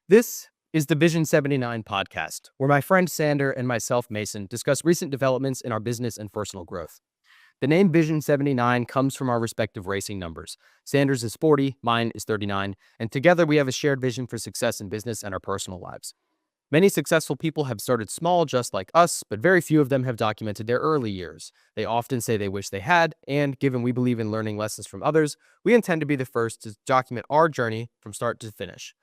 This is the Vision 79 podcast, where my friend Sander and myself, Mason, discuss recent developments in our business and personal growth. The name Vision 79 comes from our respective racing numbers. Sander's is 40, mine is 39, and together we have a shared vision for success in business and our personal lives. Many successful people have started small just like us, but very few of them have documented their early years. They often say they wish they had, and given we believe in learning lessons from others, we intend to be the first to document our journey from start to finish.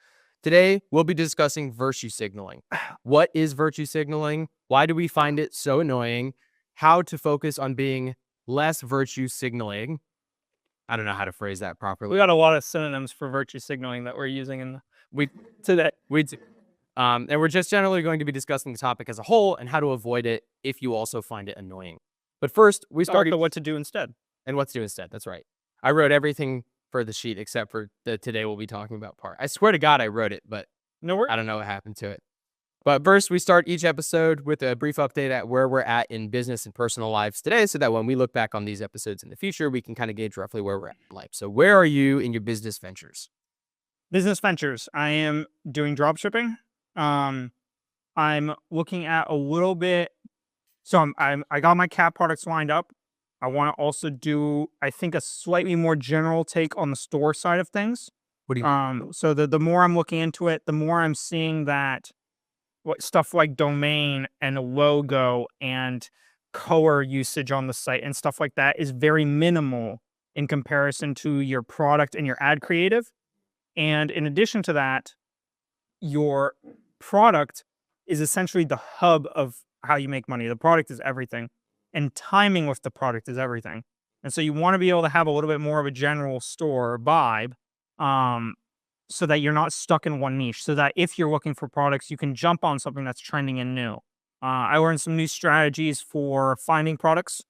Today, we'll be discussing virtue signaling. What is virtue signaling? Why do we find it so annoying? How to focus on being less virtue signaling. I don't know how to phrase that properly. We got a lot of synonyms for virtue signaling that we're using today. And we're just generally going to be discussing the topic as a whole and how to avoid it if you also find it annoying. But first, we started what to do instead. And what to do instead. That's right. I wrote everything for the sheet except for the today we'll be talking about part. I swear to God I wrote it, but I don't know what happened to it. But first, we start each episode with a brief update at where we're at in business and personal lives today, so that when we look back on these episodes in the future, we can kind of gauge roughly where we're at in life. So where are you in your business ventures? Business ventures. I am doing drop shipping. I'm looking at a little bit. So I got my cat products lined up. I want to also do, I think, a slightly more general take on the store side of things. What do you? So the more I'm looking into it, the more I'm seeing that stuff like domain and logo and color usage on the site and stuff like that is very minimal in comparison to your product and your ad creative. And in addition to that, your product is essentially the hub of how you make money. The product is everything, and timing with the product is everything. And so you want to be able to have a little bit more of a general store vibe, so that you're not stuck in one niche, so that if you're looking for products, you can jump on something that's trending and new. I learned some new strategies for finding products,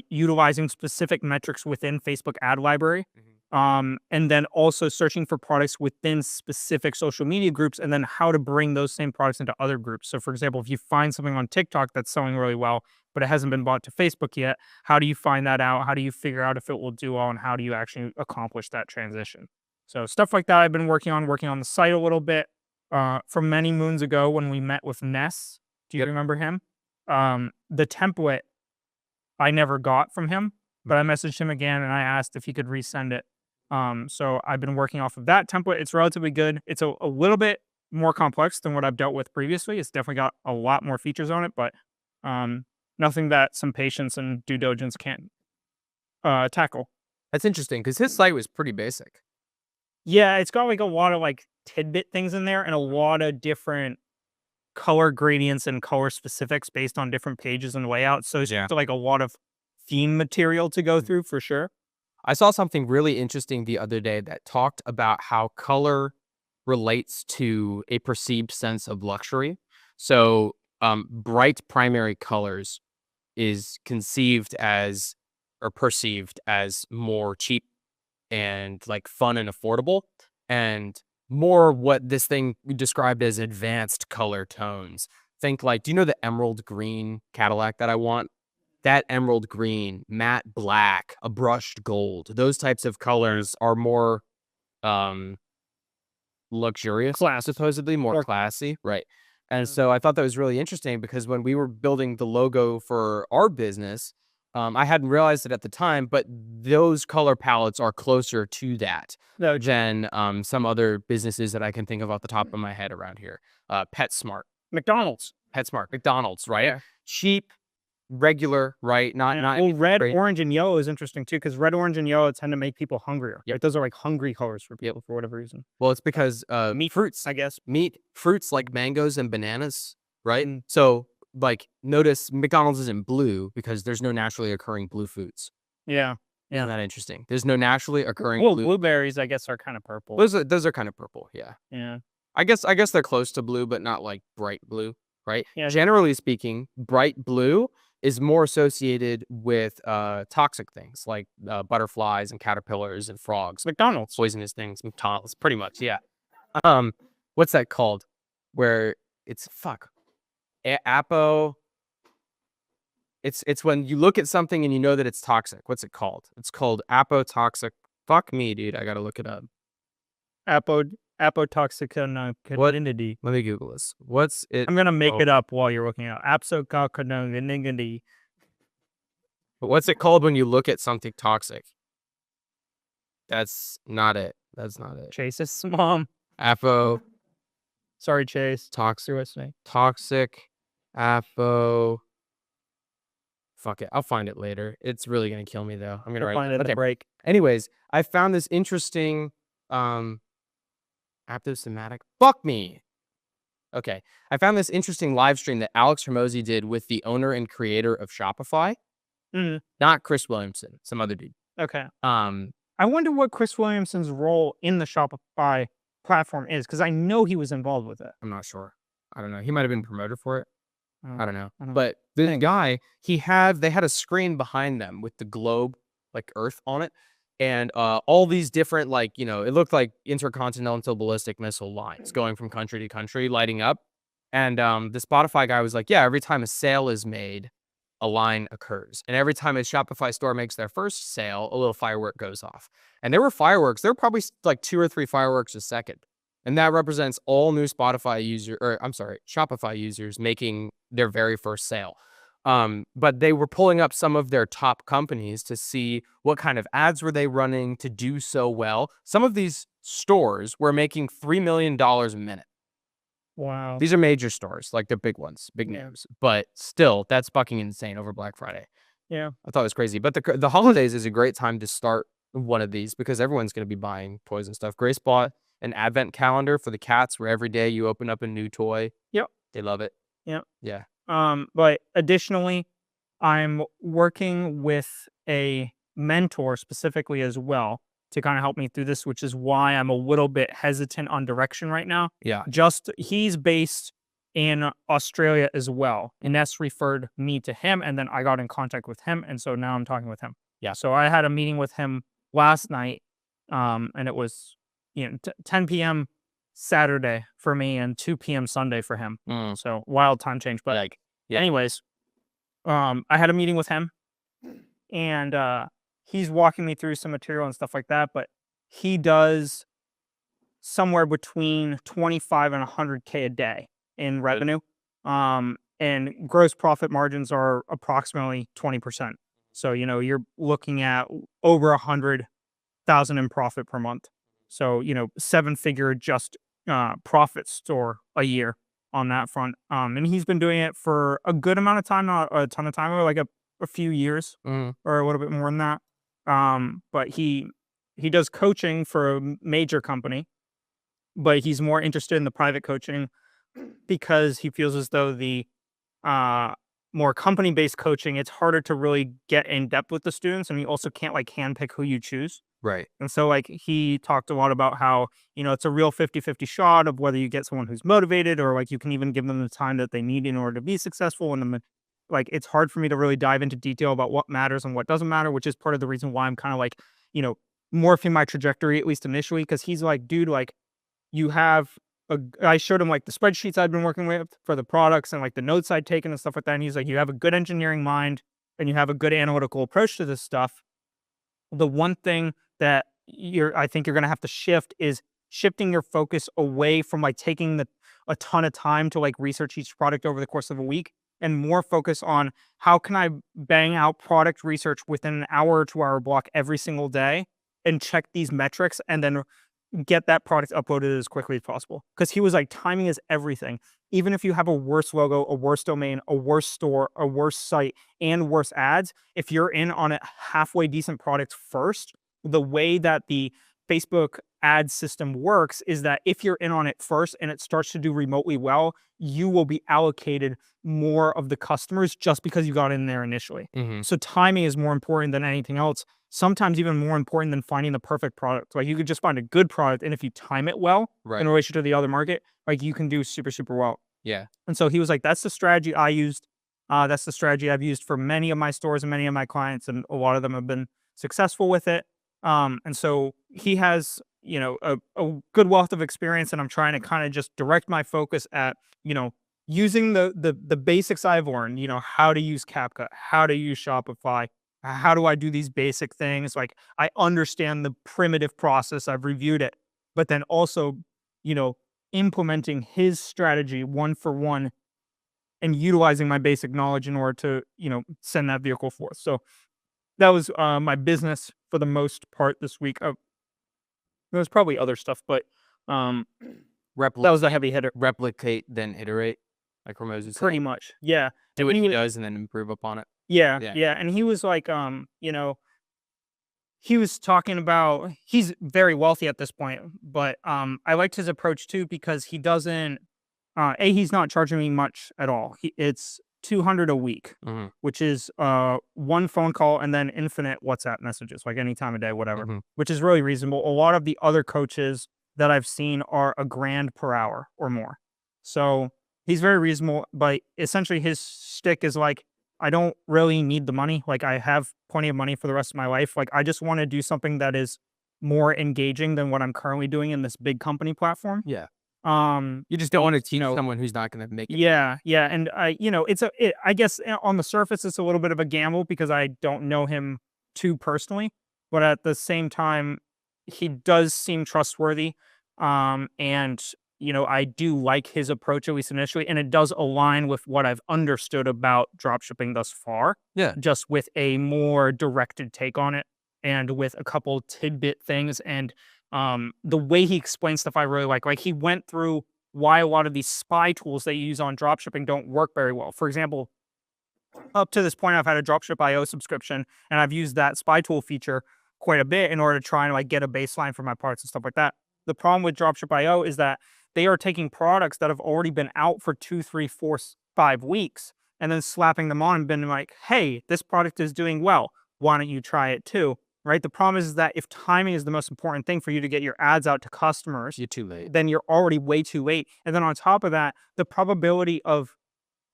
utilizing specific metrics within Facebook ad library, and then also searching for products within specific social media groups, and then how to bring those same products into other groups. So for example, if you find something on TikTok that's selling really well, but it hasn't been bought to Facebook yet, how do you find that out? How do you figure out if it will do well, and how do you actually accomplish that transition? So stuff like that I've been working on the site a little bit. From many moons ago when we met with Ness. Do you remember him? The template I never got from him, but I messaged him again and I asked if he could resend it. So I've been working off of that template. It's relatively good. It's a little bit more complex than what I've dealt with previously. It's definitely got a lot more features on it, but nothing that some patience and due diligence can't tackle. That's interesting because his site was pretty basic. Yeah, it's got like a lot of like tidbit things in there and a lot of different color gradients and color specifics based on different pages and layouts. So it's just like a lot of theme material to go through for sure. I saw something really interesting the other day that talked about how color relates to a perceived sense of luxury. So bright primary colors is conceived as or perceived as more cheap and like fun and affordable, and more what this thing described as advanced color tones. Think like, do you know the emerald green Cadillac that I want? That emerald green, matte black, a brushed gold, those types of colors are more luxurious, supposedly more classy, right? And so I thought that was really interesting because when we were building the logo for our business, I hadn't realized it at the time, but those color palettes are closer to that than some other businesses that I can think of off the top of my head around here. PetSmart. McDonald's, right? Yeah. Cheap, regular, right? Not well, red, orange, and yellow is interesting too, because red, orange, and yellow tend to make people hungrier. Yep. Right? Those are like hungry colors for people for whatever reason. Well, it's because meat fruits, I guess. Meat, fruits like mangoes and bananas, right? So like notice McDonald's isn't blue because there's no naturally occurring blue foods. Yeah. Isn't that interesting? There's no naturally occurring blue. Blueberries, I guess, are kind of purple. Those are kind of purple, yeah. Yeah. I guess they're close to blue, but not like bright blue, right? Yeah. Generally speaking, bright blue is more associated with toxic things like butterflies and caterpillars and frogs. McDonald's. Poisonous things. McDonald's, pretty much, yeah. What's that called? Where it's Apo. It's when you look at something and you know that it's toxic. What's it called? It's called apotoxic. Fuck me, dude. I gotta look it up. Apotoxicinity. Let me Google this. What's it? I'm gonna make it up while you're looking out. Apsococinity. What's it called when you look at something toxic? That's not it. That's not it. Chase's mom. Apo Sorry, Chase. toxic listening. toxic apo. Fuck it. I'll find it later. It's really gonna kill me though. I'm gonna write Find it at the okay. break. Anyways, I found this interesting aptosomatic. Fuck me. Okay. I found this interesting live stream that Alex-Hormozi did with the owner and creator of Shopify. Not Chris Williamson, some other dude. Okay. I wonder what Chris Williamson's role in the Shopify platform is, because I know he was involved with it. I'm not sure. I don't know. He might have been promoted for it. I don't know. I don't But this guy, they had a screen behind them with the globe, like Earth on it. And all these different, like, you know, it looked like intercontinental ballistic missile lines going from country to country, lighting up. And the Spotify guy was like, yeah, every time a sale is made, a line occurs. And every time a Shopify store makes their first sale, a little firework goes off. And there were fireworks. There were probably like 2 or 3 fireworks a second. And that represents all new Shopify users making their very first sale. But they were pulling up some of their top companies to see what kind of ads were they running to do so well. Some of these stores were making $3 million a minute. Wow. These are major stores, like they're big ones, big names. But still, that's fucking insane over Black Friday. Yeah. I thought it was crazy. But the holidays is a great time to start one of these because everyone's going to be buying toys and stuff. Grace bought an advent calendar for the cats where every day you open up a new toy. Yep. They love it. Yep. Yeah. But additionally, I'm working with a mentor specifically as well to kind of help me through this, which is why I'm a little bit hesitant on direction right now. Yeah. He's based in Australia as well. Ines referred me to him, and then I got in contact with him, and so now I'm talking with him. Yeah. So I had a meeting with him last night, and it was 10 p.m. Saturday for me and 2 p.m. Sunday for him. So wild time change. But anyways, I had a meeting with him, and he's walking me through some material and stuff like that. But he does somewhere between 25 and 100K a day in revenue, and gross profit margins are approximately 20%. So you're looking at over 100,000 in profit per month. So 7-figure just profit store a year on that front. And he's been doing it for a good amount of time, not a ton of time, or like a few years or a little bit more than that. But he does coaching for a major company, but he's more interested in the private coaching because he feels as though the more company-based coaching, it's harder to really get in depth with the students, and you also can't like handpick who you choose. Right. And so like he talked a lot about how, it's a real 50-50 shot of whether you get someone who's motivated or like you can even give them the time that they need in order to be successful. And like, it's hard for me to really dive into detail about what matters and what doesn't matter, which is part of the reason why I'm kind of like, morphing my trajectory, at least initially. Cause he's like, dude, like I showed him like the spreadsheets I'd been working with for the products and like the notes I'd taken and stuff like that. And he's like, you have a good engineering mind and you have a good analytical approach to this stuff. The one thing that I think you're going to have to shift is shifting your focus away from like taking a ton of time to like research each product over the course of a week, and more focus on how can I bang out product research within an hour or 2 hour block every single day and check these metrics and then get that product uploaded as quickly as possible. Because he was like, timing is everything. Even if you have a worse logo, a worse domain, a worse store, a worse site, and worse ads, if you're in on a halfway decent product first, the way that the Facebook ad system works is that if you're in on it first and it starts to do remotely well, you will be allocated more of the customers just because you got in there initially. So timing is more important than anything else. Sometimes even more important than finding the perfect product. Like you could just find a good product, and if you time it well in relation to the other market, like you can do super, super well. Yeah. And so he was like, that's the strategy I used. That's the strategy I've used for many of my stores and many of my clients, and a lot of them have been successful with it. And so he has, a good wealth of experience, and I'm trying to kind of just direct my focus at, using the basics I've learned, how to use CapCut, how to use Shopify, how do I do these basic things? Like I understand the primitive process, I've reviewed it, but then also implementing his strategy one for one and utilizing my basic knowledge in order to, send that vehicle forth. So that was my business for the most part this week. There was probably other stuff, but that was a heavy hitter. Replicate, then iterate, like Hormozi Pretty said. much. Yeah. Do what he does and then improve upon it. Yeah. Yeah. Yeah. And he was like, he was talking about he's very wealthy at this point, but I liked his approach too because he doesn't he's not charging me much at all. It's $200 a week, which is one phone call and then infinite WhatsApp messages, like any time of day, whatever, which is really reasonable. A lot of the other coaches that I've seen are $1,000 per hour or more. So he's very reasonable, but essentially his shtick is like, I don't really need the money. Like I have plenty of money for the rest of my life. Like I just want to do something that is more engaging than what I'm currently doing in this big company platform. Yeah. You just don't want to teach someone who's not going to make it. Yeah. And I guess on the surface, it's a little bit of a gamble because I don't know him too personally, but at the same time, he does seem trustworthy. And I do like his approach, at least initially, and it does align with what I've understood about dropshipping thus far. Yeah. Just with a more directed take on it and with a couple tidbit things. And the way he explains stuff I really like. Like he went through why a lot of these spy tools that you use on dropshipping don't work very well. For example, up to this point, I've had a Dropship.io subscription, and I've used that spy tool feature quite a bit in order to try and like get a baseline for my parts and stuff like that. The problem with Dropship.io is that they are taking products that have already been out for 2, 3, 4, 5 weeks and then slapping them on and being like, hey, this product is doing well. Why don't you try it too? Right? The problem is that if timing is the most important thing for you to get your ads out to customers, you're too late. Then you're already way too late. And then on top of that, the probability of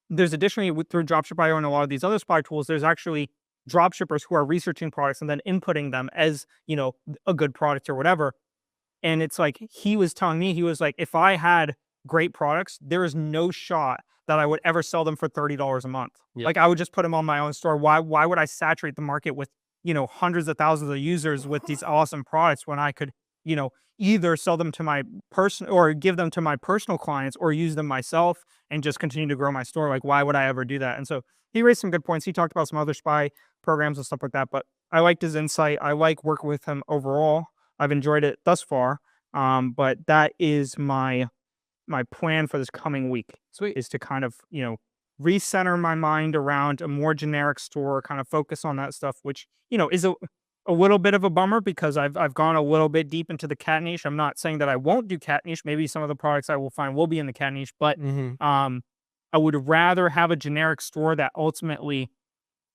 there's additionally through Dropship.io and a lot of these other spy tools, there's actually dropshippers who are researching products and then inputting them as, a good product or whatever. And it's like, he was telling me, he was like, if I had great products, there is no shot that I would ever sell them for $30 a month. Yep. Like I would just put them on my own store. Why would I saturate the market with, hundreds of thousands of users with these awesome products when I could, either sell them to my person or give them to my personal clients or use them myself and just continue to grow my store? Like, why would I ever do that? And so he raised some good points. He talked about some other spy programs and stuff like that, but I liked his insight. I like working with him overall. I've enjoyed it thus far. But that is my plan for this coming week. Sweet. Is to kind of, recenter my mind around a more generic store, kind of focus on that stuff, which, is a little bit of a bummer because I've gone a little bit deep into the cat niche. I'm not saying that I won't do cat niche. Maybe some of the products I will find will be in the cat niche, but I would rather have a generic store that ultimately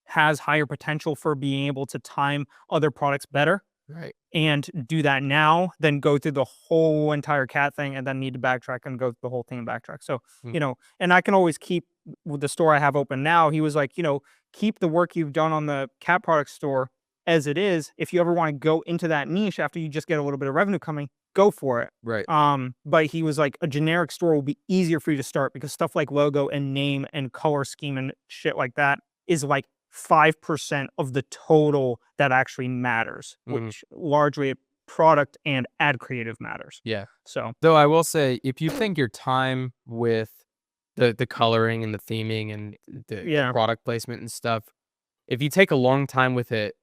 has higher potential for being able to time other products better. Right. And do that now, then go through the whole entire cat thing and then need to backtrack and go through the whole thing and backtrack. So, and I can always keep with the store I have open now. He was like, keep the work you've done on the cat product store as it is. If you ever want to go into that niche after you just get a little bit of revenue coming, go for it. Right. But he was like, a generic store will be easier for you to start because stuff like logo and name and color scheme and shit like that is like 5% of the total that actually matters, which largely product and ad creative matters. Yeah. So, though I will say, if you think your time with the coloring and the theming and the product placement and stuff, if you take a long time with it,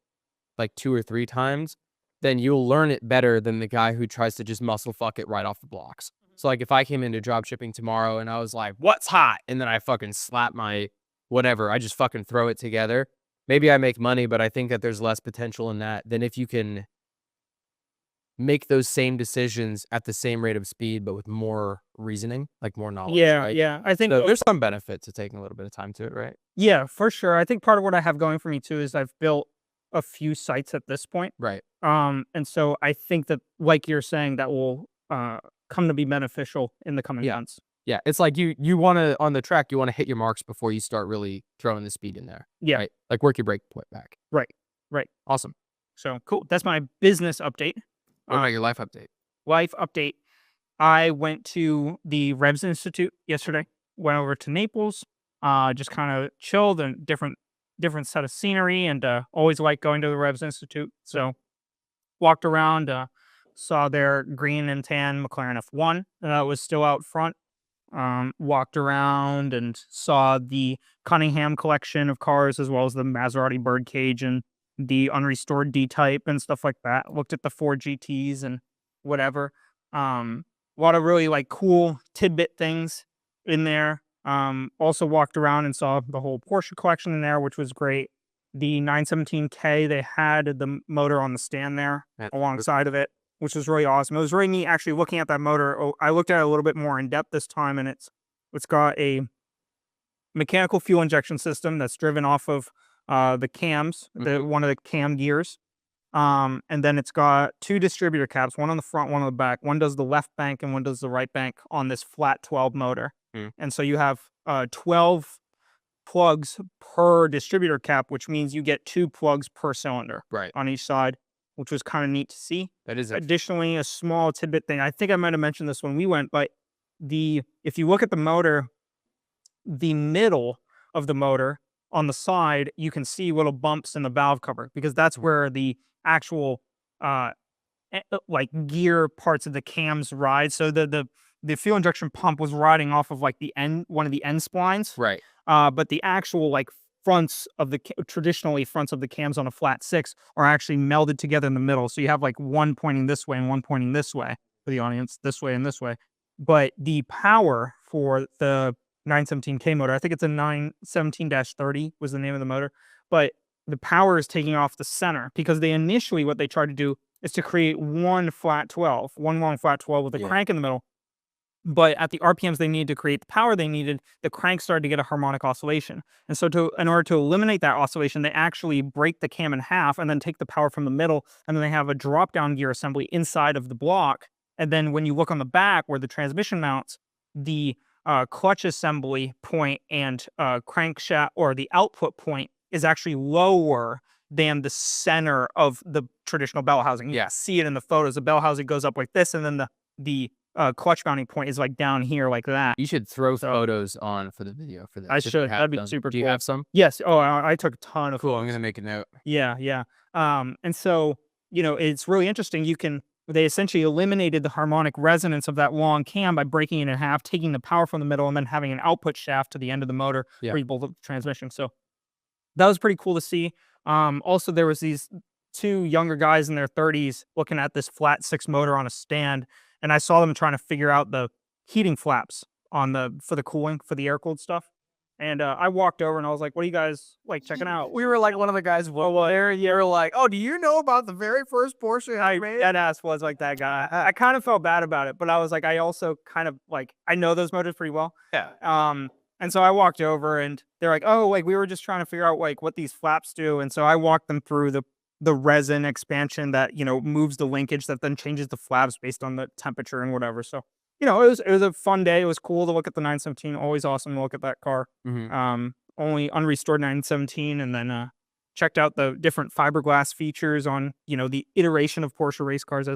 like 2 or 3 times, then you'll learn it better than the guy who tries to just muscle fuck it right off the blocks. So like if I came into drop shipping tomorrow and I was like, what's hot? And then I fucking slap my whatever, I just fucking throw it together. Maybe I make money, but I think that there's less potential in that than if you can make those same decisions at the same rate of speed, but with more reasoning, like more knowledge. Yeah, right? yeah. I think so there's some benefit to taking a little bit of time to it, right? Yeah, for sure. I think part of what I have going for me too is I've built a few sites at this point. Right. And so I think that, like you're saying, that will come to be beneficial in the coming months. Yeah, it's like you want to, on the track, you want to hit your marks before you start really throwing the speed in there. Yeah. Right? Like work your brake point back. Right. Awesome. So cool. That's my business update. What about your life update? Life update. I went to the Revs Institute yesterday. Went over to Naples. Just kind of chilled and different set of scenery, and always like going to the Revs Institute. So walked around. saw their green and tan McLaren F1 was still out front. Walked around and saw the Cunningham collection of cars, as well as the Maserati Birdcage and the unrestored D-Type and stuff like that. Looked at the Ford GTs and whatever. A lot of really like cool tidbit things in there. Also walked around and saw the whole Porsche collection in there, which was great. The 917K, they had the motor on the stand there alongside of it, which was really awesome. It was really neat actually looking at that motor. I looked at it a little bit more in depth this time, and it's got a mechanical fuel injection system that's driven off of the cams, one of the cam gears. And then it's got 2 distributor caps, one on the front, one on the back. One does the left bank and one does the right bank on this flat 12 motor. And so you have 12 plugs per distributor cap, which means you get 2 plugs per cylinder on each side, which was kind of neat to see. That is additionally a small tidbit thing. I think I might have mentioned this when we went, but if you look at the motor, the middle of the motor on the side, you can see little bumps in the valve cover, because that's where the actual like gear parts of the cams ride. So the fuel injection pump was riding off of like one of the end splines, right. But the actual like traditionally fronts of the cams on a flat 6 are actually melded together in the middle. So you have like one pointing this way and one pointing this way for the audience, this way and this way. But the power for the 917K motor, I think it's a 917-30 was the name of the motor, but the power is taking off the center, because initially what they tried to do is to create one long flat 12 with a crank in the middle. But at the RPMs they needed to create the power they needed, the crank started to get a harmonic oscillation. And so in order to eliminate that oscillation, they actually break the cam in half and then take the power from the middle, and then they have a drop-down gear assembly inside of the block. And then when you look on the back where the transmission mounts, the clutch assembly point and crankshaft, or the output point, is actually lower than the center of the traditional bell housing. You see it in the photos. The bell housing goes up like this, and then the clutch mounting point is like down here like that. You should throw photos on for the video for this. I should. That'd be super cool. Do you have some? Yes. Oh, I took a ton of Cool. photos. I'm gonna make a note. Yeah. And so, it's really interesting. They essentially eliminated the harmonic resonance of that long cam by breaking it in half, taking the power from the middle, and then having an output shaft to the end of the motor where you bolt up the transmission. So that was pretty cool to see. Also, there was these 2 younger guys in their 30s looking at this flat 6 motor on a stand, and I saw them trying to figure out the heating flaps for the cooling, for the air-cooled stuff. And I walked over and I was like, "What are you guys like checking out?" We were like one of the guys there. You were like, "Oh, do you know about the very first Porsche I made?" That ass was like that guy. I kind of felt bad about it, but I was like, I also kind of like, I know those motors pretty well. Yeah. And so I walked over and they're like, "Oh, like we were just trying to figure out like what these flaps do." And so I walked them through the resin expansion that moves the linkage that then changes the flaps based on the temperature and whatever. So it was a fun day. It was cool to look at the 917. Always awesome to look at that car. Only unrestored 917, and then checked out the different fiberglass features on the iteration of Porsche race cars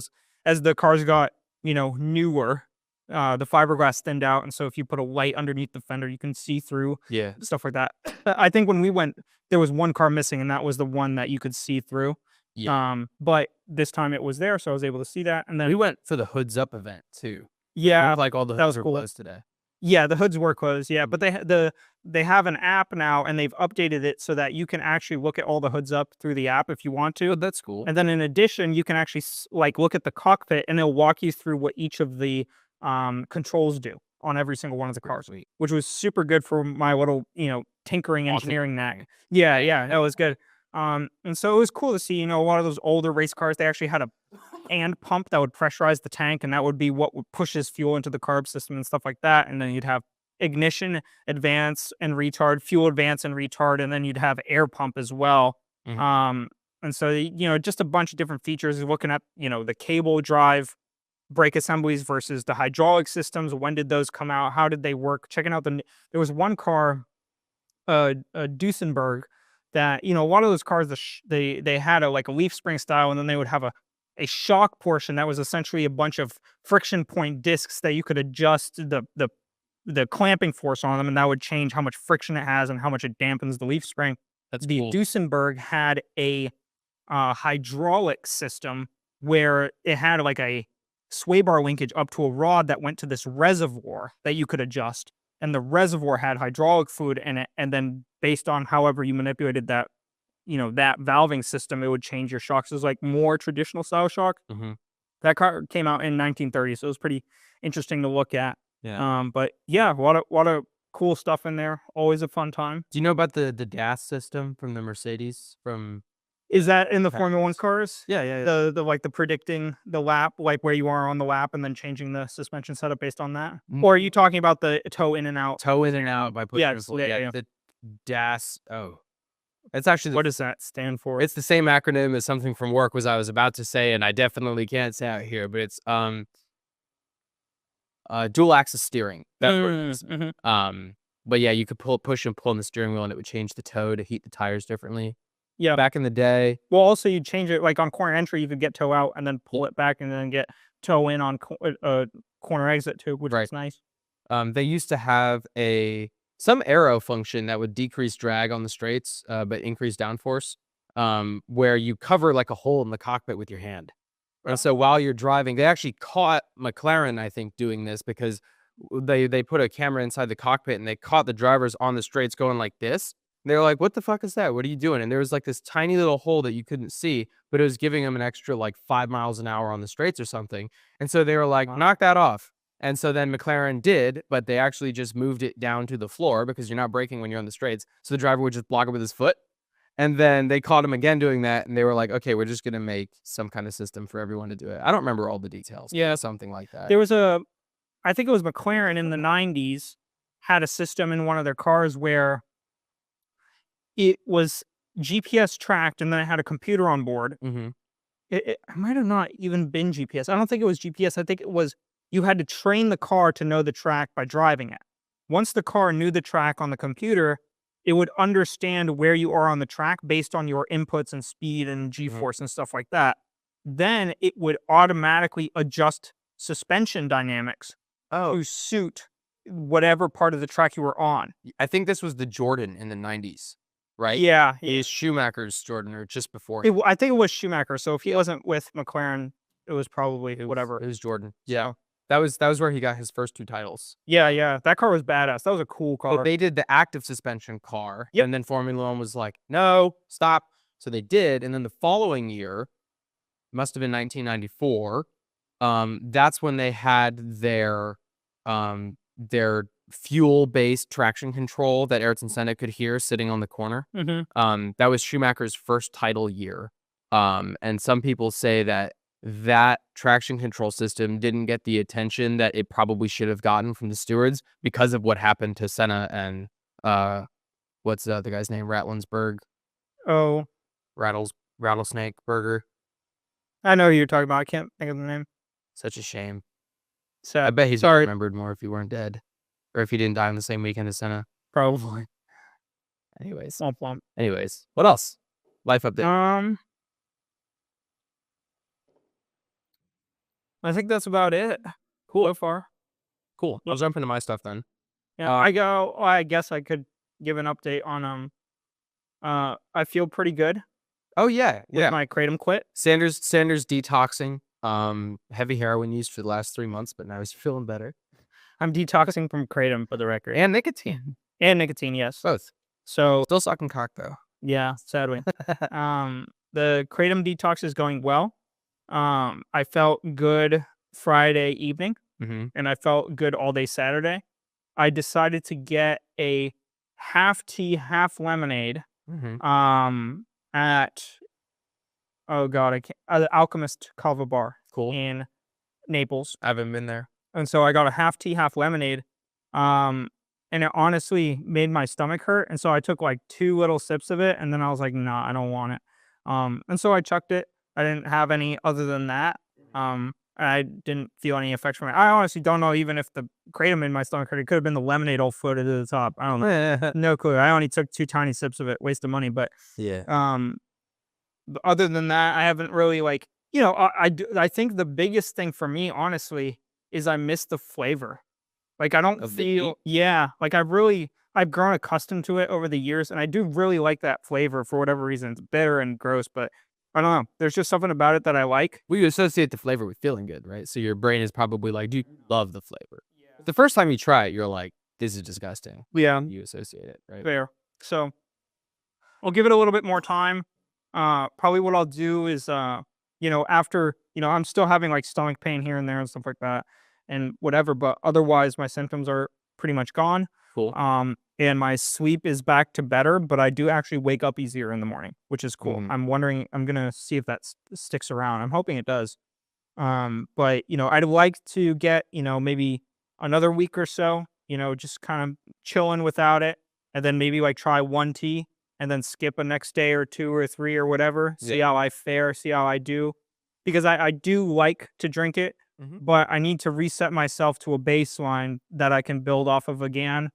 as the cars got newer. The fiberglass thinned out, and so if you put a light underneath the fender, you can see through stuff like that. I think when we went, there was one car missing, and that was the one that you could see through. But this time it was there, so I was able to see that. And then we went for the Hoods Up event too. Yeah, like all the hoods were closed today. Yeah, the hoods were closed. Yeah, but they have an app now, and they've updated it so that you can actually look at all the hoods up through the app if you want to. Oh, that's cool. And then in addition, you can actually like look at the cockpit, and it'll walk you through what each of the controls do on every single one of the cars, which was super good for my little tinkering engineering knack. Yeah, that was good. And so it was cool to see a lot of those older race cars. They actually had a hand pump that would pressurize the tank, and that would be what would pushes fuel into the carb system and stuff like that. And then you'd have ignition, advance, and retard, fuel, advance, and retard, and then you'd have air pump as well. And so just a bunch of different features. Looking at the cable drive brake assemblies versus the hydraulic systems. When did those come out? How did they work? Checking out there was one car, a Duesenberg, that a lot of those cars they had a leaf spring style, and then they would have a shock portion that was essentially a bunch of friction point discs that you could adjust the clamping force on them, and that would change how much friction it has and how much it dampens the leaf spring. That's the cool. Duesenberg had a hydraulic system where it had like a sway bar linkage up to a rod that went to this reservoir that you could adjust. And the reservoir had hydraulic fluid in it. And then based on however you manipulated that, that valving system, it would change your shocks. It was like more traditional style shock. Mhm. That car came out in 1930, so it was pretty interesting to look at. Yeah. But yeah, a lot of cool stuff in there. Always a fun time. Do you know about the DAS system from the Mercedes from Is that in the Formula One Paris? cars? Yeah, yeah, yeah. The like the predicting the lap, like where you are on the lap, and then changing the suspension setup based on that? Mm. Or are you talking about the toe in and out? Toe in and out by pushing Yes, full yeah, yeah. the DAS. Oh. It's actually What does that stand for? it's the same acronym as something from work was I was about to say, and I definitely can't say out here, but it's dual axis steering. That's what it is. But yeah, you could push and pull on the steering wheel and it would change the toe to heat the tires differently. Yeah. Back in the day. Well, also you change it like on corner entry, you could get toe out and then pull it back and then get toe in on corner exit too, which Right. is nice. They used to have some aero function that would decrease drag on the straights, but increase downforce, where you cover like a hole in the cockpit with your hand. And so while you're driving, they actually caught McLaren, I think, doing this because they put a camera inside the cockpit and they caught the drivers on the straights going like this. They were like, "What the fuck is that? What are you doing?" And there was like this tiny little hole that you couldn't see, but it was giving them an extra like 5 miles an hour on the straights or something. And so they were like, Wow. "Knock that off." And so then McLaren did, but they actually just moved it down to the floor because you're not braking when you're on the straights. So the driver would just block it with his foot. And then they caught him again doing that, and they were like, "Okay, we're just gonna make some kind of system for everyone to do it." I don't remember all the details. Yeah. Something like that. There was I think it was McLaren in the 90s had a system in one of their cars where it was GPS tracked and then it had a computer on board. Mm-hmm. It might have not even been GPS. I don't think it was GPS. I think it was you had to train the car to know the track by driving it. Once the car knew the track on the computer, it would understand where you are on the track based on your inputs and speed and G-force and stuff like that. Then it would automatically adjust suspension dynamics Oh, to suit whatever part of the track you were on. I think this was the Jordan in the 90s, right? Yeah. Is Schumacher's Jordan or just before? I think it was Schumacher. So if he wasn't with McLaren, it was probably whatever. It was Jordan. Yeah. That was where he got his first 2 titles. Yeah, yeah. That car was badass. That was a cool car. But they did the active suspension car, Yep. and then Formula One was like, "No, stop." So they did, and then the following year, must have been 1994. That's when they had their fuel-based traction control that Ayrton Senna could hear sitting on the corner. That was Schumacher's first title year. And some people say that traction control system didn't get the attention that it probably should have gotten from the stewards because of what happened to Senna and what's the guy's name? Rattlesburg, Oh, Rattlesnake Burger. I know who you're talking about. I can't think of the name. Such a shame. I Sad. bet he's Sorry. remembered more if he weren't dead, or if he didn't die on the same weekend as Senna. Probably. Anyways, Womp womp. what else? Life update. I think that's about it. Cool. So far. Cool. I'll jump into my stuff then. Yeah. I guess I could give an update on I feel pretty good Oh yeah, with my kratom quit. Sanders detoxing. Heavy heroin use for the last 3 months, but now he's feeling better. I'm detoxing from kratom for the record. And nicotine. And nicotine, yes. Both. So Still sucking cock though. yeah, sadly. The kratom detox is going well. I felt good Friday evening Mm-hmm. and I felt good all day Saturday. I decided to get a half tea, half lemonade Mm-hmm. at the Alchemist Kava Bar Cool. in Naples. I haven't been there. And so I got a half tea, half lemonade. And it honestly made my stomach hurt. And so I took like 2 little sips of it and then I was like, nah, I don't want it. And so I chucked it. I didn't have any other than that. I didn't feel any effects from it. I honestly don't know even if the kratom made my stomach hurt. It could have been the lemonade all floated to the top. I don't know. No clue. I only took 2 tiny sips of it. Waste of money. But Yeah. other than that, I haven't really like, I think the biggest thing for me, honestly, is I miss the flavor. Like I don't Of the feel, like I've grown accustomed to it over the years and I do really like that flavor for whatever reason. It's bitter and gross, but I don't know. There's just something about it that I like. Well, you associate the flavor with feeling good, right? So your brain is probably like, "Dude, you love the flavor." The first time you try it, you're like, "This is disgusting." Yeah, You associate it, right? fair. So I'll give it a little bit more time. Probably what I'll do is, after, I'm still having like stomach pain here and there and stuff like that and whatever, but otherwise my symptoms are pretty much gone. Cool. And my sleep is back to better, but I do actually wake up easier in the morning, which is cool. Mhm. I'm wondering, I'm going to see if that sticks around. I'm hoping it does. But I'd like to get, maybe another week or so, just kind of chilling without it. And then maybe like try one tea and then skip a next day or two or three or whatever. See Yeah. how I fare, see how I do. Because I do like to drink it, Mhm. but I need to reset myself to a baseline that I can build off of again.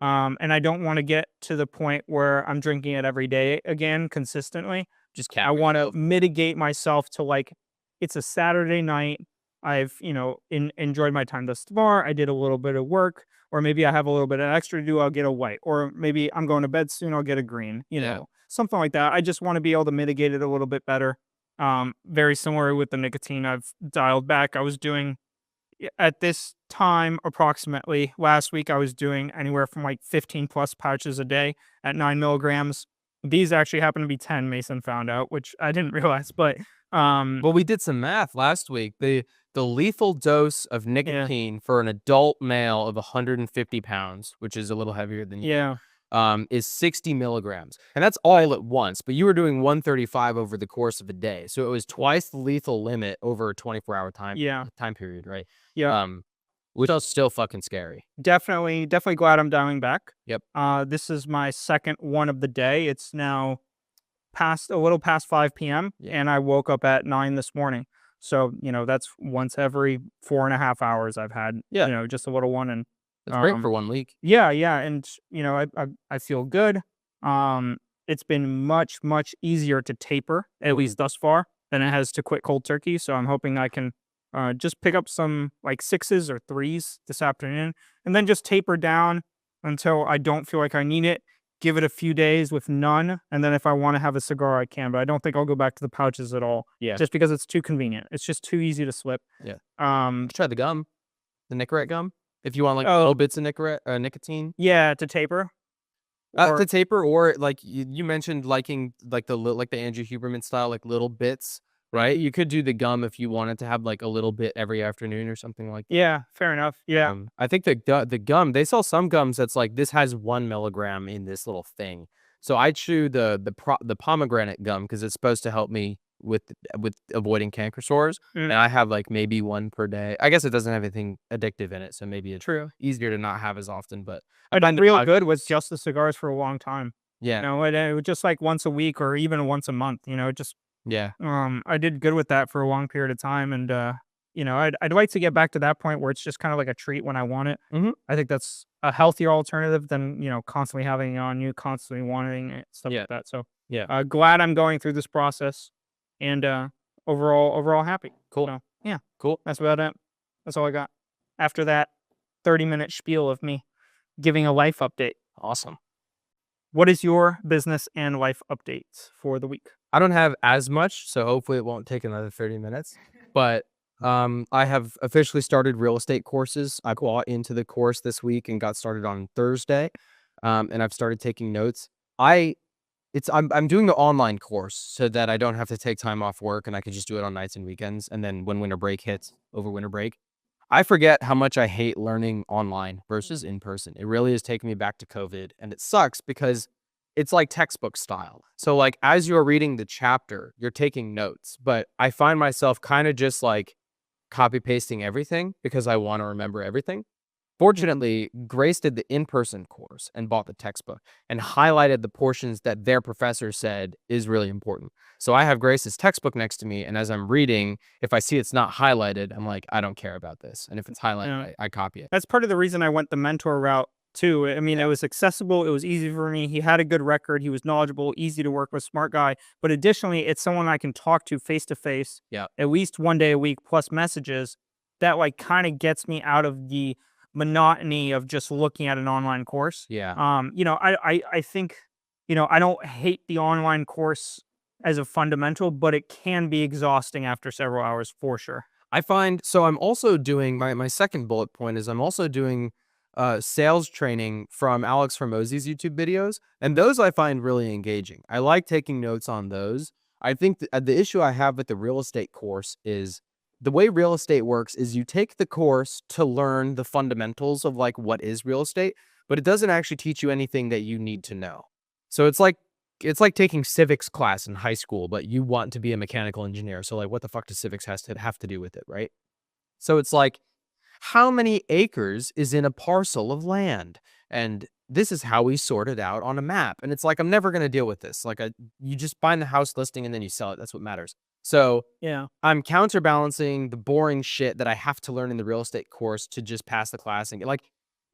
And I don't want to get to the point where I'm drinking it every day again consistently. Just I cap want to yourself. mitigate myself to like, it's a Saturday night. I've, enjoyed my time thus far. I did a little bit of work, or maybe I have a little bit of extra to do. I'll get a white, or maybe I'm going to bed soon. I'll get a green, Yeah. something like that. I just want to be able to mitigate it a little bit better. Very similar with the nicotine. I've dialed back. I was doing at this time, approximately last week, I was doing anywhere from like 15 plus pouches a day at 9 milligrams. These actually happen to be 10, Mason found out, which I didn't realize, but Well, we did some math last week. The lethal dose of yeah, nicotine for an adult male of 150 pounds, which is a little heavier than you, yeah, is 60 milligrams. And that's all at once, but you were doing 135 over the course of a day. So it was twice the lethal limit over a 24-hour yeah, time period, right? yeah. Um, which is still fucking scary. Definitely glad I'm dialing back. Yep. This is my second one of the day. It's now past a little past 5 p.m. Yeah. and I woke up at 9 this morning. So, that's once every 4.5 hours I've had, Yeah. just a little one. And That's great for um, 1 week. yeah, yeah. And, I feel good. It's been much, much easier to taper, at least thus far, than it has to quit cold turkey. So I'm hoping I can just pick up some like sixes or threes this afternoon and then just taper down until I don't feel like I need it. Give it a few days with none. And then if I want to have a cigar, I can. But I don't think I'll go back to the pouches at all. Yeah. Just because it's too convenient. It's just too easy to slip. Yeah. Um, Try the gum, the Nicorette gum. If you want like oh, little bits of nicotine. yeah, to taper. Or, To taper, or like you mentioned, liking like like the Andrew Huberman style, like little bits, right? You could do the gum if you wanted to have like a little bit every afternoon or something like that. yeah, fair enough. Yeah. I think the gum, they sell some gums that's like this has 1 milligram in this little thing. So I chew the pomegranate gum because it's supposed to help me with avoiding canker sores, Mm, and I have like maybe one per day. I guess it doesn't have anything addictive in it, so maybe it's true. easier to not have as often. But I I did find the real pouch, good with just the cigars for a long time. yeah, It was just like once a week or even once a month, just yeah. I did good with that for a long period of time. And I'd like to get back to that point where it's just kind of like a treat when I want it. Mhm. I think that's a healthier alternative than, constantly having it on you, constantly wanting it, stuff Yeah. like that. So Yeah. glad I'm going through this process and overall happy. Cool. So yeah, Cool. that's about it. That's all I got. After that 30-minute spiel of me giving a life update. Awesome. What is your business and life updates for the week? I don't have as much, so hopefully it won't take another 30 minutes. But I have officially started real estate courses. I got into the course this week and got started on Thursday. And I've started taking notes. I'm doing the online course so that I don't have to take time off work and I can just do it on nights and weekends. And then when winter break hits, over winter break, I forget how much I hate learning online versus in person. It really is taking me back to COVID, and it sucks because it's like textbook style. So like as you're reading the chapter, you're taking notes, but I find myself kind of just like copy pasting everything because I want to remember everything. Fortunately, Grace did the in-person course and bought the textbook and highlighted the portions that their professor said is really important. So I have Grace's textbook next to me, and as I'm reading, if I see it's not highlighted, I'm like, I don't care about this. And if it's highlighted, Yeah. I copy it. That's part of the reason I went the mentor route too. I mean, it was accessible, it was easy for me. He had a good record, he was knowledgeable, easy to work with, smart guy. But additionally, it's someone I can talk to face, Yeah. at least one day a week, plus messages. That like kind of gets me out of the monotony of just looking at an online course. Yeah. I think, I don't hate the online course as a fundamental, but it can be exhausting after several hours for sure. I find so I'm also doing my second bullet point is I'm also doing sales training from Alex-Hormozi's YouTube videos, and those I find really engaging. I like taking notes on those. I think the issue I have with the real estate course is the way real estate works is you take the course to learn the fundamentals of like what is real estate, but it doesn't actually teach you anything that you need to know. So it's like taking civics class in high school, but you want to be a mechanical engineer. So like what the fuck does civics have to do with it, right? So it's like how many acres is in a parcel of land? And this is how we sort it out on a map. And it's like I'm never going to deal with this. Like you just find the house listing and then you sell it. That's what matters. So Yeah. I'm counterbalancing the boring shit that I have to learn in the real estate course to just pass the class and get like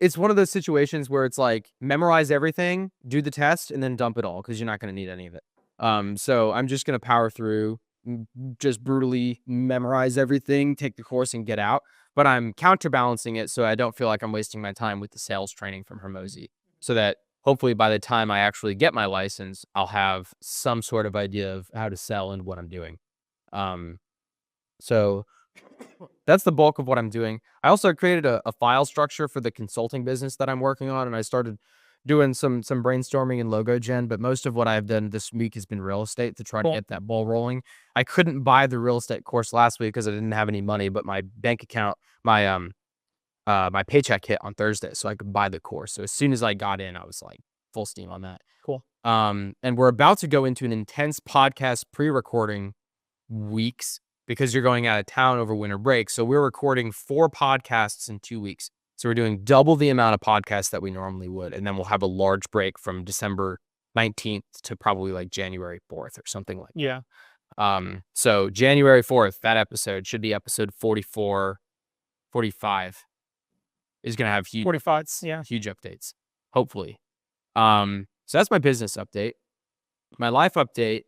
it's one of those situations where it's like memorize everything, do the test, and then dump it all because you're not going to need any of it. So I'm just going to power through, just brutally memorize everything, take the course, and get out. But I'm counterbalancing it so I don't feel like I'm wasting my time with the sales training from Hormozi, so that hopefully by the time I actually get my license, I'll have some sort of idea of how to sell and what I'm doing. So that's the bulk of what I'm doing. I also created a file structure for the consulting business that I'm working on, and I started doing some brainstorming and logo gen, but most of what I've done this week has been real estate to try to Cool. get that ball rolling. I couldn't buy the real estate course last week because I didn't have any money, but my bank account, my paycheck hit on Thursday, so I could buy the course. So as soon as I got in, I was like full steam on that. Cool. And we're about to go into an intense podcast pre-recording weeks because you're going out of town over winter break. So we're recording 4 podcasts in 2 weeks. So we're doing double the amount of podcasts that we normally would. And then we'll have a large break from December 19th to probably like January 4th or something like Yeah. that. So January 4th, that episode should be episode 44, 45 is going to have huge 45. Yeah. huge updates, hopefully. So that's my business update. My life update.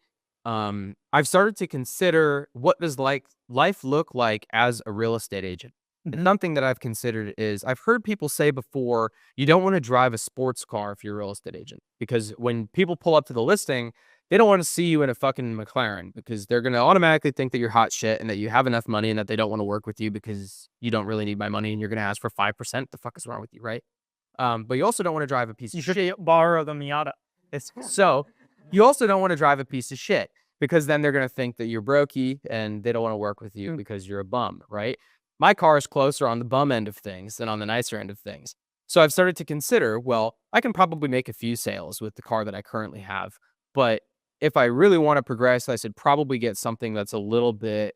I've started to consider what does life look like as a real estate agent. And something that I've considered is I've heard people say before, you don't want to drive a sports car if you're a real estate agent, because when people pull up to the listing, they don't want to see you in a fucking McLaren because they're going to automatically think that you're hot shit and that you have enough money and that they don't want to work with you because you don't really need my money and you're going to ask for 5%. The fuck is wrong with you, right? But you also don't want to drive a piece You of should shit. borrow the Miata. So you also don't want to drive a piece of shit because then they're going to think that you're brokey and they don't want to work with you because you're a bum, right? My car is closer on the bum end of things than on the nicer end of things. So I've started to consider, well, I can probably make a few sales with the car that I currently have. But if I really want to progress, I should probably get something that's a little bit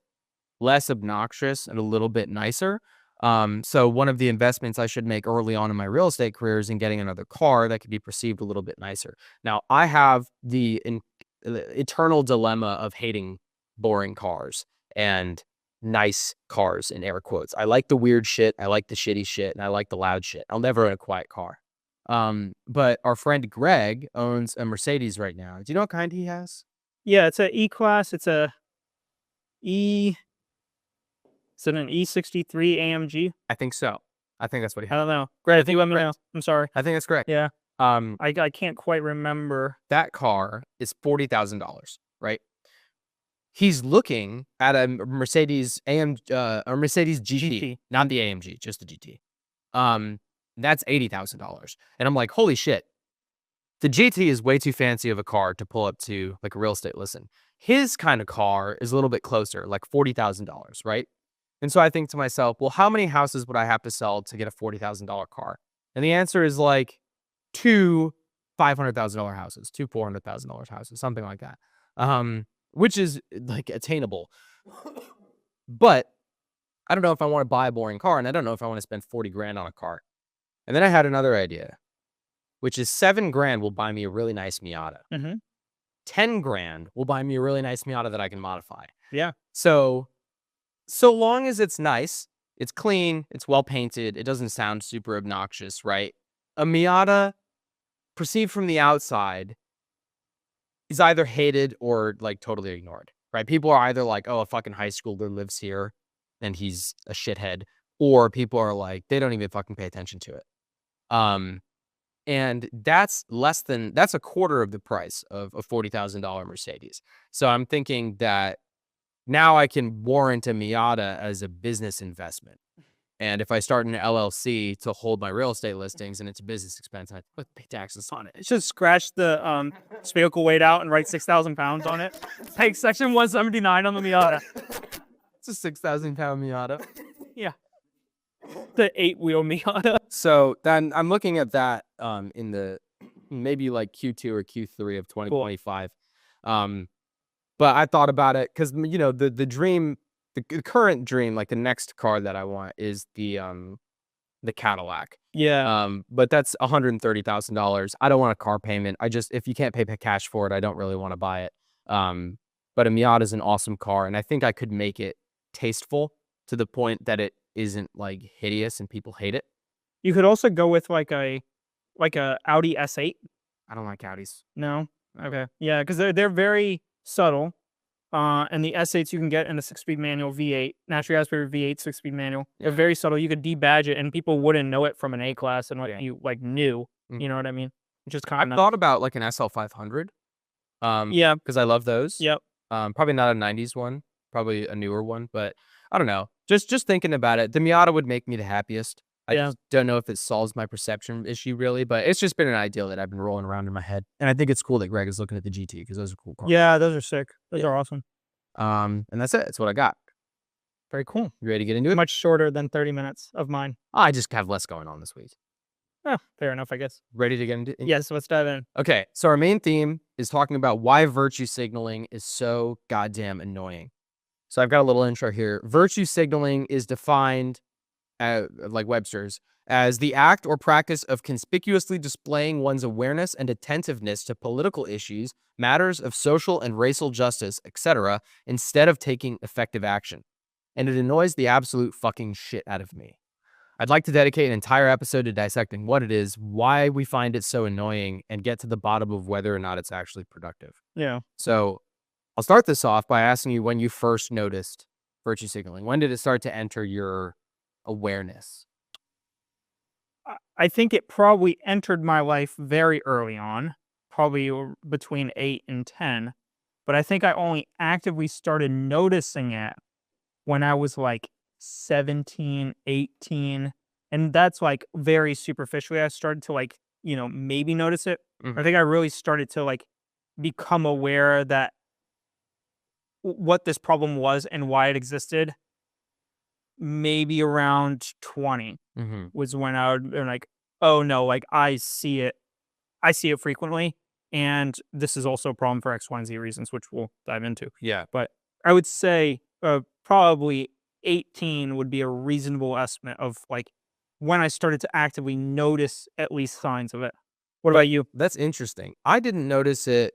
less obnoxious and a little bit nicer. So one of the investments I should make early on in my real estate career is in getting another car that could be perceived a little bit nicer. Now, I have the eternal dilemma of hating boring cars and nice cars in air quotes. I like the weird shit, I like the shitty shit, and I like the loud shit. I'll never own a quiet car. But our friend Greg owns a Mercedes right now. Do you know what kind he has? Yeah, it's a E-Class. It's a E. Is it an E63 AMG? I think so. I think that's what he I has. don't know. Greg, if you let me know. correct. I'm sorry. I think that's correct. Yeah, Um, I can't quite remember. that car is $40,000, right? He's looking at a Mercedes or Mercedes GT, GT. not the AMG, just the GT. That's $80,000, and I'm like, holy shit. The GT is way too fancy of a car to pull up to like a real estate listing. His kind of car is a little bit closer, like $40,000, right? And so I think to myself, well, how many houses would I have to sell to get a $40,000 car? And the answer is like 2 $500,000 houses, 2 $400,000 houses, something like that. Which is like attainable. But I don't know if I want to buy a boring car, and I don't know if I want to spend 40 grand on a car. And then I had another idea, which is 7 grand will buy me a really nice Miata. 10 grand will buy me a really nice Miata that I can modify. Yeah. So long as it's nice, it's clean, it's well painted, it doesn't sound super obnoxious, right? A Miata, perceived from the outside, is either hated or like totally ignored, right? People are either like, oh, a fucking high schooler lives here and he's a shithead, or people are like, they don't even fucking pay attention to it. And that's a quarter of the price of a $40,000 Mercedes. So I'm thinking that now I can warrant a Miata as a business investment. And if I start an LLC to hold my real estate listings and it's a business expense, I pay taxes on it. It's just scratch the vehicle weight out and write 6,000 pounds on it. Take section 179 on the Miata. It's a 6,000-pound Miata. Yeah. The 8-wheel Miata. So then I'm looking at that in the maybe like Q2 or Q3 of 2025. Cool. But I thought about it because, you know, the dream, the current dream, like the next car that I want is the Cadillac. Yeah. But that's $130,000. I don't want a car payment. If you can't pay cash for it, I don't really want to buy it. But a Miata is an awesome car, and I think I could make it tasteful to the point that it isn't like hideous and people hate it. You could also go with like a Audi S8. I don't like Audis. No? Okay. Yeah, because they're very subtle. And the S8s you can get in a 6-speed manual V8, naturally aspirated V8 6-speed manual. They're very subtle. You could debadge it and people wouldn't know it from an A-class and what you like knew. You know what I mean? Just kind I've of thought about like an SL500. Yeah. Because I love those. Yep. Probably not a 90s one, probably a newer one, but I don't know. Just thinking about it, the Miata would make me the happiest. I just don't know if it solves my perception issue really, but it's just been an ideal that I've been rolling around in my head. And I think it's cool that Greg is looking at the GT because those are cool cars. Yeah, those are sick. Those are awesome. And that's it. That's what I got. Very cool. You ready to get into it? Much shorter than 30 minutes of mine. I just have less going on this week. Oh, fair enough, I guess. Ready to get into it? Yes, let's dive in. Okay, so our main theme is talking about why virtue signaling is so goddamn annoying. So I've got a little intro here. Virtue signaling is defined, like Webster's, as the act or practice of conspicuously displaying one's awareness and attentiveness to political issues, matters of social and racial justice, etc., instead of taking effective action. And it annoys the absolute fucking shit out of me. I'd like to dedicate an entire episode to dissecting what it is, why we find it so annoying, and get to the bottom of whether or not it's actually productive. Yeah. So I'll start this off by asking you when you first noticed virtue signaling. When did it start to enter your awareness? I think it probably entered my life very early on, probably between 8 and 10. But I think I only actively started noticing it when I was like 17, 18. And that's like very superficially. I started to like, maybe notice it. I think I really started to like become aware that what this problem was and why it existed. Maybe around 20 was when I would be like, oh no, like I see it frequently. And this is also a problem for X, Y, and Z reasons, which we'll dive into. Yeah. But I would say probably 18 would be a reasonable estimate of like when I started to actively notice at least signs of it. What about you? That's interesting. I didn't notice it.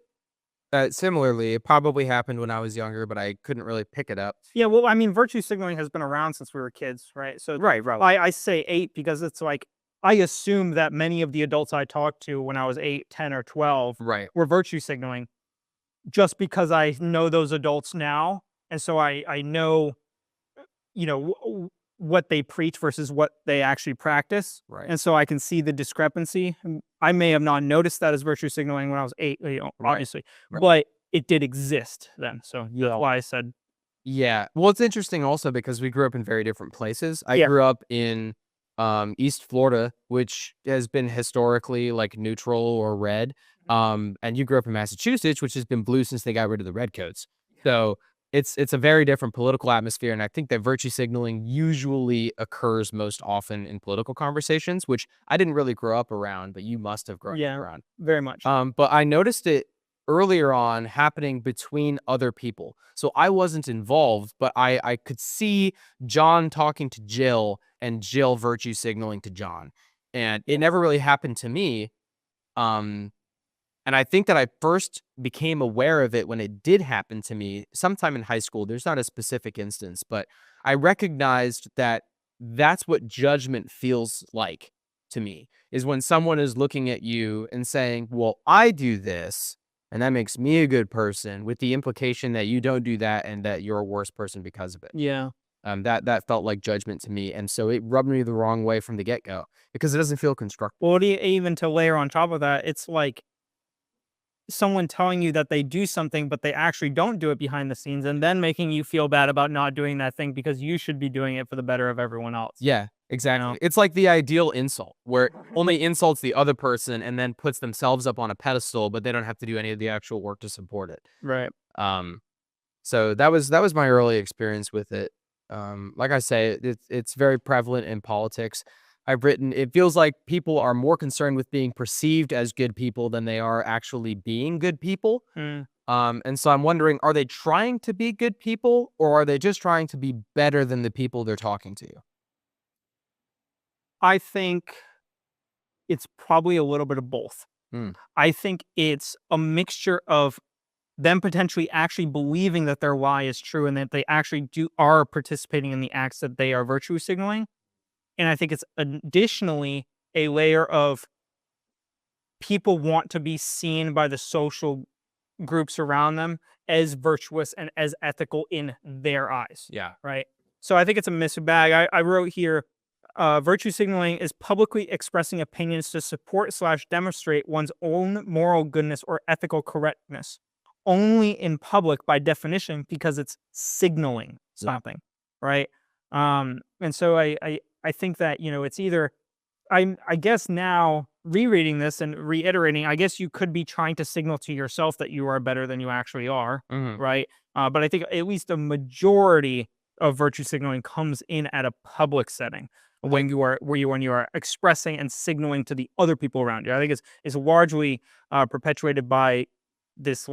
Similarly, it probably happened when I was younger, but I couldn't really pick it up. Yeah, well, I mean, virtue signaling has been around since we were kids, right? So right. I say 8 because it's like, I assume that many of the adults I talked to when I was 8, 10, or 12 were virtue signaling just because I know those adults now. And so I know, what they preach versus what they actually practice. Right. And so I can see the discrepancy. I may have not noticed that as virtue signaling when I was 8, obviously, but it did exist then. So that's why I said. Yeah. Well, it's interesting also because we grew up in very different places. I grew up in East Florida, which has been historically like neutral or red. And you grew up in Massachusetts, which has been blue since they got rid of the redcoats. So it's a very different political atmosphere. And I think that virtue signaling usually occurs most often in political conversations, which I didn't really grow up around, but you must have grown up around. Very much. But I noticed it earlier on happening between other people. So I wasn't involved, but I could see John talking to Jill and Jill virtue signaling to John. And it never really happened to me. And I think that I first became aware of it when it did happen to me sometime in high school. There's not a specific instance, but I recognized that that's what judgment feels like to me, is when someone is looking at you and saying, well, I do this, and that makes me a good person, with the implication that you don't do that and that you're a worse person because of it. Yeah. That felt like judgment to me, and so it rubbed me the wrong way from the get-go because it doesn't feel constructive. Well, even to layer on top of that, it's like someone telling you that they do something, but they actually don't do it behind the scenes, and then making you feel bad about not doing that thing because you should be doing it for the better of everyone else. Yeah, exactly. It's like the ideal insult where it only insults the other person and then puts themselves up on a pedestal, but they don't have to do any of the actual work to support it. Right. So that was my early experience with it. Like I say, it's very prevalent in politics. I've written, it feels like people are more concerned with being perceived as good people than they are actually being good people. Mm. And so I'm wondering, are they trying to be good people or are they just trying to be better than the people they're talking to? I think it's probably a little bit of both. Hmm. I think it's a mixture of them potentially actually believing that their lie is true and that they actually are participating in the acts that they are virtue signaling. And I think it's additionally a layer of people want to be seen by the social groups around them as virtuous and as ethical in their eyes. Yeah. Right. So I think it's a mixed bag. I wrote here, virtue signaling is publicly expressing opinions to support / demonstrate one's own moral goodness or ethical correctness. Only in public by definition because it's signaling something, right? And so I think that, it's either, I guess now rereading this and reiterating, I guess you could be trying to signal to yourself that you are better than you actually are, right? But I think at least a majority of virtue signaling comes in at a public setting when you are expressing and signaling to the other people around you. I think it's largely perpetuated by this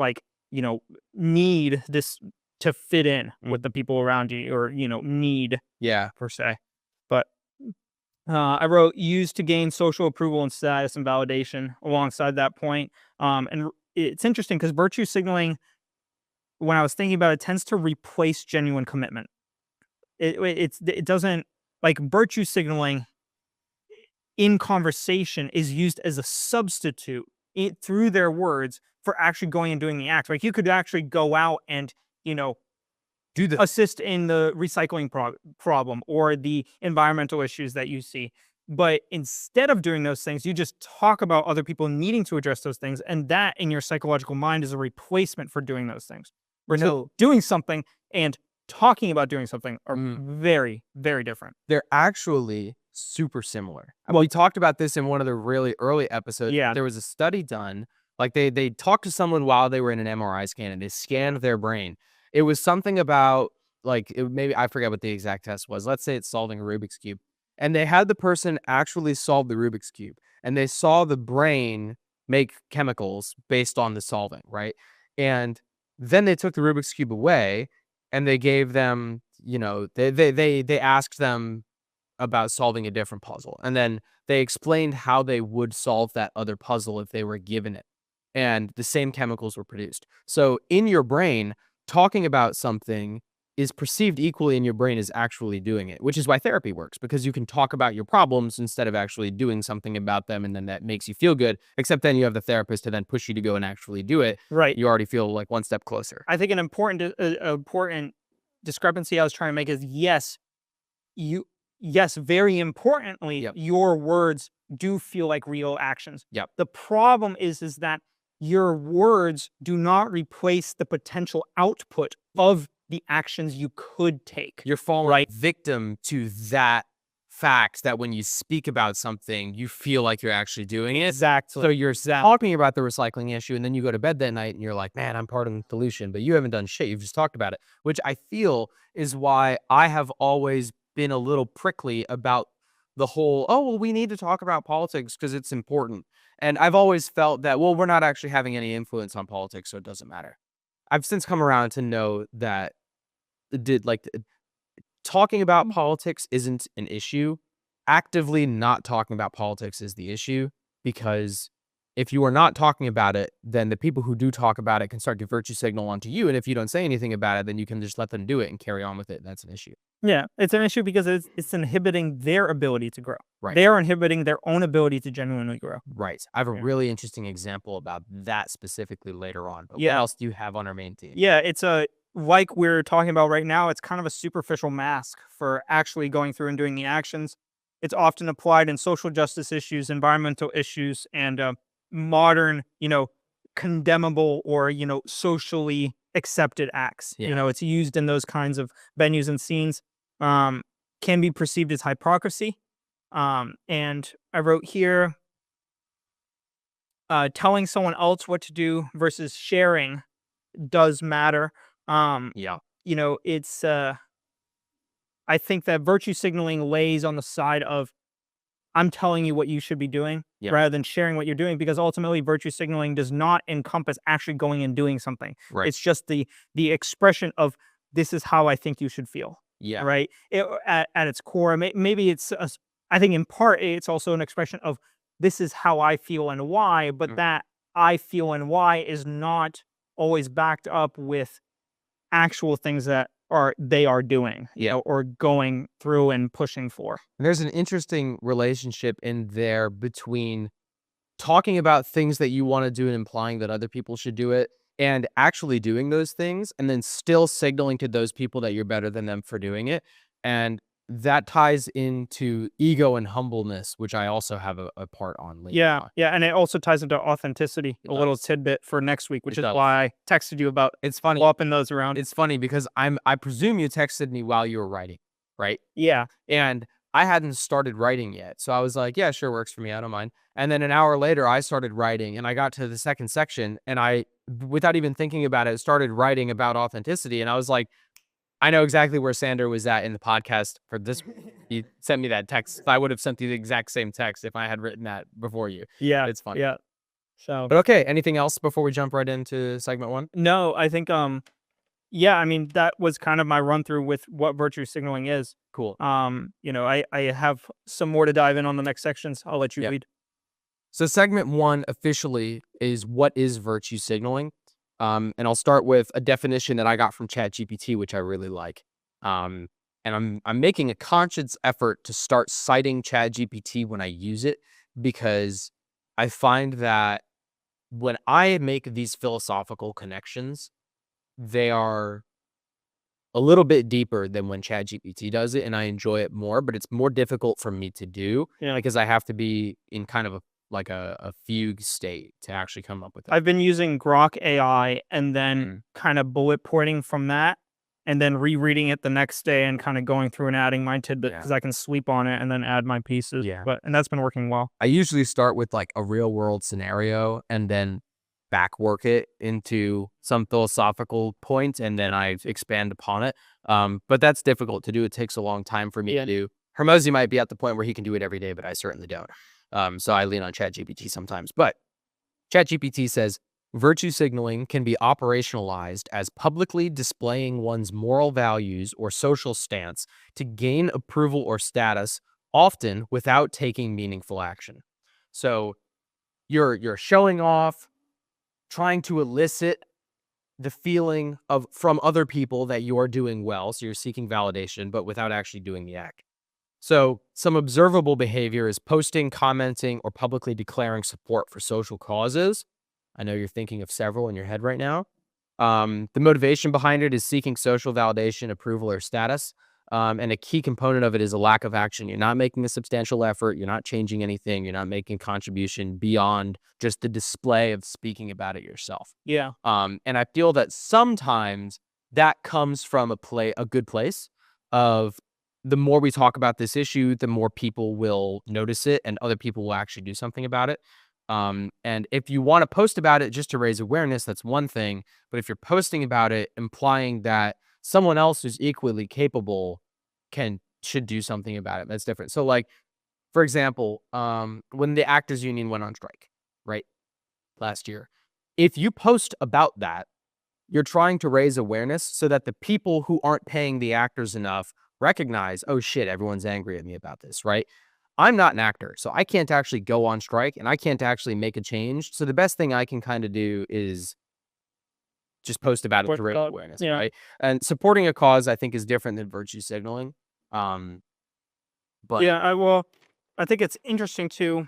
need this to fit in with the people around you, or need per se. But I wrote used to gain social approval and status and validation alongside that point. And it's interesting because virtue signaling, when I was thinking about it, tends to replace genuine commitment. It doesn't, like, virtue signaling in conversation is used as a substitute through their words for actually going and doing the act. Like, you could actually go out and, assist in the recycling problem or the environmental issues that you see. But instead of doing those things, you just talk about other people needing to address those things. And that in your psychological mind is a replacement for doing those things. So doing something and talking about doing something are very, very different. They're actually super similar. Well, we talked about this in one of the really early episodes. Yeah. There was a study done. Like they talked to someone while they were in an MRI scan and they scanned their brain. It was something about, like, maybe I forget what the exact test was. Let's say it's solving a Rubik's Cube. And they had the person actually solve the Rubik's Cube. And they saw the brain make chemicals based on the solving, right? And then they took the Rubik's Cube away and they gave them, they asked them about solving a different puzzle. And then they explained how they would solve that other puzzle if they were given it. And the same chemicals were produced. So in your brain, talking about something is perceived equally in your brain as actually doing it, which is why therapy works, because you can talk about your problems instead of actually doing something about them. And then that makes you feel good, except then you have the therapist to then push you to go and actually do it. Right. You already feel like one step closer. I think an important discrepancy I was trying to make is, yes, very importantly, your words do feel like real actions. Yep. The problem is that your words do not replace the potential output of the actions you could take. You're falling victim to that fact that when you speak about something, you feel like you're actually doing it. Exactly. So you're talking about the recycling issue, and then you go to bed that night and you're like, man, I'm part of the solution, but you haven't done shit. You've just talked about it, which I feel is why I have always been a little prickly about the whole, we need to talk about politics because it's important. And I've always felt that, we're not actually having any influence on politics, so it doesn't matter. I've since come around to know that talking about politics isn't an issue. Actively not talking about politics is the issue, because if you are not talking about it, then the people who do talk about it can start to virtue signal onto you. And if you don't say anything about it, then you can just let them do it and carry on with it. That's an issue. Yeah, it's an issue because it's inhibiting their ability to grow. Right. They're inhibiting their own ability to genuinely grow. Right. I have a really interesting example about that specifically later on. But what else do you have on our main team? Yeah, it's like we're talking about right now, it's kind of a superficial mask for actually going through and doing the actions. It's often applied in social justice issues, environmental issues, and modern, condemnable or, socially accepted acts. Yeah. It's used in those kinds of venues and scenes, um, can be perceived as hypocrisy. And I wrote here, telling someone else what to do versus sharing does matter. Um, Yeah. it's I think that virtue signaling lays on the side of I'm telling you what you should be doing Yeah. rather than sharing what you're doing, because ultimately virtue signaling does not encompass actually going and doing something. Right. It's just the expression of this is how I think you should feel. Yeah. Right. At its core, maybe I think in part it's also an expression of this is how I feel and why, but Mm. that I feel and why is not always backed up with actual things that they are doing, Yeah. or going through and pushing for. There's an interesting relationship in there between talking about things that you want to do and implying that other people should do it and actually doing those things and then still signaling to those people that you're better than them for doing it. And that ties into ego and humbleness, which I also have a part on later Yeah, on. yeah, and it also ties into authenticity, It a little does. tidbit for next week, which It is does. why I texted you about It's funny. swapping those around. It's funny because I presume you texted me while you were writing, right? Yeah, And I hadn't started writing yet. So I was like, yeah, sure, works for me. I don't mind. And then an hour later, I started writing and I got to the second section and without even thinking about it, started writing about authenticity. And I was like, I know exactly where Sander was at in the podcast for this. He sent me that text. I would have sent you the exact same text if I had written that before you. yeah, It's funny. yeah. So But okay, anything else before we jump right into segment one? no, I think yeah, I mean that was kind of my run through with what virtue signaling is. Cool. I have some more to dive in on the next sections. I'll let you Yep. lead. So segment one officially is what is virtue signaling? And I'll start with a definition that I got from ChatGPT, which I really like. And I'm making a conscious effort to start citing ChatGPT when I use it because I find that when I make these philosophical connections, they are a little bit deeper than when ChatGPT does it, and I enjoy it more, but it's more difficult for me to do Yeah, because I have to be in kind of a fugue state to actually come up with that. I've been using Grok AI and then Mm. kind of bullet pointing from that, and then rereading it the next day and kind of going through and adding my tidbit Yeah. because I can sleep on it and then add my pieces. Yeah. And that's been working well. I usually start with like a real world scenario and then back work it into some philosophical point and then I expand upon it. But that's difficult to do. It takes a long time for me Yeah. to do. Hermosi might be at the point where he can do it every day, but I certainly don't. So I lean on ChatGPT sometimes. But ChatGPT says virtue signaling can be operationalized as publicly displaying one's moral values or social stance to gain approval or status, often without taking meaningful action. So you're showing off, trying to elicit the feeling of from other people that you're doing well. So you're seeking validation, but without actually doing the act. So some observable behavior is posting, commenting, or publicly declaring support for social causes. I know you're thinking of several in your head right now. The motivation behind it is seeking social validation, approval, or status. And a key component of it is a lack of action. You're not making a substantial effort. You're not changing anything. You're not making contribution beyond just the display of speaking about it yourself. Yeah. And I feel that sometimes that comes from a good place of the more we talk about this issue, the more people will notice it and other people will actually do something about it. And if you want to post about it just to raise awareness, that's one thing. But if you're posting about it, implying that someone else who's equally capable should do something about it, that's different. So like, for example, when the actors union went on strike, right? Last year, if you post about that, you're trying to raise awareness so that the people who aren't paying the actors enough recognize, oh shit, everyone's angry at me about this, right? I'm not an actor, so I can't actually go on strike and I can't actually make a change. So the best thing I can kind of do is just post about it to raise awareness, Yeah. right? And supporting a cause, I think, is different than virtue signaling. But Yeah. I think it's interesting too.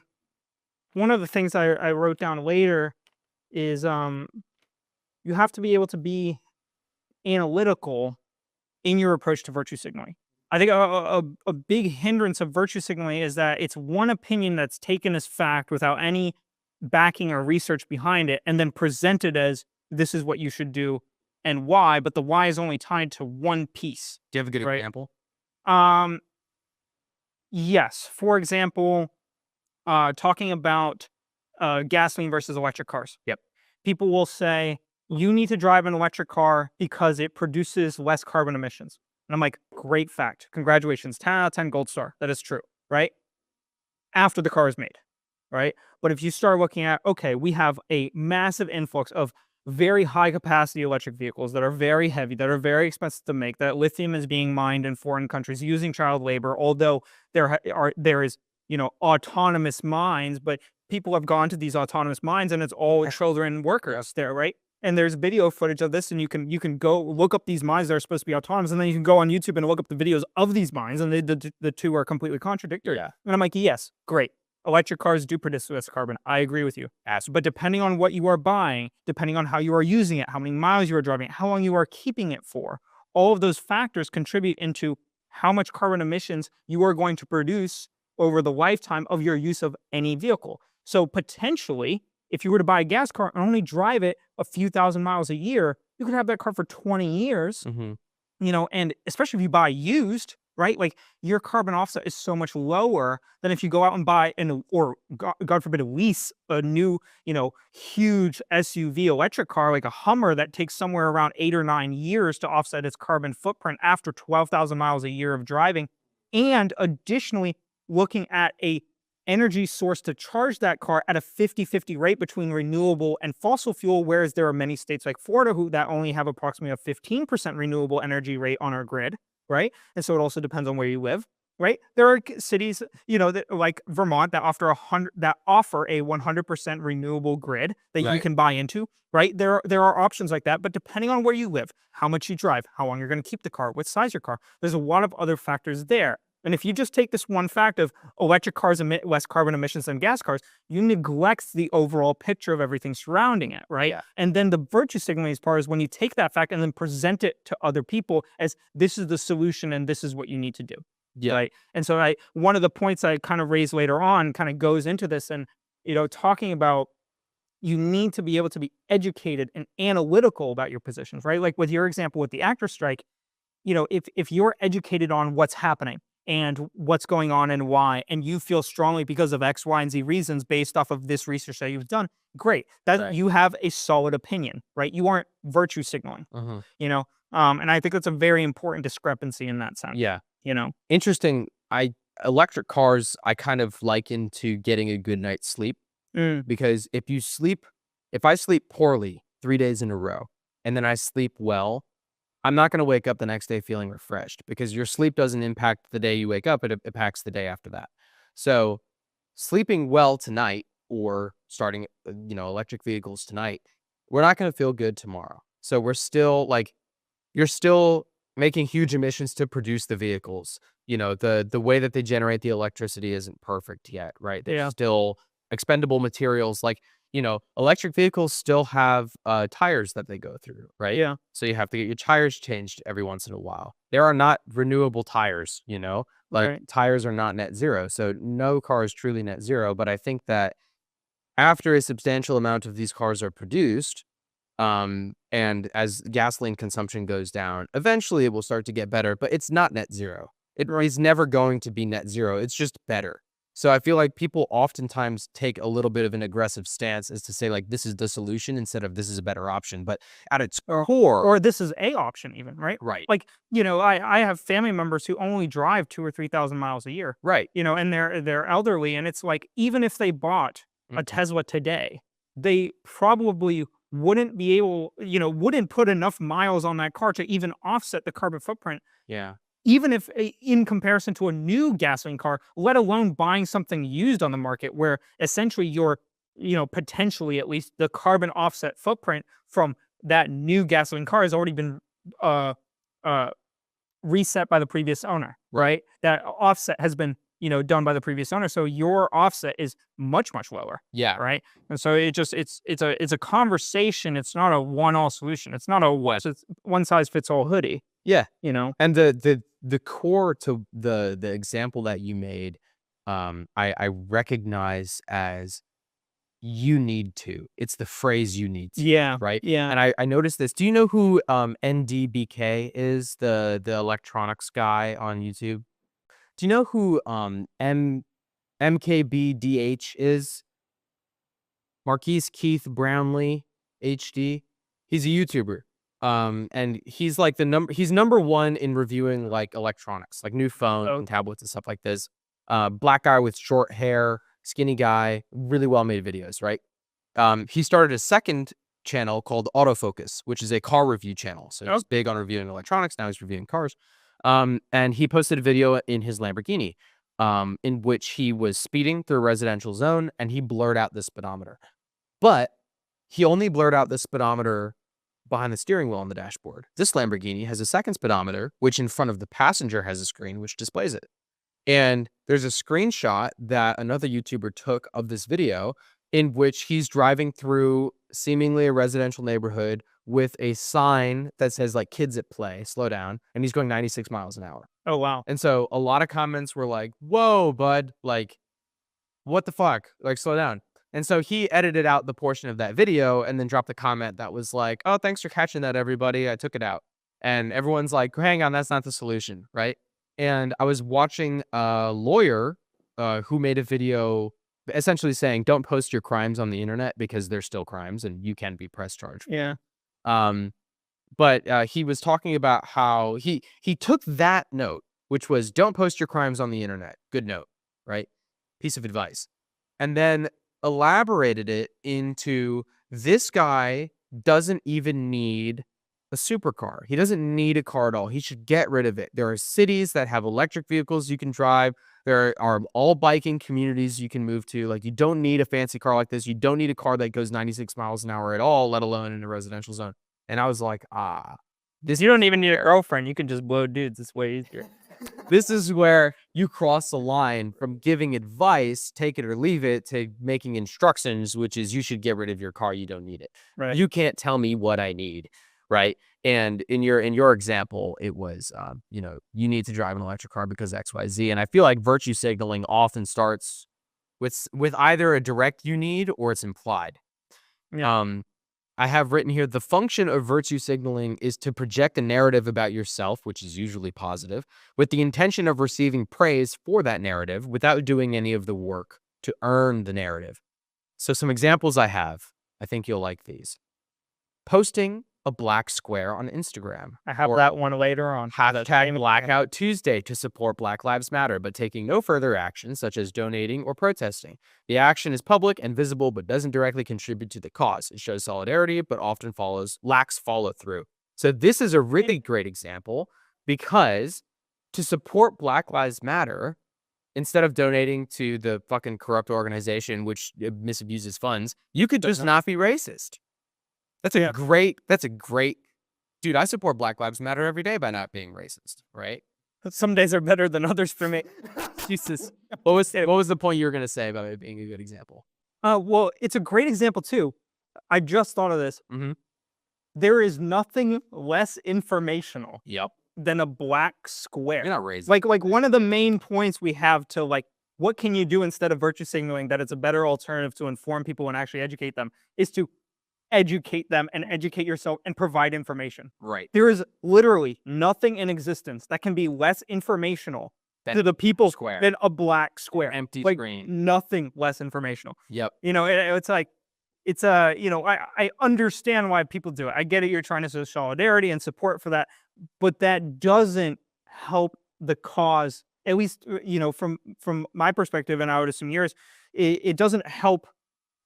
One of the things I wrote down later is you have to be able to be analytical in your approach to virtue signaling. I think a big hindrance of virtue signaling is that it's one opinion that's taken as fact without any backing or research behind it, and then presented as this is what you should do and why, but the why is only tied to one piece. Do you have a good Right. example? Yes. For example, talking about gasoline versus electric cars. Yep. People will say, you need to drive an electric car because it produces less carbon emissions. And I'm like, great fact. Congratulations. 10 out of 10 gold star. That is true. Right. After the car is made. Right. But if you start looking at, okay, we have a massive influx of very high capacity electric vehicles that are very heavy, that are very expensive to make, that lithium is being mined in foreign countries using child labor, although there is, autonomous mines, but people have gone to these autonomous mines and it's all children workers there, right? And there's video footage of this, and you can go look up these mines that are supposed to be autonomous, and then you can go on YouTube and look up the videos of these mines, and the two are completely contradictory. Yeah. And I'm like, yes, great. Electric cars do produce less carbon. I agree with you. But depending on what you are buying, depending on how you are using it, how many miles you are driving it, how long you are keeping it for, all of those factors contribute into how much carbon emissions you are going to produce over the lifetime of your use of any vehicle. So potentially, if you were to buy a gas car and only drive it a few thousand miles a year, you could have that car for 20 years, and especially if you buy used, right? Like, your carbon offset is so much lower than if you go out and buy or God forbid, lease a new, huge SUV electric car like a Hummer that takes somewhere around 8 or 9 years to offset its carbon footprint after 12,000 miles a year of driving. And additionally, looking at a energy source to charge that car at a 50-50 rate between renewable and fossil fuel, whereas there are many states like Florida that only have approximately a 15% renewable energy rate on our grid, right? And so it also depends on where you live, right? There are cities, that, like Vermont, that offer a 100% renewable grid that you can buy into, right? There are options like that, but depending on where you live, how much you drive, how long you're going to keep the car, what size your car, there's a lot of other factors there. And if you just take this one fact of electric cars emit less carbon emissions than gas cars, you neglect the overall picture of everything surrounding it, right? Yeah. And then the virtue signaling part is when you take that fact and then present it to other people as this is the solution and this is what you need to do. Yeah. Right. And so one of the points I kind of raise later on kind of goes into this, and, talking about you need to be able to be educated and analytical about your positions, right? Like with your example with the actor strike, if you're educated on what's happening and what's going on and why, and you feel strongly because of X, Y, and Z reasons based off of this research that you've done, great. That you have a solid opinion, right? You aren't virtue signaling, and I think that's a very important discrepancy in that sense. Yeah. Interesting. Electric cars, I kind of liken to getting a good night's sleep, because if I sleep poorly 3 days in a row and then I sleep well, I'm not going to wake up the next day feeling refreshed, because your sleep doesn't impact the day you wake up. It impacts the day after that. So sleeping well tonight, or starting, electric vehicles tonight, we're not going to feel good tomorrow. So we're still you're still making huge emissions to produce the vehicles. The way that they generate the electricity isn't perfect yet, right? There's still expendable materials. Electric vehicles still have tires that they go through, right? Yeah. So you have to get your tires changed every once in a while. There are not renewable tires, tires are not net zero. So no car is truly net zero. But I think that after a substantial amount of these cars are produced, and as gasoline consumption goes down, eventually it will start to get better, but it's not net zero. It is never going to be net zero. It's just better. So I feel like people oftentimes take a little bit of an aggressive stance as to say, this is the solution instead of this is a better option. But at its core, or this is a option even, right? Right. I have family members who only drive 2,000 or 3,000 miles a year. Right. And they're elderly, and it's like, even if they bought a Tesla today, they probably wouldn't be able, wouldn't put enough miles on that car to even offset the carbon footprint. Yeah. Even if in comparison to a new gasoline car, let alone buying something used on the market, where essentially your, potentially at least, the carbon offset footprint from that new gasoline car has already been reset by the previous owner, right? That offset has been done by the previous owner. So your offset is much, much lower. Yeah. Right. And so it's a conversation. It's not a one-all solution. It's not a it's one size fits all hoodie. Yeah. And the core to the example that you made, I recognize as you need to. It's the phrase you need to. Yeah. Right. Yeah. And I noticed this. Do you know who NDBK is, the electronics guy on YouTube? Do you know who MKBDH is? Marquise Keith Brownlee HD. He's a YouTuber. And he's like he's number one in reviewing like electronics, like new phones and tablets and stuff like this. Black guy with short hair, skinny guy, really well made videos, right? He started a second channel called Autofocus, which is a car review channel. So he's big on reviewing electronics. Now he's reviewing cars. And he posted a video in his Lamborghini, in which he was speeding through a residential zone and he blurred out the speedometer. But he only blurred out the speedometer behind the steering wheel on the dashboard. This Lamborghini has a second speedometer, which in front of the passenger has a screen which displays it. And there's a screenshot that another YouTuber took of this video in which he's driving through seemingly a residential neighborhood with a sign that says like kids at play, slow down, and he's going 96 miles an hour. Oh, wow. And so a lot of comments were like, whoa, bud, like, what the fuck? Like, slow down. And so he edited out the portion of that video and then dropped a comment that was like, oh, thanks for catching that, everybody. I took it out. And everyone's like, hang on, that's not the solution, right? And I was watching a lawyer who made a video essentially saying, don't post your crimes on the internet because they're still crimes and you can be press charged. Yeah. But he was talking about how he took that note, which was don't post your crimes on the internet. Good note, right? Piece of advice. And then elaborated it into this guy doesn't even need a supercar. He doesn't need a car at all. He should get rid of it. There are cities that have electric vehicles you can drive. There are all biking communities you can move to. Like, you don't need a fancy car like this. You don't need a car that goes 96 miles an hour at all, let alone in a residential zone. And I was like, you don't even need a girlfriend. You can just blow dudes. It's way easier. This is where you cross the line from giving advice, take it or leave it, to making instructions, which is you should get rid of your car. You don't need it. Right. You can't tell me what I need. Right. And in your example, it was, you need to drive an electric car because XYZ. And I feel like virtue signaling often starts with either a direct you need or it's implied. Yeah. I have written here, the function of virtue signaling is to project a narrative about yourself, which is usually positive, with the intention of receiving praise for that narrative without doing any of the work to earn the narrative. So some examples I have, I think you'll like these. Posting a black square on Instagram. I have that one later on. Hashtag Blackout Tuesday to support Black Lives Matter, but taking no further action, such as donating or protesting. The action is public and visible, but doesn't directly contribute to the cause. It shows solidarity, but often lacks follow through. So this is a really great example because to support Black Lives Matter, instead of donating to the fucking corrupt organization which misuses funds, you could just not be racist. That's a great, dude, I support Black Lives Matter every day by not being racist, right? Some days are better than others for me. Jesus. What was the point you were going to say about it being a good example? Well, it's a great example too. I just thought of this. Mm-hmm. There is nothing less informational than a black square. You're not racist. Like one of the main points we have to like, what can you do instead of virtue signaling that it's a better alternative to inform people and actually educate them is to educate them and educate yourself and provide information. Right. There is literally nothing in existence that can be less informational to the people than a black square. Empty screen. Nothing less informational. Yep. It's like, I understand why people do it. I get it. You're trying to show solidarity and support for that, but that doesn't help the cause, at least, from my perspective, and I would assume yours, it doesn't help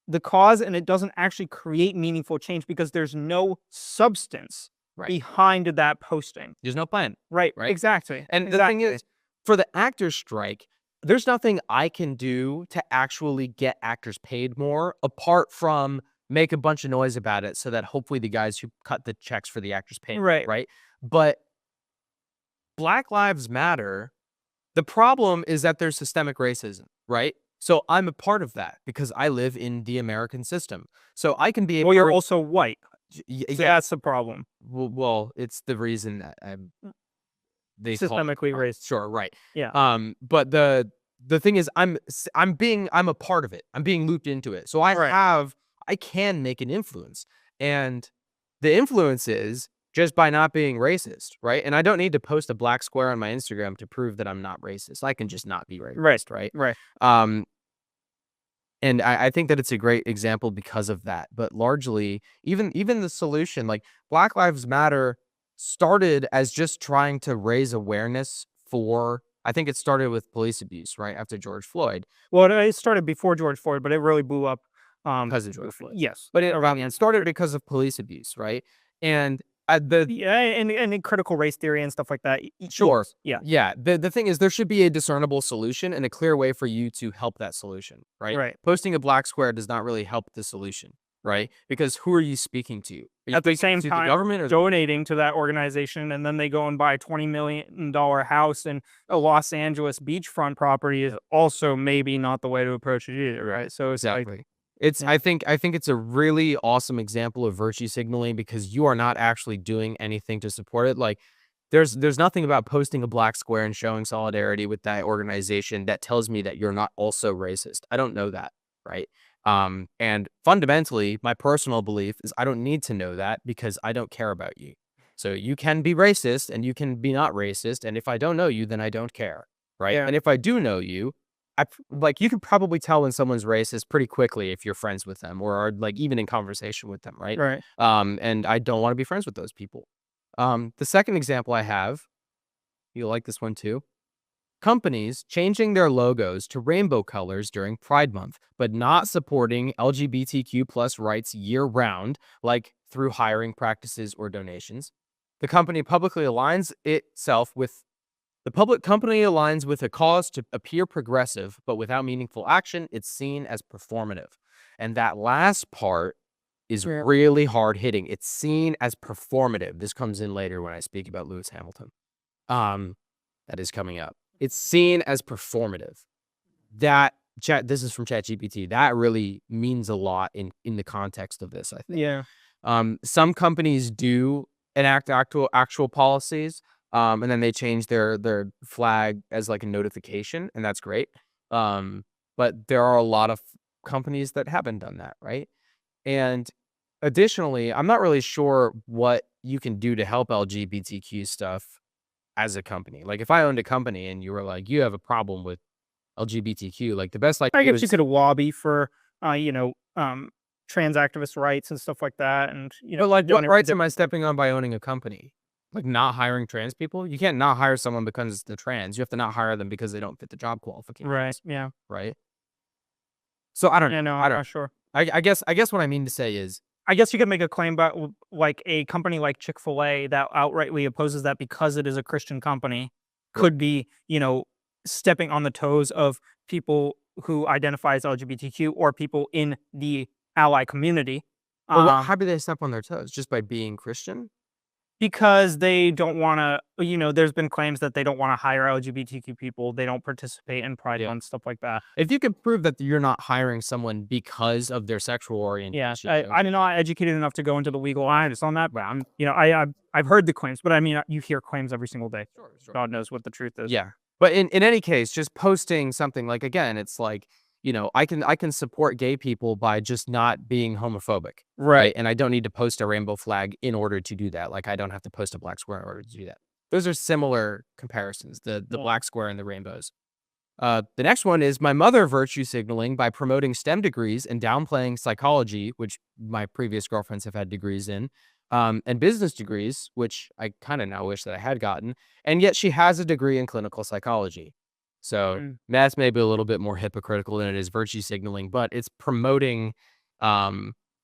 the cause, and it doesn't actually create meaningful change because there's no substance behind that posting. There's no plan. Right. Exactly. And the thing is, for the actors strike, there's nothing I can do to actually get actors paid more apart from make a bunch of noise about it so that hopefully the guys who cut the checks for the actors pay. Right. But Black Lives Matter, The problem is that there's systemic racism, right? So I'm a part of that because I live in the American system. So I can be a Well, you're part. also white. So Yeah, that's the problem. well, it's the reason that they call it Systemically crime. racist. Sure, right. Yeah. But the thing is, I'm a part of it. I'm being looped into it. So Right. I can make an influence, and the influence is just by not being racist, right? And I don't need to post a black square on my Instagram to prove that I'm not racist. I can just not be Right. racist, right? Right. Um, and I think that it's a great example because of that. But largely, even the solution, like Black Lives Matter, started as just trying to raise awareness for. I think it started with police abuse, right after George Floyd, Well, it started before George Floyd, but it really blew up. because of George Floyd. Yes. But it started because of police abuse, right? And the Yeah, and in critical race theory and stuff like that. Sure. Yes. Yeah. Yeah. The thing is, there should be a discernible solution and a clear way for you to help that solution, right? Right. Posting a black square does not really help the solution, right? Because who are you speaking to? Are you At the speaking same to the time, government or donating to that organization, and then they go and buy a $20 million house in a Los Angeles beachfront property is also maybe not the way to approach it either, right? So it's like, exactly? It's yeah. I think it's a really awesome example of virtue signaling because you are not actually doing anything to support it. Like there's nothing about posting a black square and showing solidarity with that organization that tells me that you're not also racist. I don't know that, right? And fundamentally, my personal belief is I don't need to know that because I don't care about you. So you can be racist and you can be not racist, and if I don't know you, then I don't care, right? Yeah. And if I do know you, like you can probably tell when someone's racist pretty quickly if you're friends with them or are like even in conversation with them, right? Right. And I don't want to be friends with those people. The second example I have, you'll like this one too. Companies changing their logos to rainbow colors during Pride Month, but not supporting LGBTQ plus rights year round, like through hiring practices or donations. The company publicly aligns itself with the public company aligns with a cause to appear progressive, but without meaningful action, it's seen as performative. And that last part is Yeah. really hard hitting. It's seen as performative. This comes in later when I speak about Lewis Hamilton. That is coming up. It's seen as performative. This is from ChatGPT. That really means a lot in the context of this, I think. Yeah. Some companies do enact actual policies, and then they change their flag as like a notification, and that's great. But there are a lot of companies that haven't done that, right? And additionally, I'm not really sure what you can do to help LGBTQ stuff as a company. Like if I owned a company and you were like, you have a problem with LGBTQ, like the best I I could do guess you is could lobby for, trans activist rights and stuff like that, and but like what doing rights am I stepping on by owning a company? Like not hiring trans people? You can't not hire someone because they're trans. You have to not hire them because they don't fit the job right. qualifications, Yeah. right? So I don't Yeah. know. No, I I'm don't not sure. I guess what I mean to say is I guess you could make a claim about like a company like Chick-fil-A that outrightly opposes that because it is a Christian company could be, stepping on the toes of people who identify as LGBTQ or people in the ally community. well, Um, how do they step on their toes? Just by being Christian? because they don't want to, there's been claims that they don't want to hire LGBTQ people. They don't participate in Pride Yeah. Month, stuff like that. If you can prove that you're not hiring someone because of their sexual Yeah, orientation, I'm not educated enough to go into the legal lines on that, but I've heard the claims, but I mean, you hear claims every single day. sure. God knows what the truth is. Yeah. But in any case, just posting something like again, it's like, I can support gay people by just not being homophobic. Right. And I don't need to post a rainbow flag in order to do that. Like I don't have to post a black square in order to do that. Those are similar comparisons, the Yeah. black square and the rainbows. The next one is my mother virtue signaling by promoting STEM degrees and downplaying psychology, which my previous girlfriends have had degrees in, and business degrees, which I kind of now wish that I had gotten. And yet she has a degree in clinical psychology. So Mm. that's maybe a little bit more hypocritical than it is virtue signaling, but it's promoting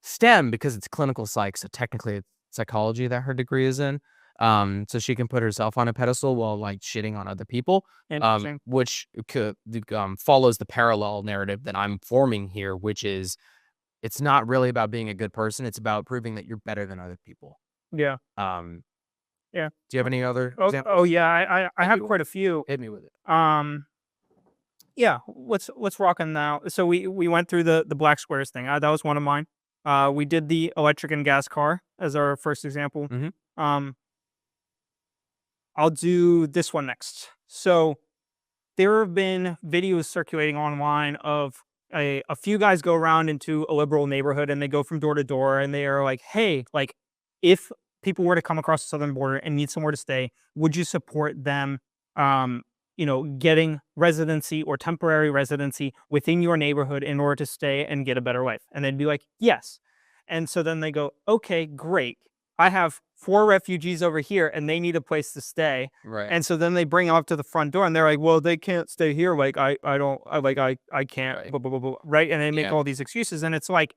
STEM because it's clinical psych. So technically it's psychology that her degree is in. So she can put herself on a pedestal while like shitting on other people, Interesting. which follows the parallel narrative that I'm forming here, which is it's not really about being a good person. It's about proving that you're better than other people. Yeah. Um, Yeah. Do you have any other Oh, examples? yeah, I Hit have me with quite a few. Hit me with it. Yeah, let's rock on now. So we went through the black squares thing. That was one of mine. We did the electric and gas car as our first example. Mhm. Um, I'll do this one next. So there have been videos circulating online of a few guys go around into a liberal neighborhood and they go from door to door and they are like, hey, like if people were to come across the southern border and need somewhere to stay, would you support them getting residency or temporary residency within your neighborhood in order to stay and get a better life? And they'd be like, yes. And so then they go, okay, great. I have 4 refugees over here and they need a place to stay. Right. And so then they bring them up to the front door and they're like, well, they can't stay here. Like, I don't, I can't, Right. blah, blah, blah, blah, right? And they make Yeah. all these excuses. And it's like,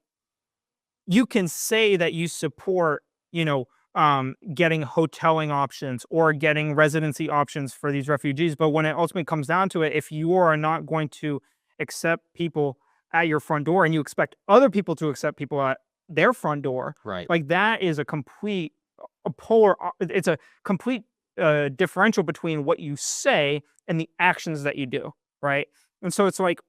you can say that you support, getting hoteling options or getting residency options for these refugees. But when it ultimately comes down to it, if you are not going to accept people at your front door and you expect other people to accept people at their front door, Right. like that is it's a complete differential between what you say and the actions that you do. Right. And so it's like,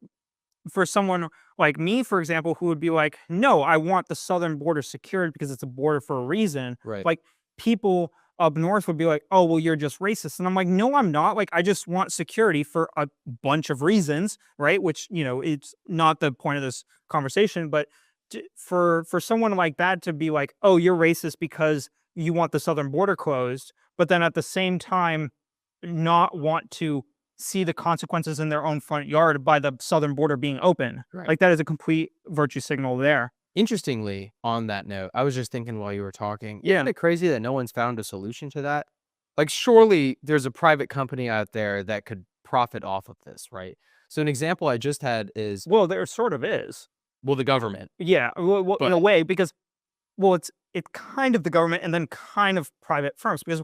for someone like me, for example, who would be like, no, I want the southern border secured because it's a border for a reason. Right. Like people up north would be like, oh, well, you're just racist. And I'm like, no, I'm not. Like, I just want security for a bunch of reasons, right? Which, it's not the point of this conversation. But for someone like that to be like, oh, you're racist because you want the southern border closed, but then at the same time, not want to see the consequences in their own front yard by the southern border being open. Right. Like that is a complete virtue signal there. Interestingly, on that note, I was just thinking while you were talking, Yeah. isn't it crazy that no one's found a solution to that? Like, surely there's a private company out there that could profit off of this, right? So an example I just had is, Well, there sort of is. well, the government, Yeah. Well, in but a way, because it's kind of the government and then kind of private firms because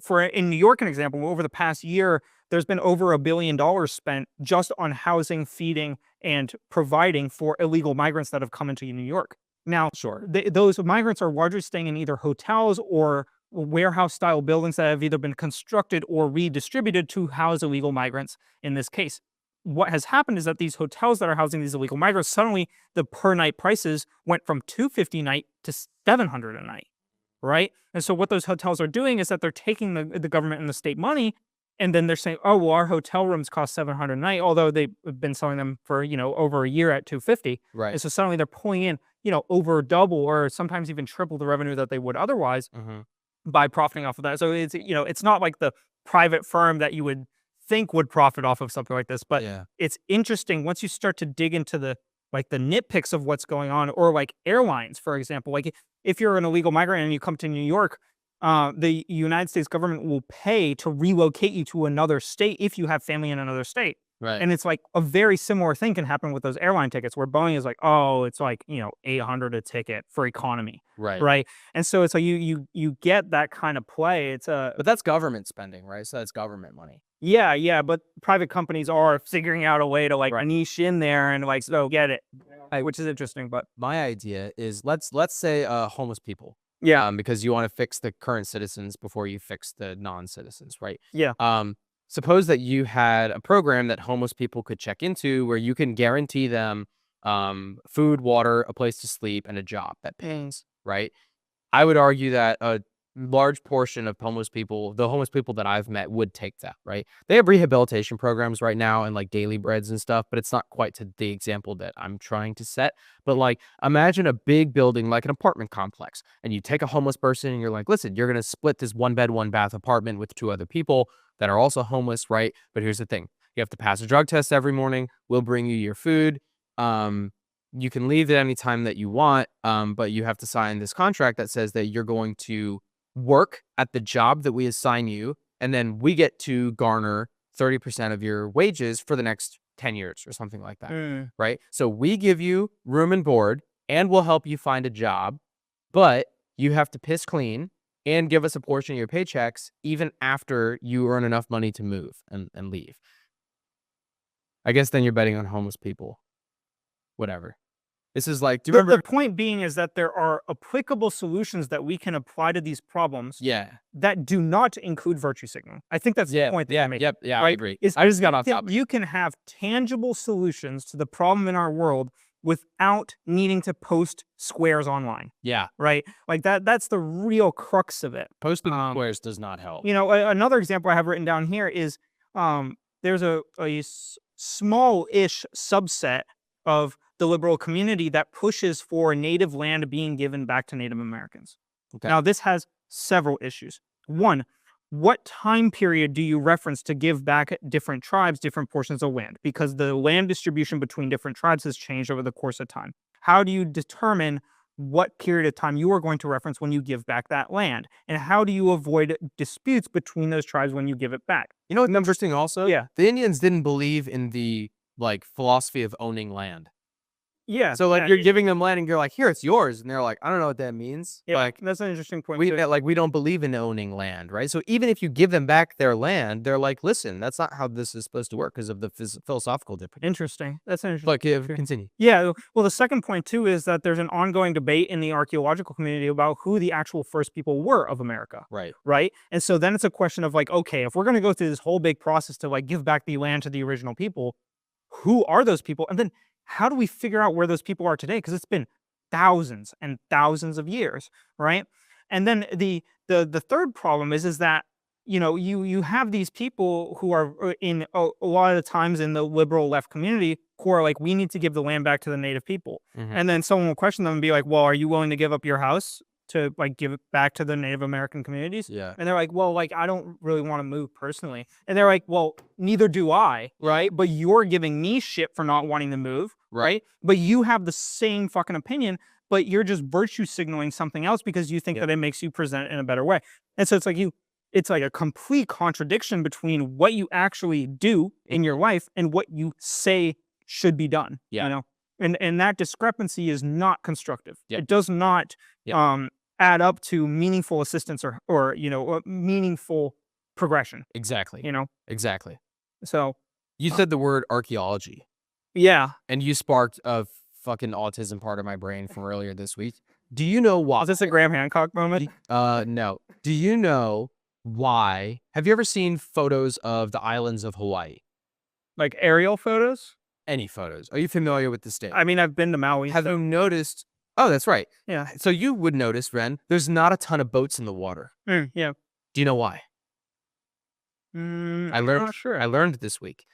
for in New York, an example, over the past year, there's been over $1 billion spent just on housing, feeding, and providing for illegal migrants that have come into New York. Now, sure. those migrants are largely staying in either hotels or warehouse style buildings that have either been constructed or redistributed to house illegal migrants in this case. What has happened is that these hotels that are housing these illegal migrants, suddenly the per night prices went from $250 a night to $700 a night, right? And so what those hotels are doing is that they're taking the government and the state money, and then they're saying, oh, well, our hotel rooms cost $700 a night, although they've been selling them for, over a year at $250. Right. And so suddenly they're pulling in, over double or sometimes even triple the revenue that they would otherwise Hmm. by profiting off of that. So it's not like the private firm that you would think would profit off of something like this, but Yeah. it's interesting once you start to dig into the nitpicks of what's going on, or like airlines, for example. Like if you're an illegal migrant and you come to New York, the United States government will pay to relocate you to another state if you have family in another state. Right. And it's like a very similar thing can happen with those airline tickets where Boeing is like, oh, it's like, 800 a ticket for economy. Right. Right. And so it's like you get that kind of play. It's But that's government spending, right? So that's government money. yeah, but private companies are figuring out a way to Right. niche in there and so get it, which is interesting. But My idea is let's say homeless people, yeah, because you want to fix the current citizens before you fix the non-citizens, right? yeah, Suppose that you had a program that homeless people could check into where you can guarantee them food, water, a place to sleep, and a job that pays, right? I would argue that a large portion of homeless people, the homeless people that I've met, would take that, right? They have rehabilitation programs right now and like daily breads and stuff, but it's not quite to the example that I'm trying to set. But like, imagine a big building like an apartment complex, and you take a homeless person and you're like, listen, you're going to split this 1 bed, 1 bath apartment with 2 other people that are also homeless, right? But here's the thing: you have to pass a drug test every morning. We'll bring you your food. You can leave at any time that you want, but you have to sign this contract that says that you're going to work at the job that we assign you, and then we get to garner 30% of your wages for the next 10 years or something like that, mm, right? So we give you room and board, and we'll help you find a job, but you have to piss clean and give us a portion of your paychecks even after you earn enough money to move and leave. I guess then you're betting on homeless people. Whatever. This is like, do you remember? The point being is that there are applicable solutions that we can apply to these problems Yeah. that do not include virtue signaling. I think that's the point that you're making, Yeah, I right? agree. Is I just got off that topic. you can have tangible solutions to the problem in our world without needing to post squares online, Yeah. right? Like that's the real crux of it. Posting squares does not help. You know, another example I have written down here is there's a small-ish subset of the liberal community that pushes for native land being given back to Native Americans. Okay. Now, this has several issues. One, what time period do you reference to give back different tribes different portions of land? Because the land distribution between different tribes has changed over the course of time. How do you determine what period of time you are going to reference when you give back that land? And how do you avoid disputes between those tribes when you give it back? You know what's interesting also? Yeah. The Indians didn't believe in the philosophy of owning land. Yeah. So you're giving them land and you're like, here, it's yours. And they're like, I don't know what that means. Yeah, Like, that's an interesting point. we don't believe in owning land, right? So even if you give them back their land, they're like, listen, that's not how this is supposed to work because of the philosophical difference. Interesting. That's an interesting. Like, continue. Yeah. Well, the second point too is that there's an ongoing debate in the archaeological community about who the actual first people were of America. Right. Right. And so then it's a question of like, okay, if we're going to go through this whole big process to like give back the land to the original people, who are those people? And then how do we figure out where those people are today? Because it's been thousands and thousands of years, right? And then the third problem is that you have these people who are in a lot of the times in the liberal left community who are like, we need to give the land back to the native people, and then someone will question them and be like, well, are you willing to give up your house to like give it back to the Native American communities? Yeah. And they're like, well, like I don't really want to move personally. And they're like, well, neither do I, right? But you're giving me shit for not wanting to move, right? But you have the same fucking opinion, but you're just virtue signaling something else because you think that it makes you present in a better way. And so it's like a complete contradiction between what you actually do in your life and what you say should be done. Yeah. You know? And that discrepancy is not constructive. Yeah. It does not add up to meaningful assistance or meaningful progression. Exactly. Exactly. So you said the word archaeology. Yeah. And you sparked a fucking autism part of my brain from earlier this week. Do you know why? Is this a Graham Hancock moment? No. Do you know why? Have you ever seen photos of the islands of Hawaii? Like aerial photos? Any photos? Are you familiar with the state? I mean, I've been to Maui. Have you noticed? Oh, that's right. Yeah. So you would notice, Ren, there's not a ton of boats in the water. Yeah. Do you know why? I'm learned. not sure. I learned this week.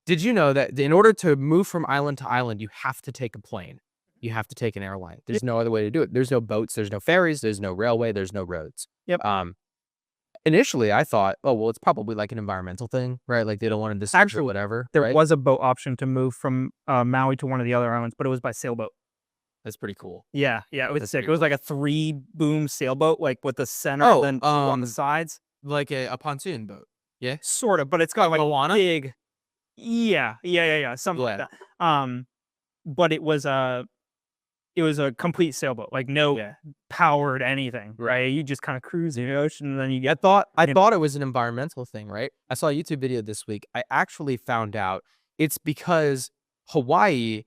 Did you know that in order to move from island to island, you have to take a plane? You have to take an airline. There's no other way to do it. There's no boats. There's no ferries. There's no railway. There's no roads. Yep. Initially, I thought, oh, well, it's probably like an environmental thing, right? Like they don't want to disturb or whatever. There was a boat option to move from Maui to one of the other islands, but it was by sailboat. That's pretty cool. Yeah, it was That's sick. pretty It was like a 3-boom sailboat, like with the center and then two on the sides. Like a pontoon boat. Yeah. Sort of, but it's got like Moana? big. Yeah. Something like that. But it was a complete sailboat, like no powered anything, right? You just kind of cruise the ocean and then you get I thought it was an environmental thing, right? I saw a YouTube video this week. I actually found out it's because Hawaii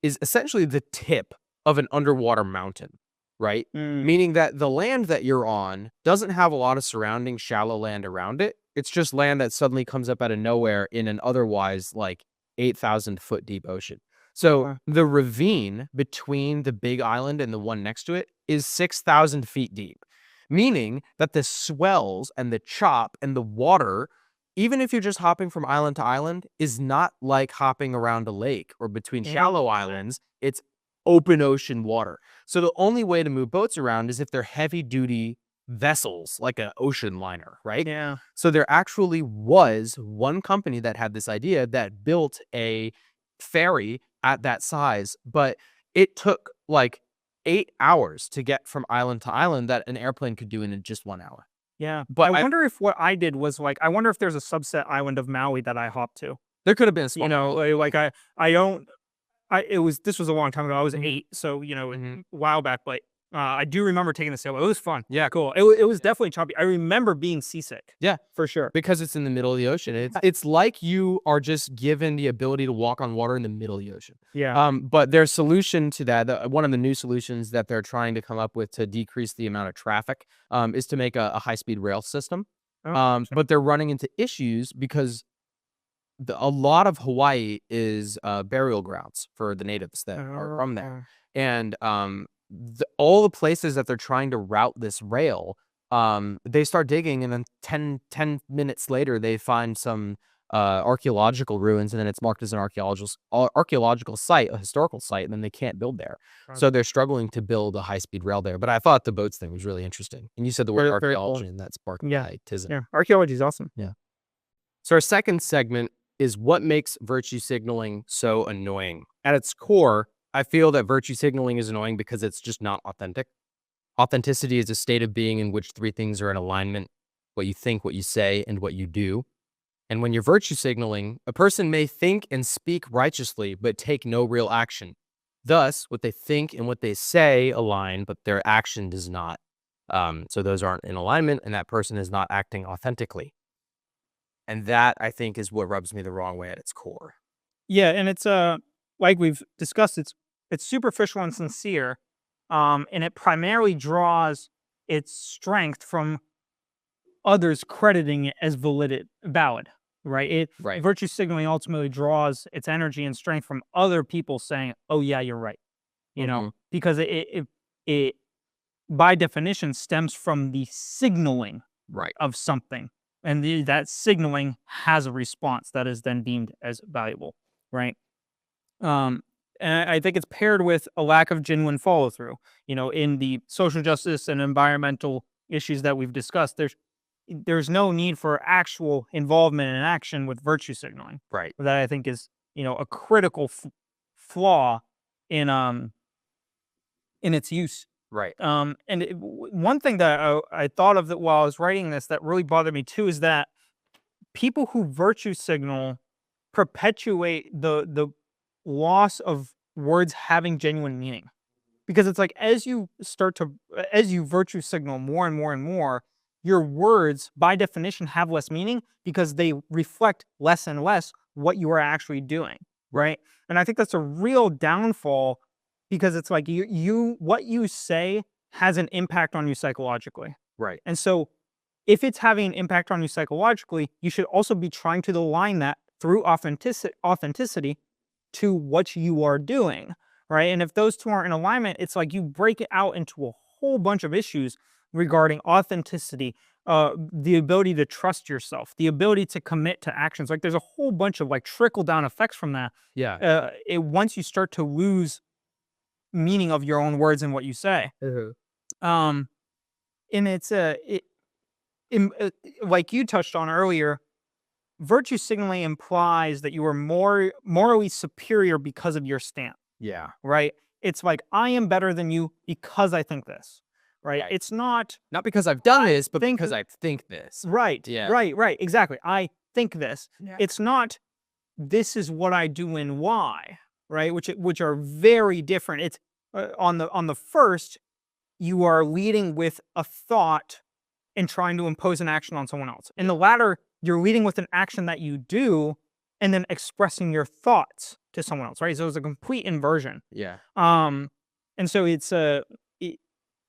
is essentially the tip of an underwater mountain, right? Meaning that the land that you're on doesn't have a lot of surrounding shallow land around it. It's just land that suddenly comes up out of nowhere in an otherwise like 8,000 foot deep ocean. So the ravine between the big island and the one next to it is 6,000 feet deep, meaning that the swells and the chop and the water, even if you're just hopping from island to island, is not like hopping around a lake or between shallow islands. It's open ocean water. So the only way to move boats around is if they're heavy duty vessels, like an ocean liner, right? Yeah. So there actually was one company that had this idea that built a ferry at that size, but it took like 8 hours to get from island to island that an airplane could do in just 1 hour. Yeah. But I wonder if what I did was like, I wonder if there's a subset island of Maui that I hopped to. There could have been a small, this was a long time ago. I was 8, so, a while back, but I do remember taking the sailboat. It was fun. Yeah. Cool. It was definitely choppy. I remember being seasick. Yeah. For sure. Because it's in the middle of the ocean. It's like you are just given the ability to walk on water in the middle of the ocean. Yeah. But their solution to that, one of the new solutions that they're trying to come up with to decrease the amount of traffic, is to make a high-speed rail system. Oh, But they're running into issues because a lot of Hawaii is burial grounds for the natives that are from there. And all the places that they're trying to route this rail, they start digging, and then 10 minutes later, they find some archaeological ruins, and then it's marked as an archaeological site, a historical site, and then they can't build there. So they're struggling to build a high-speed rail there. But I thought the boats thing was really interesting. And you said the word Very cool. archaeology, and that sparked my tism. Yeah. Archaeology is awesome. Yeah. So our second segment is what makes virtue signaling so annoying. At its core, I feel that virtue signaling is annoying because it's just not authentic. Authenticity is a state of being in which three things are in alignment: what you think, what you say, and what you do. And when you're virtue signaling, a person may think and speak righteously, but take no real action. Thus, what they think and what they say align, but their action does not. So those aren't in alignment, and that person is not acting authentically. And that, I think, is what rubs me the wrong way at its core. Yeah, and it's like we've discussed, it's superficial and sincere, and it primarily draws its strength from others crediting it as valid, right? Right. Virtue signaling ultimately draws its energy and strength from other people saying, "Oh yeah, you're right," because it by definition stems from the signaling Right. of something, and that signaling has a response that is then deemed as valuable, right? And I think it's paired with a lack of genuine follow through. In the social justice and environmental issues that we've discussed, there's no need for actual involvement and action with virtue signaling. Right. That I think is a critical flaw in its use. Right. One thing that I thought of that while I was writing this that really bothered me too is that people who virtue signal perpetuate the loss of words having genuine meaning, because it's like as you virtue signal more and more and more, your words by definition have less meaning because they reflect less and less what you are actually doing, right? And I think that's a real downfall, because it's like what you say has an impact on you psychologically. Right. And so if it's having an impact on you psychologically, you should also be trying to align that through authenticity to what you are doing, right? And if those two aren't in alignment, it's like you break it out into a whole bunch of issues regarding authenticity, the ability to trust yourself, the ability to commit to actions. Like there's a whole bunch of like trickle down effects from that. Yeah. Once you start to lose meaning of your own words and what you say. And it's like you touched on earlier, virtue signaling implies that you are more morally superior because of your stance. Yeah. Right? It's like, I am better than you because I think this. Right? Right. It's not because I've done this, but because I think this. Right. Yeah. Right. Exactly. I think this. Yeah. It's not, this is what I do and why. Right? Which are very different. It's on the first, you are leading with a thought and trying to impose an action on someone else. In the latter, you're leading with an action that you do and then expressing your thoughts to someone else, right? So it's a complete inversion. Yeah. And so it's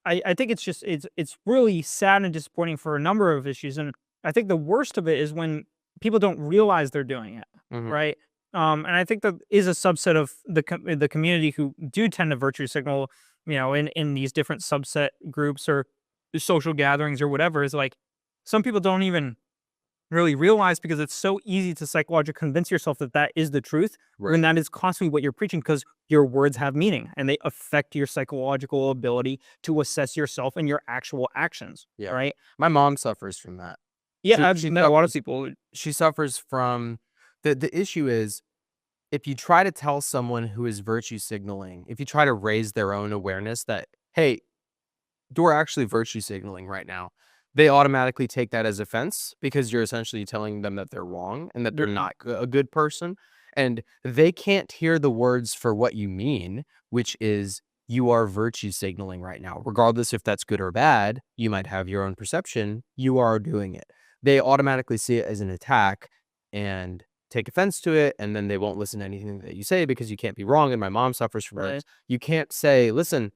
I think it's just it's really sad and disappointing for a number of issues. And I think the worst of it is when people don't realize they're doing it, right? And I think that is a subset of the community who do tend to virtue signal, in these different subset groups or social gatherings or whatever. Is like some people don't even really realize, because it's so easy to psychologically convince yourself that that is the truth, and that is constantly what you're preaching, because your words have meaning and they affect your psychological ability to assess yourself and your actual actions. Yeah. Right. My mom suffers from that. Yeah, I've met a lot of people. She suffers from the issue is, if you try to tell someone who is virtue signaling, if you try to raise their own awareness that, hey, you're actually virtue signaling right now, they automatically take that as offense, because you're essentially telling them that they're wrong and that they're not a good person. And they can't hear the words for what you mean, which is you are virtue signaling right now. Regardless if that's good or bad, you might have your own perception. You are doing it. They automatically see it as an attack and take offense to it, and then they won't listen to anything that you say because you can't be wrong. And my mom suffers from Right. this. You can't say, listen,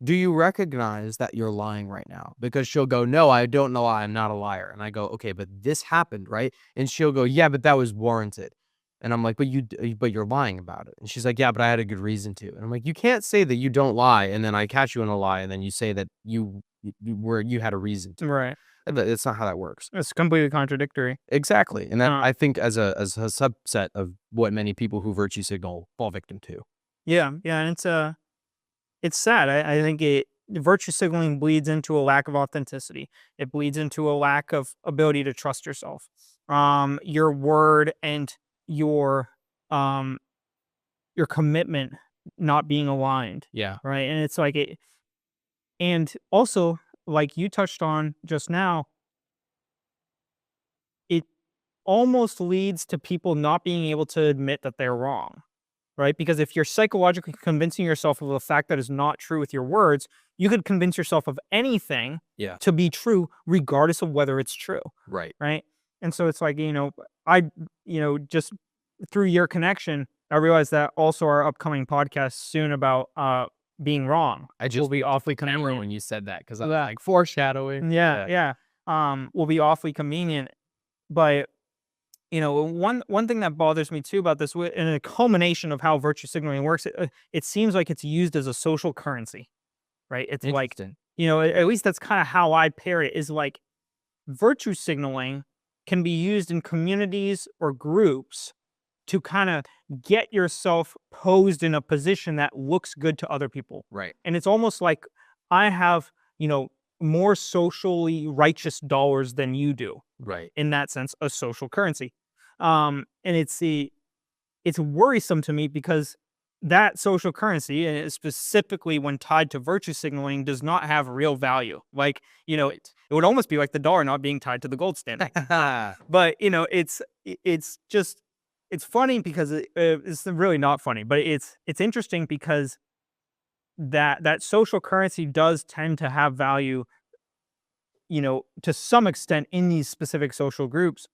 do you recognize that you're lying right now? Because she'll go, no, I don't know. I'm not a liar. And I go, okay, but this happened, right? And she'll go, yeah, but that was warranted. And I'm like, but you're lying about it. And she's like, yeah, but I had a good reason to. And I'm like, you can't say that you don't lie, and then I catch you in a lie, and then you say that you had a reason to. Right. That's not how that works. It's completely contradictory. Exactly. And that, Uh, I think, as a subset of what many people who virtue signal fall victim to. yeah, and it's sad. I think virtue signaling bleeds into a lack of authenticity. It bleeds into a lack of ability to trust yourself. Your word and your um your commitment not being aligned, Yeah. right? And it's like it, and also like you touched on just now, it almost leads to people not being able to admit that they're wrong, right? Because if you're psychologically convincing yourself of a fact that is not true with your words, you could convince yourself of anything Yeah. to be true, regardless of whether it's true, Right. right? And so it's like, I, just through your connection, I realized that also our upcoming podcast soon about being wrong I just will be awfully remember convenient. when you said that because I'm Yeah. like foreshadowing. Yeah. Will be awfully convenient. But one thing that bothers me too about this, in a culmination of how virtue signaling works, it seems like it's used as a social currency, right? It's like, Interesting. at least that's kind of how I pair it. Is like virtue signaling can be used in communities or groups to kind of get yourself posed in a position that looks good to other people. Right. And it's almost like I have, more socially righteous dollars than you do. Right. In that sense, a social currency. And it's worrisome to me because that social currency, and specifically when tied to virtue signaling, does not have real value. Like, it would almost be like the dollar not being tied to the gold standard. But it's funny because it's really not funny, but it's interesting because that social currency does tend to have value, to some extent in these specific social groups.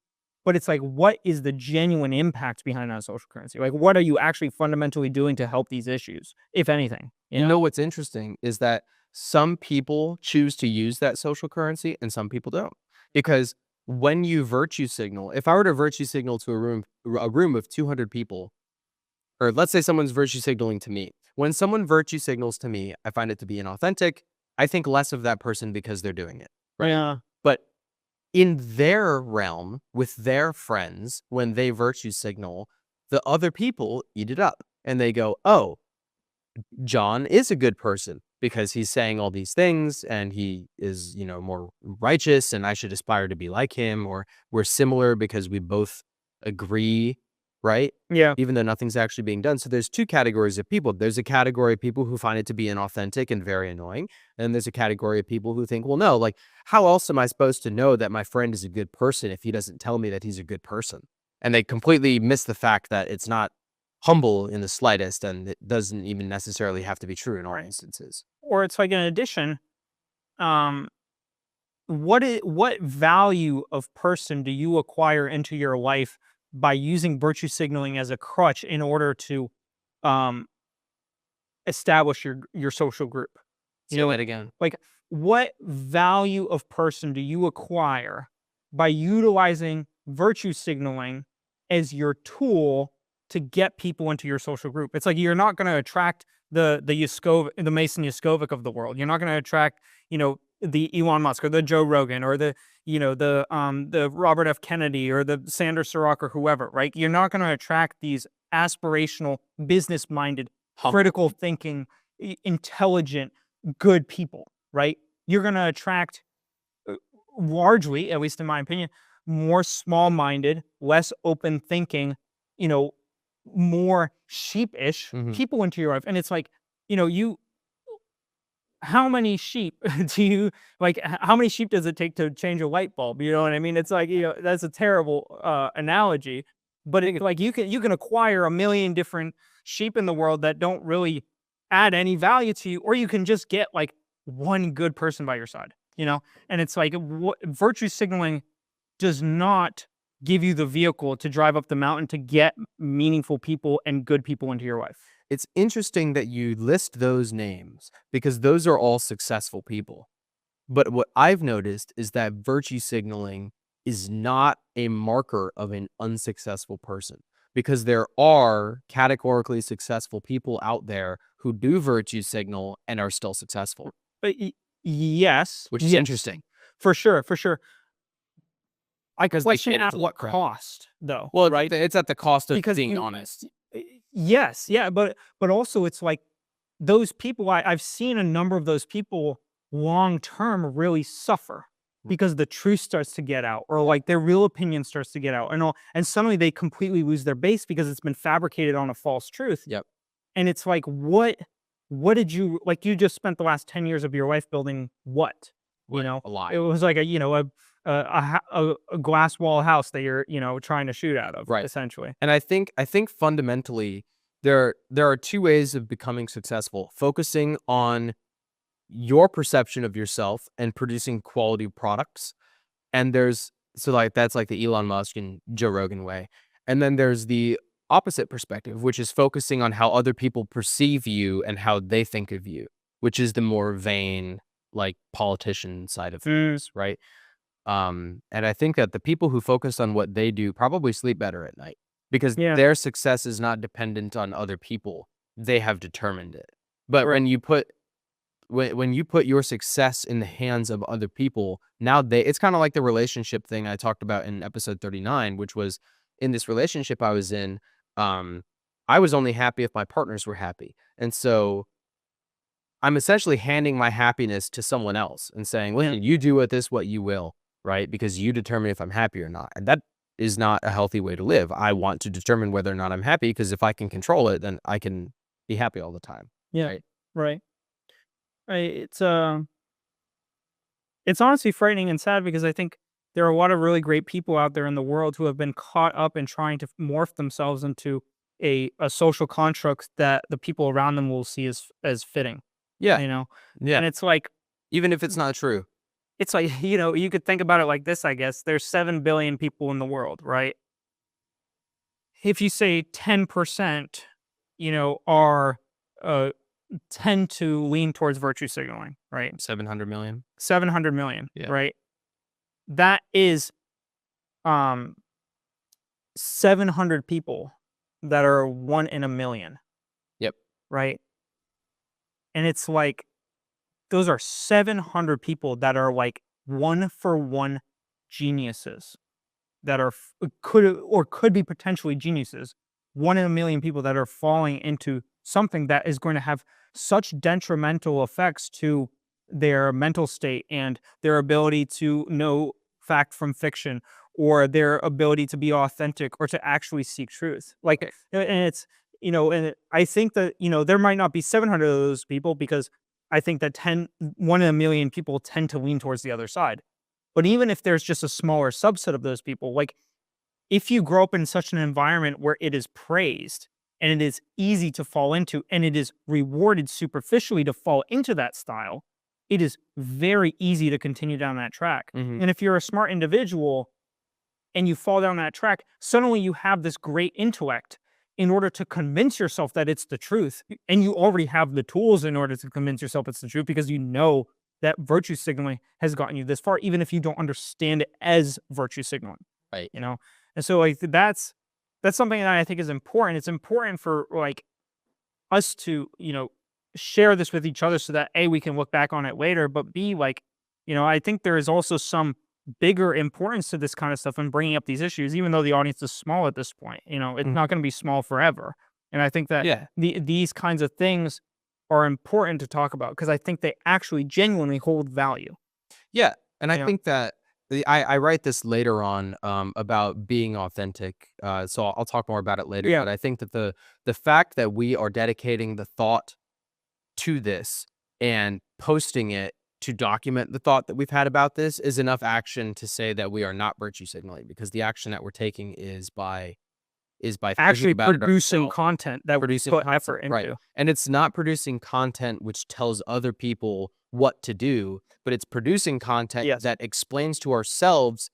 But it's like, what is the genuine impact behind that social currency? Like, what are you actually fundamentally doing to help these issues, if anything? You know what's interesting is that some people choose to use that social currency and some people don't. Because when you virtue signal, if I were to virtue signal to a room of 200 people, or let's say someone's virtue signaling to me. When someone virtue signals to me, I find it to be inauthentic. I think less of that person because they're doing it. Right. Yeah. But in their realm with their friends, when they virtue signal, the other people eat it up and they go, oh, John is a good person because he's saying all these things and he is, more righteous and I should aspire to be like him, or we're similar because we both agree, right? Yeah. Even though nothing's actually being done. So there's two categories of people. There's a category of people who find it to be inauthentic and very annoying. And there's a category of people who think, well, no, like, how else am I supposed to know that my friend is a good person if he doesn't tell me that he's a good person? And they completely miss the fact that it's not humble in the slightest, and it doesn't even necessarily have to be true in all instances. Or it's like, in addition, what value of person do you acquire into your life by using virtue signaling as a crutch in order to um, establish your social group? Say that again. Like, what value of person do you acquire by utilizing virtue signaling as your tool to get people into your social group? It's like, you're not going to attract the Mason Yaskovic of the world. You're not going to attract, the Elon Musk or the Joe Rogan or the Robert F. Kennedy or the Sanders Sorok or whoever, right? You're not going to attract these aspirational, business-minded, critical thinking, intelligent, good people, right? You're going to attract, largely, at least in my opinion, more small-minded, less open thinking, more sheepish people into your life. And it's like, how many sheep do you like? How many sheep does it take to change a light bulb? You know what I mean? It's like, that's a terrible analogy, but like, you can acquire a million different sheep in the world that don't really add any value to you, or you can just get like one good person by your side, and it's like virtue signaling does not give you the vehicle to drive up the mountain to get meaningful people and good people into your life. It's interesting that you list those names because those are all successful people. But what I've noticed is that virtue signaling is not a marker of an unsuccessful person, because there are categorically successful people out there who do virtue signal and are still successful, But yes, which is interesting. for sure, for sure. I Because they question get at to what crap. cost, though. Well, right? it's at the cost of Because being honest. Yes, yeah, but also it's like those people. I've seen a number of those people long term really suffer because the truth starts to get out, or like their real opinion starts to get out, and suddenly they completely lose their base because it's been fabricated on a false truth. Yep. And it's like, what did you like? You just spent the last 10 years of your life building what? A lie. It was like a glass wall house that you're trying to shoot out of, Right. essentially. And I think fundamentally there are two ways of becoming successful: focusing on your perception of yourself and producing quality products. And that's like the Elon Musk and Joe Rogan way. And then there's the opposite perspective, which is focusing on how other people perceive you and how they think of you, which is the more vain, like, politician side of things, right? And I think that the people who focus on what they do probably sleep better at night because Yeah. their success is not dependent on other people. They have determined it. But Right. when you put your success in the hands of other people, now it's kind of like the relationship thing I talked about in episode 39, which was in this relationship I was in. I was only happy if my partners were happy. And so I'm essentially handing my happiness to someone else and saying, well, you do with this what you will, right? Because you determine if I'm happy or not. And that is not a healthy way to live. I want to determine whether or not I'm happy, because if I can control it, then I can be happy all the time. Yeah. Right. Right. Right. It's honestly frightening and sad because I think there are a lot of really great people out there in the world who have been caught up in trying to morph themselves into a social construct that the people around them will see as fitting. Yeah. And it's like, Even if it's not true. it's like, you could think about it like this, I guess. There's 7 billion people in the world, right? If you say 10%, are tend to lean towards virtue signaling, right? 700 million. 700 million, Yeah. right? That is 700 people that are 1 in a million. Yep. Right? And it's like, those are 700 people that are like 1-for-1 geniuses that are could be potentially geniuses. 1 in a million people that are falling into something that is going to have such detrimental effects to their mental state and their ability to know fact from fiction, or their ability to be authentic or to actually seek truth. Like, and it's, and I think that, there might not be 700 of those people, because I think that 1 in a million people tend to lean towards the other side. But even if there's just a smaller subset of those people, like, if you grow up in such an environment where it is praised and it is easy to fall into, and it is rewarded superficially to fall into that style, it is very easy to continue down that track. Mhm. And if you're a smart individual and you fall down that track, suddenly you have this great intellect in order to convince yourself that it's the truth. And you already have the tools in order to convince yourself it's the truth, because you know that virtue signaling has gotten you this far, even if you don't understand it as virtue signaling. Right. And so, like, that's something that I think is important. It's important for, like, us to, share this with each other so that A, we can look back on it later, but B, like, I think there is also some bigger importance to this kind of stuff and bringing up these issues, even though the audience is small at this point. It's not going to be small forever. And I think that these kinds of things are important to talk about, because I think they actually genuinely hold value. Yeah. And I think that I write this later on about being authentic. So I'll talk more about it later. Yeah. But I think that the fact that we are dedicating the thought to this and posting it to document the thought that we've had about this is enough action to say that we are not virtue signaling, because the action that we're taking is by is by thinking Actually about it producing ourselves. content that we Producing put content, effort right. into. And it's not producing content which tells other people what to do, but it's producing content Yes. that explains to ourselves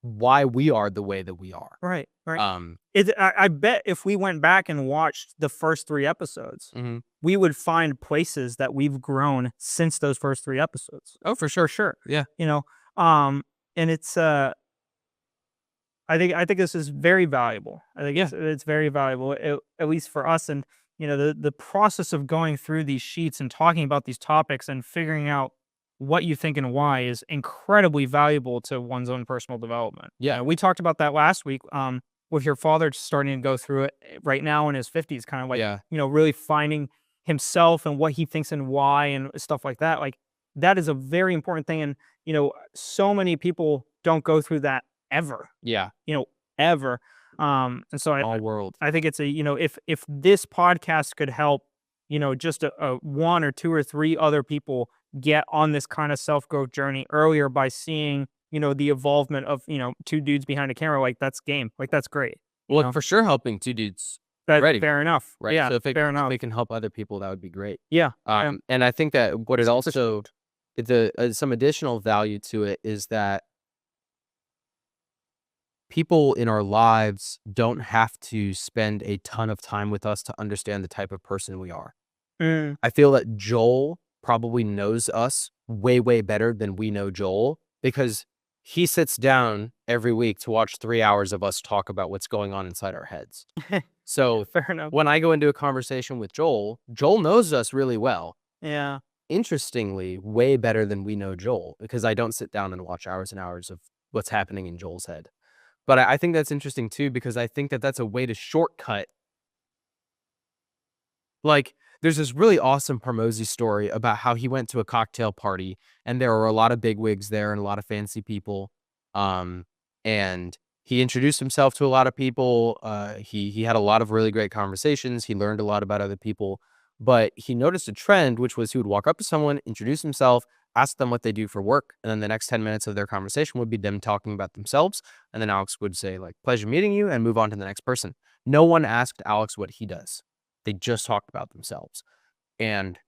why we are the way that we are. Right. Um, I bet if we went back and watched the first 3 episodes, mhm. we would find places that we've grown since those first 3 episodes. Oh, for sure. Yeah. You know? And it's, I think this is very valuable. I think it's very valuable, at least for us. And, the process of going through these sheets and talking about these topics and figuring out what you think and why is incredibly valuable to one's own personal development. Yeah. We talked about that last week, with your father starting to go through it right now in his 50s, kind of like, Yeah. really finding himself and what he thinks and why and stuff like that. Like, that is a very important thing. And, so many people don't go through that ever, Yeah. ever. And so All world. I think it's if this podcast could help, just a 1 or 2 or 3 other people get on this kind of self-growth journey earlier by seeing, the evolvement of, 2 dudes behind a camera, like that's game. Like that's great. Well, for sure helping 2 dudes That's already, fair enough. right? Yeah, So if fair enough. we can help other people, that would be great. Yeah. And I think that what it also some additional value to it is that people in our lives don't have to spend a ton of time with us to understand the type of person we are. I feel that Joel probably knows us way, way better than we know Joel, because he sits down every week to watch 3 hours of us talk about what's going on inside our heads. So Fair enough. when I go into a conversation with Joel, Joel knows us really well. Yeah. Interestingly, way better than we know Joel, because I don't sit down and watch hours and hours of what's happening in Joel's head. But I think that's interesting too, because I think that that's a way to shortcut. Like, there's this really awesome Hormozi story about how he went to a cocktail party and there were a lot of bigwigs there and a lot of fancy people. And he introduced himself to a lot of people. He had a lot of really great conversations. He learned a lot about other people, but he noticed a trend, which was he would walk up to someone, introduce himself, ask them what they do for work, and then the next 10 minutes of their conversation would be them talking about themselves. And then Alex would say, like, pleasure meeting you, and move on to the next person. No one asked Alex what he does. They just talked about themselves. And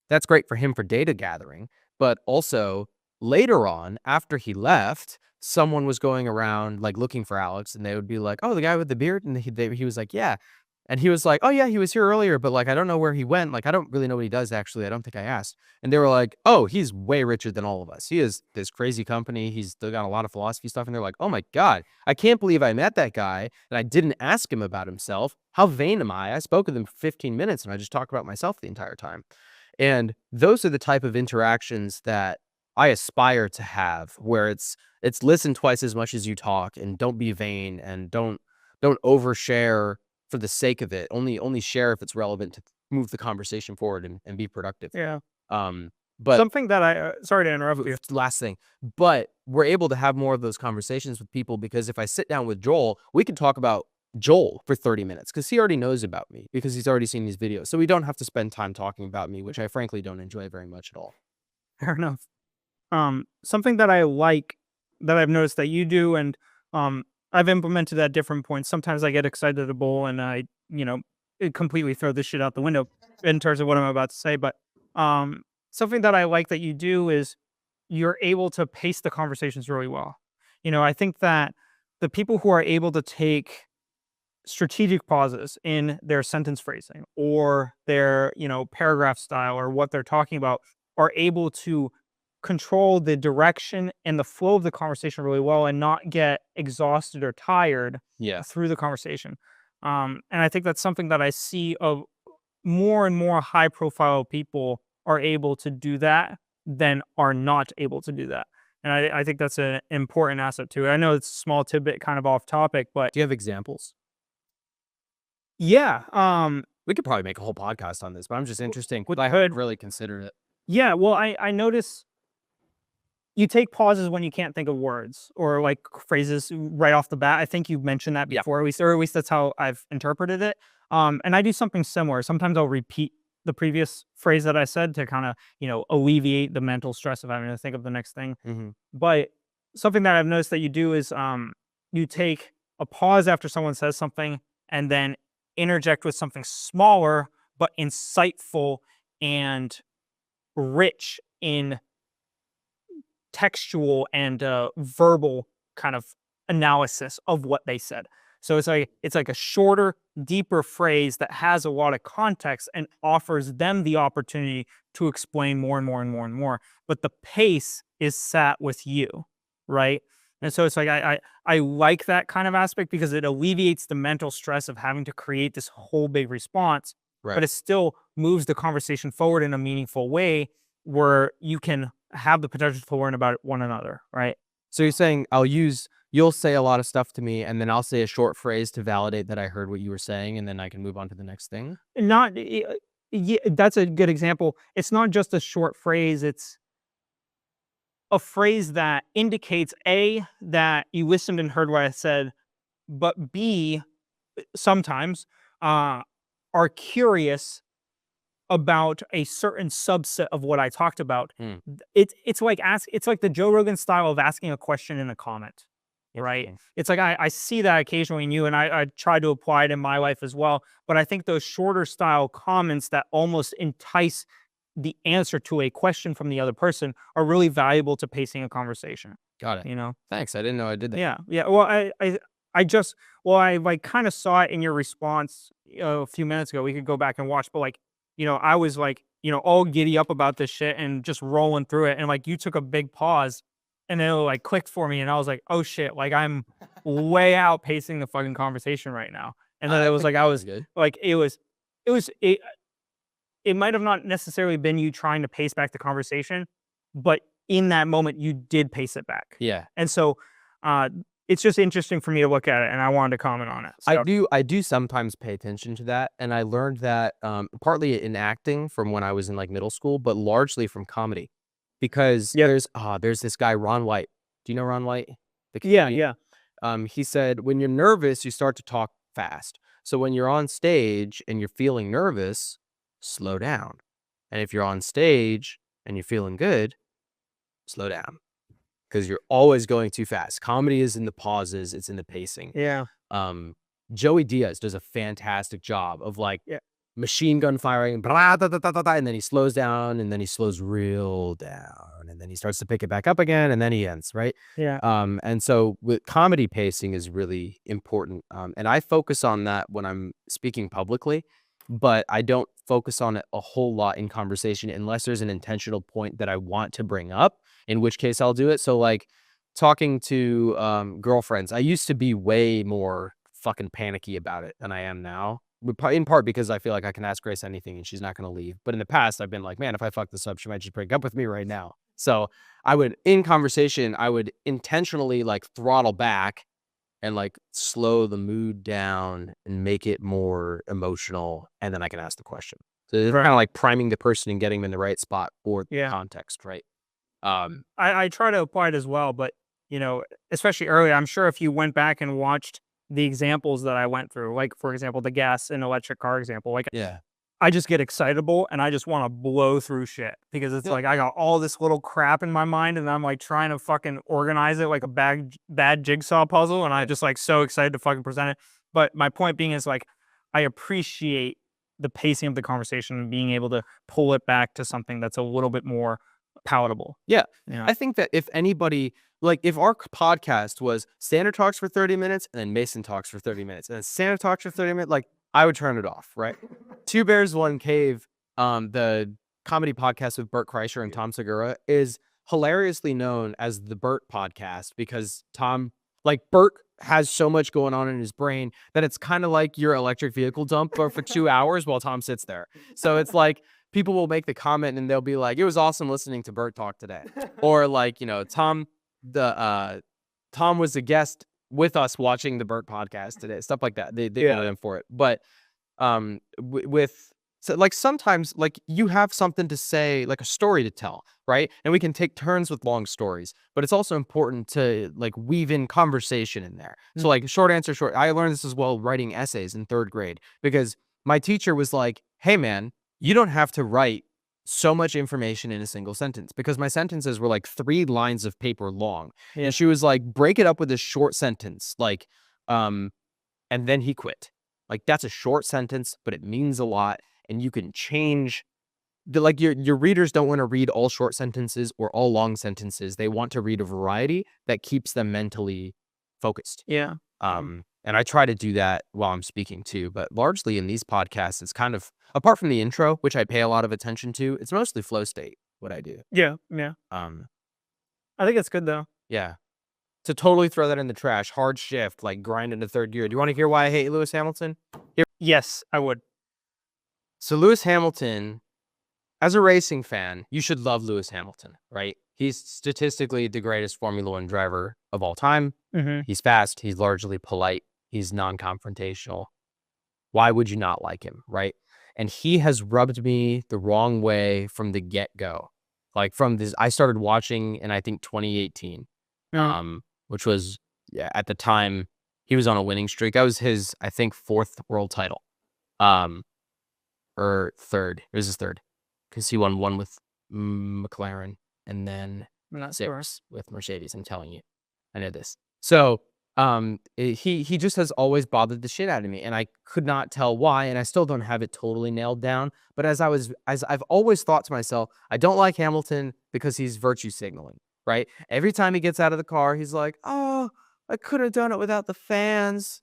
that's great for him for data gathering. But also later on, after he left, someone was going around like looking for Alex, and they would be like, oh, the guy with the beard. And he was like, yeah. And he was like, oh, yeah, he was here earlier, but like, I don't know where he went. Like, I don't really know what he does, actually. I don't think I asked. And they were like, oh, he's way richer than all of us. He has this crazy company. He's still got a lot of philosophy stuff. And they're like, oh my God, I can't believe I met that guy and I didn't ask him about himself. How vain am I? I spoke with him for 15 minutes and I just talked about myself the entire time. And those are the type of interactions that I aspire to have, where it's listen twice as much as you talk, and don't be vain, and don't overshare for the sake of it. Only share if it's relevant to move the conversation forward and be productive. Yeah. But Something that I sorry to interrupt you. last thing, but we're able to have more of those conversations with people, because if I sit down with Joel, we can talk about Joel for 30 minutes because he already knows about me, because he's already seen these videos. So we don't have to spend time talking about me, which I frankly don't enjoy very much at all. Fair enough. Something that I like, that I've noticed that you do, and I've implemented at different points. Sometimes I get excitable and I, completely throw this shit out the window in terms of what I'm about to say. But something that I like that you do is you're able to pace the conversations really well. I think that the people who are able to take strategic pauses in their sentence phrasing or their, paragraph style or what they're talking about are able to control the direction and the flow of the conversation really well and not get exhausted or tired through the conversation. And I think that's something that I see of more and more high profile people are able to do that than are not able to do that. And I think that's an important asset too. I know it's a small tidbit kind of off topic, but Do you have examples? yeah. We could probably make a whole podcast on this, but I'm just interested. Would- I hadn't really considered it. Yeah, well, I notice you take pauses when you can't think of words or like phrases right off the bat. I think you mentioned that Yeah. before, or at least that's how I've interpreted it. And I do something similar. Sometimes I'll repeat the previous phrase that I said to kind of, alleviate the mental stress of having to think of the next thing. Mm-hmm. But something that I've noticed that you do is you take a pause after someone says something, and then interject with something smaller but insightful and rich in textual and verbal kind of analysis of what they said. So it's like a shorter, deeper phrase that has a lot of context and offers them the opportunity to explain more and more and more and more. But the pace is sat with you, right? And so it's like I like that kind of aspect because it alleviates the mental stress of having to create this whole big response, Right. but it still moves the conversation forward in a meaningful way where you can have the potential to learn about one another, right? So you're saying you'll say a lot of stuff to me, and then I'll say a short phrase to validate that I heard what you were saying, and then I can move on to the next thing? Not yeah, that's a good example. It's not just a short phrase, it's a phrase that indicates A, that you listened and heard what I said, but B, sometimes are curious about a certain subset of what I talked about. Hmm. It's like the Joe Rogan style of asking a question in a comment, right? Interesting. It's like I see that occasionally in you, and I try to apply it in my life as well. But I think those shorter style comments that almost entice the answer to a question from the other person are really valuable to pacing a conversation. Got it. You know? Thanks. I didn't know I did that. Yeah, yeah. Well, I just I like kind of saw it in your response a few minutes ago. We could go back and watch, but like, I was like, all giddy up about this shit and just rolling through it, and like you took a big pause, and then it like clicked for me, and I was like, oh shit, like I'm way outpacing the fucking conversation right now. And then it was like I was Good. like it was it might have not necessarily been you trying to pace back the conversation, but in that moment you did pace it back. Yeah. And so it's just interesting for me to look at it, and I wanted to comment on it. So, I do sometimes pay attention to that, and I learned that, partly in acting from when I was in, like, middle school, but largely from comedy, because Yep. there's this guy, Ron White. Do you know Ron White? The Yeah, comedian? yeah. He said, "When you're nervous, you start to talk fast. So when you're on stage and you're feeling nervous, slow down. And if you're on stage and you're feeling good, slow down, because you're always going too fast. Comedy is in the pauses, it's in the pacing." Yeah. Um, Joey Diaz does a fantastic job of, like, Yeah. machine gun firing, blah, da, da, da, da, da, and then he slows down, and then he slows real down, and then he starts to pick it back up again, and then he ends, right? Yeah. And so with comedy, pacing is really important. And I focus on that when I'm speaking publicly, but I don't focus on it a whole lot in conversation unless there's an intentional point that I want to bring up, in which case I'll do it. So, like, talking to girlfriends, I used to be way more fucking panicky about it than I am now. In part because I feel like I can ask Grace anything and she's not going to leave. But in the past, I've been like, man, if I fuck this up, she might just break up with me right now. So in conversation, I would intentionally, like, throttle back and, like, slow the mood down and make it more emotional. And then I can ask the question. So it's kind of like priming the person and getting them in the right spot for the Yeah. context, right? I try to apply it as well, but especially early, I'm sure if you went back and watched the examples that I went through, like for example, the gas and electric car example, like Yeah. I just get excitable and I just want to blow through shit because it's Yeah. like I got all this little crap in my mind and I'm like trying to fucking organize it like a bad jigsaw puzzle, and I just like so excited to fucking present it. But my point being is like I appreciate the pacing of the conversation and being able to pull it back to something that's a little bit more palatable. Yeah. Yeah. I think that if anybody, like, if our podcast was Sandra talks for 30 minutes and then Mason talks for 30 minutes and then Sandra talks for 30 minutes, like, I would turn it off, right? Two Bears, One Cave, the comedy podcast with Bert Kreischer and Tom Segura, is hilariously known as the Bert podcast because Bert has so much going on in his brain that it's kind of like your electric vehicle dump, but for 2 hours while Tom sits there. So it's like, people will make the comment and they'll be like, it was awesome listening to Bert talk today. Or like, Tom was a guest with us watching the Bert podcast today. Stuff like that. They know him for it. But so, like, sometimes, like, you have something to say, like a story to tell, right? And we can take turns with long stories, but it's also important to, like, weave in conversation in there. So, like, short answer short. I learned this as well writing essays in 3rd grade because my teacher was like, hey man, you don't have to write so much information in a single sentence, because my sentences were like 3 lines of paper long. Yeah. And she was like, break it up with a short sentence. Like, And then he quit. Like, that's a short sentence, but it means a lot, and you can change like your readers don't want to read all short sentences or all long sentences. They want to read a variety that keeps them mentally focused. Yeah. And I try to do that while I'm speaking too, but largely in these podcasts, it's kind of, apart from the intro, which I pay a lot of attention to, it's mostly flow state, what I do. Yeah. Um, I think it's good though. yeah. To totally throw that in the trash, hard shift, like grind into third gear. Do you want to hear why I hate Lewis Hamilton? Yes, I would. So Lewis Hamilton, as a racing fan, you should love Lewis Hamilton, right? He's statistically the greatest Formula One driver of all time. Mm-hmm. He's fast. He's largely polite. He's non-confrontational. Why would you not like him, right? And he has rubbed me the wrong way from the get-go. Like from this, I started watching in, I think, 2018, which was, at the time, he was on a winning streak. That was his, I think, 4th world title. Or 3rd. It was his 3rd. Because he won 1 with McLaren and then I'm not 6 with Mercedes. I'm telling you, I know this. So he just has always bothered the shit out of me, and I could not tell why, and I still don't have it totally nailed down. But as I've always thought to myself, I don't like Hamilton because he's virtue signaling, right? Every time he gets out of the car, he's like, "Oh, I could have done it without the fans,"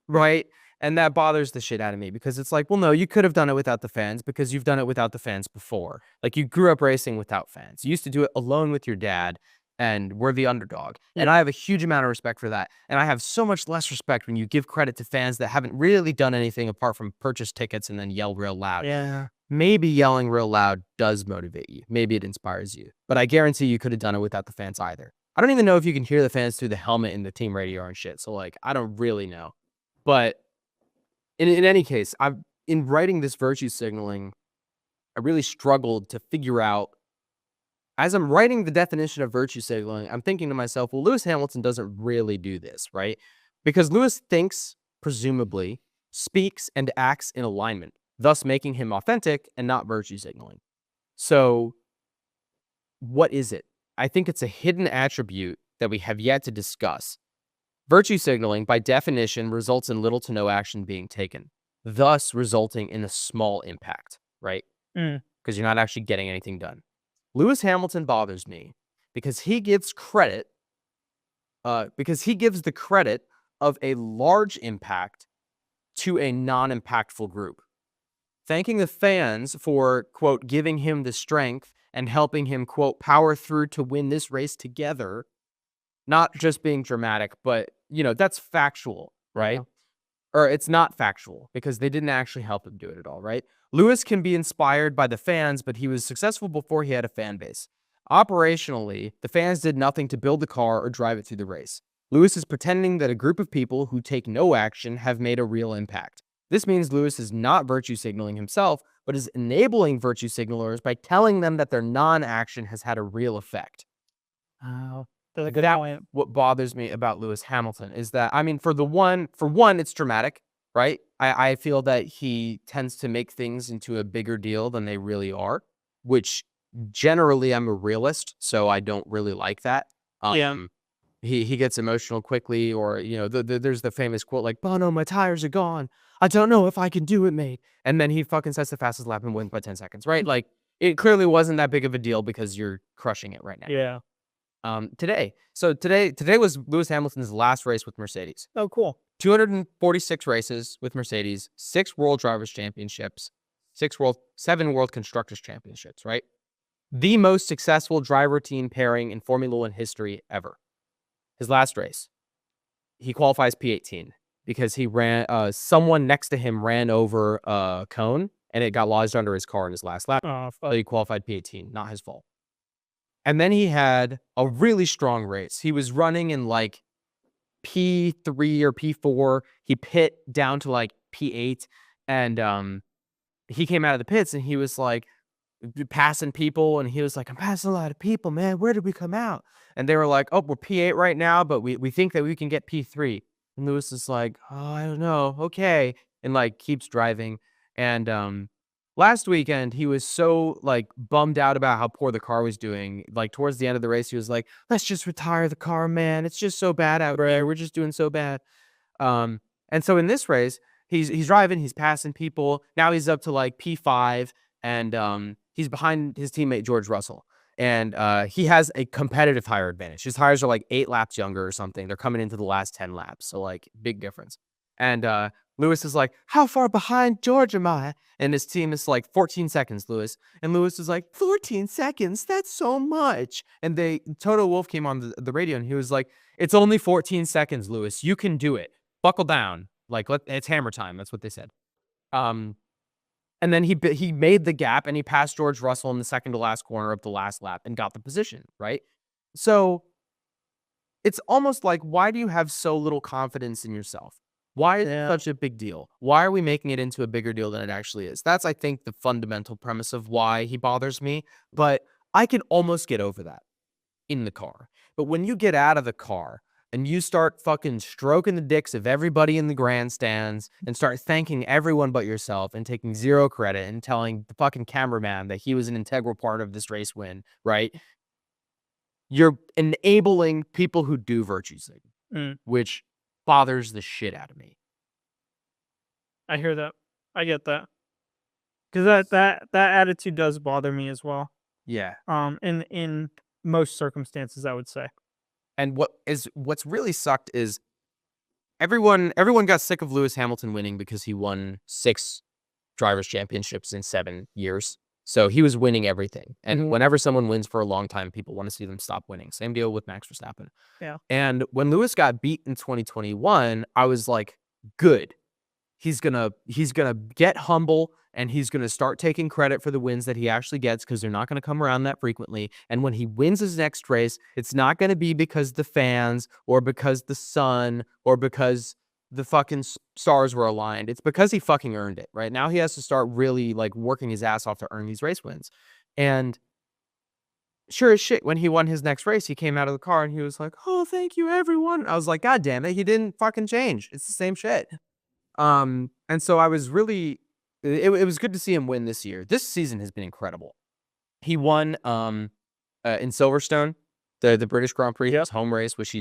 right? And that bothers the shit out of me because it's like, well, no, you could have done it without the fans because you've done it without the fans before. Like, you grew up racing without fans. You used to do it alone with your dad, and we're the underdog. And I have a huge amount of respect for that. And I have so much less respect when you give credit to fans that haven't really done anything apart from purchase tickets and then yell real loud. Yeah. Maybe yelling real loud does motivate you. Maybe it inspires you. But I guarantee you could have done it without the fans either. I don't even know if you can hear the fans through the helmet in the team radio and shit. So, like, I don't really know. But in any case, in writing this virtue signaling, I really struggled to figure out, as I'm writing the definition of virtue signaling, I'm thinking to myself, well, Lewis Hamilton doesn't really do this, right? Because Lewis thinks, presumably, speaks, and acts in alignment, thus making him authentic and not virtue signaling. So what is it? I think it's a hidden attribute that we have yet to discuss. Virtue signaling, by definition, results in little to no action being taken, thus resulting in a small impact, right? Because you're not actually getting anything done. Lewis Hamilton bothers me because he gives credit, the credit of a large impact to a non-impactful group. Thanking the fans for, quote, giving him the strength and helping him, quote, power through to win this race together. Not just being dramatic, but, that's factual, right? Yeah. Or it's not factual because they didn't actually help him do it at all, right? Lewis can be inspired by the fans, but he was successful before he had a fan base. Operationally, the fans did nothing to build the car or drive it through the race. Lewis is pretending that a group of people who take no action have made a real impact. This means Lewis is not virtue signaling himself, but is enabling virtue signalers by telling them that their non-action has had a real effect. That's a good point. What bothers me about Lewis Hamilton is that, I mean, for one, it's dramatic, right? I feel that he tends to make things into a bigger deal than they really are, which generally I'm a realist, so I don't really like that. He gets emotional quickly, or, there's the famous quote like, "Bono, my tires are gone. I don't know if I can do it, mate." And then he fucking sets the fastest lap and wins by 10 seconds, right? Like, it clearly wasn't that big of a deal because you're crushing it right now. Yeah. Today was Lewis Hamilton's last race with Mercedes. Oh, cool. 246 races with Mercedes, 6 World Drivers' Championships, 7 World Constructors' Championships, right? The most successful driver-team pairing in Formula One history ever. His last race, he qualifies P18 because he ran, someone next to him ran over a cone and it got lodged under his car in his last lap. So he qualified P18, not his fault. And then he had a really strong race. He was running in like P3 or P4. He pit down to like P8. And he came out of the pits and he was like passing people. And he was like, "I'm passing a lot of people, man. Where did we come out?" And they were like, "Oh, we're P8 right now, but we think that we can get P3. And Lewis is like, "Oh, I don't know. Okay." And like keeps driving. And last weekend, he was so, like, bummed out about how poor the car was doing. Like, towards the end of the race, he was like, "Let's just retire the car, man. It's just so bad out there. We're just doing so bad." And so in this race, he's driving, he's passing people. Now he's up to, like, P5, and, he's behind his teammate George Russell. And, he has a competitive tire advantage. His tires are, like, 8 laps younger or something. They're coming into the last 10 laps, so, like, big difference. And, Lewis is like, "How far behind George am I?" And his team is like, "14 seconds, Lewis." And Lewis is like, "14 seconds? That's so much." And Toto Wolff came on the radio, and he was like, "It's only 14 seconds, Lewis. You can do it. Buckle down. Like, it's hammer time." That's what they said. Um, and then he made the gap, and he passed George Russell in the second to last corner of the last lap and got the position, right? So it's almost like, why do you have so little confidence in yourself? Why is it Yeah. such a big deal? Why are we making it into a bigger deal than it actually is? That's, I think, the fundamental premise of why he bothers me. But I can almost get over that in the car. But when you get out of the car and you start fucking stroking the dicks of everybody in the grandstands and start thanking everyone but yourself and taking zero credit and telling the fucking cameraman that he was an integral part of this race win, right? You're enabling people who do virtue signaling, Mm, which bothers the shit out of me. I hear that. I get that. Because that attitude does bother me as well. Yeah. In most circumstances, I would say. And what's really sucked is everyone got sick of Lewis Hamilton winning because he won 6 drivers' championships in 7 years. So he was winning everything. And whenever someone wins for a long time, people want to see them stop winning. Same deal with Max Verstappen. Yeah. And when Lewis got beat in 2021, I was like, good. He's gonna get humble, and he's gonna start taking credit for the wins that he actually gets, because they're not gonna come around that frequently. And when he wins his next race, it's not gonna be because the fans or because the sun or because the fucking stars were aligned. It's because he fucking earned it. Right now, he has to start really, like, working his ass off to earn these race wins. And sure as shit, when he won his next race, he came out of the car and he was like, "Oh, thank you, everyone." I was like, "God damn it, he didn't fucking change. It's the same shit." And so I was really it was good to see him win this year. This season has been incredible. He won in Silverstone, the British Grand Prix, his home race, which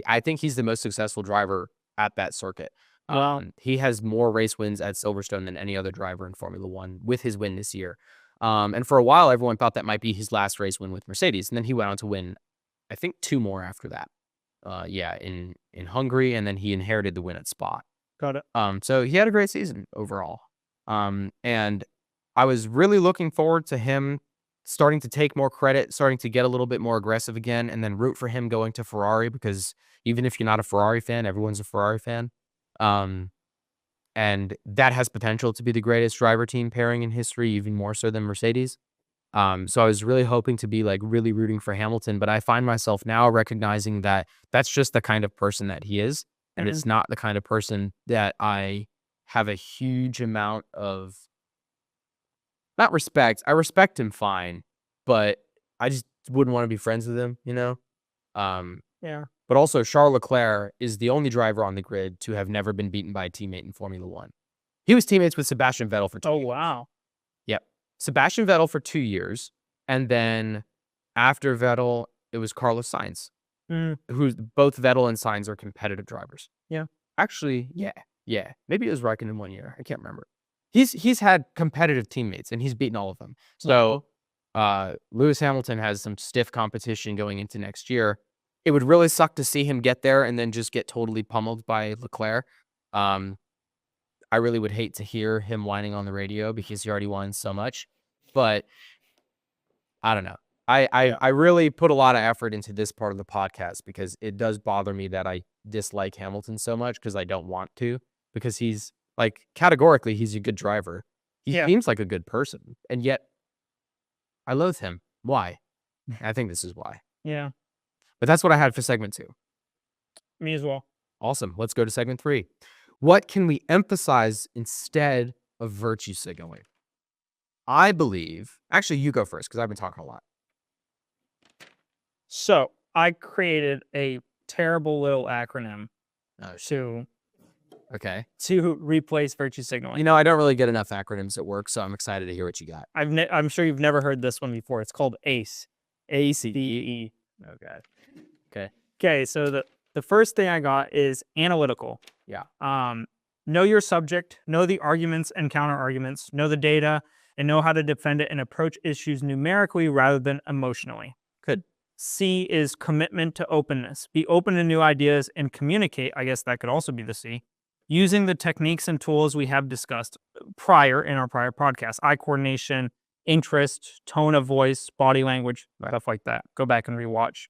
I think he's the most successful driver at that circuit. Wow. He has more race wins at Silverstone than any other driver in Formula One with his win this year. And for a while, everyone thought that might be his last race win with Mercedes, and then he went on to win, I think, 2 more after that. In Hungary, and then he inherited the win at Spa. Got it. So he had a great season overall. And I was really looking forward to him starting to take more credit, starting to get a little bit more aggressive again, and then root for him going to Ferrari, because even if you're not a Ferrari fan, everyone's a Ferrari fan. And that has potential to be the greatest driver team pairing in history, even more so than Mercedes. So I was really hoping to be, like, really rooting for Hamilton, but I find myself now recognizing that that's just the kind of person that he is. And it's not the kind of person that I have a huge amount of, not respect. I respect him fine, but I just wouldn't want to be friends with him, you know? Yeah. But also, Charles Leclerc is the only driver on the grid to have never been beaten by a teammate in Formula One. He was teammates with Sebastian Vettel for 2 Oh, years. wow. Yep. Sebastian Vettel for 2 years. And then after Vettel, it was Carlos Sainz, Mm, who's both Vettel and Sainz are competitive drivers. Yeah. Actually, yeah. Maybe it was Raikkonen in 1 year. I can't remember. He's had competitive teammates, and he's beaten all of them. So, Lewis Hamilton has some stiff competition going into next year. It would really suck to see him get there and then just get totally pummeled by Leclerc. I really would hate to hear him whining on the radio because he already won so much. But I don't know. I really put a lot of effort into this part of the podcast because it does bother me that I dislike Hamilton so much, because I don't want to, because he's, like, categorically, he's a good driver. He Yeah. seems like a good person, and yet I loathe him. Why? I think this is why. Yeah. But that's what I had for segment 2. Me as well. Awesome. Let's go to segment 3. What can we emphasize instead of virtue signaling? I believe, actually, you go first because I've been talking a lot. So I created a terrible little acronym Oh, to Okay. to replace virtue signaling. You know, I don't really get enough acronyms at work, so I'm excited to hear what you got. I'm sure you've never heard this one before. It's called ACE. ACE. Oh, God. Okay. Okay, so the first thing I got is analytical. Yeah. Know your subject, know the arguments and counter arguments, know the data, and know how to defend it and approach issues numerically rather than emotionally. Good. C is commitment to openness. Be open to new ideas and communicate. I guess that could also be the C. Using the techniques and tools we have discussed prior in our prior podcast, eye coordination, interest, tone of voice, body language, stuff like that. Go back and rewatch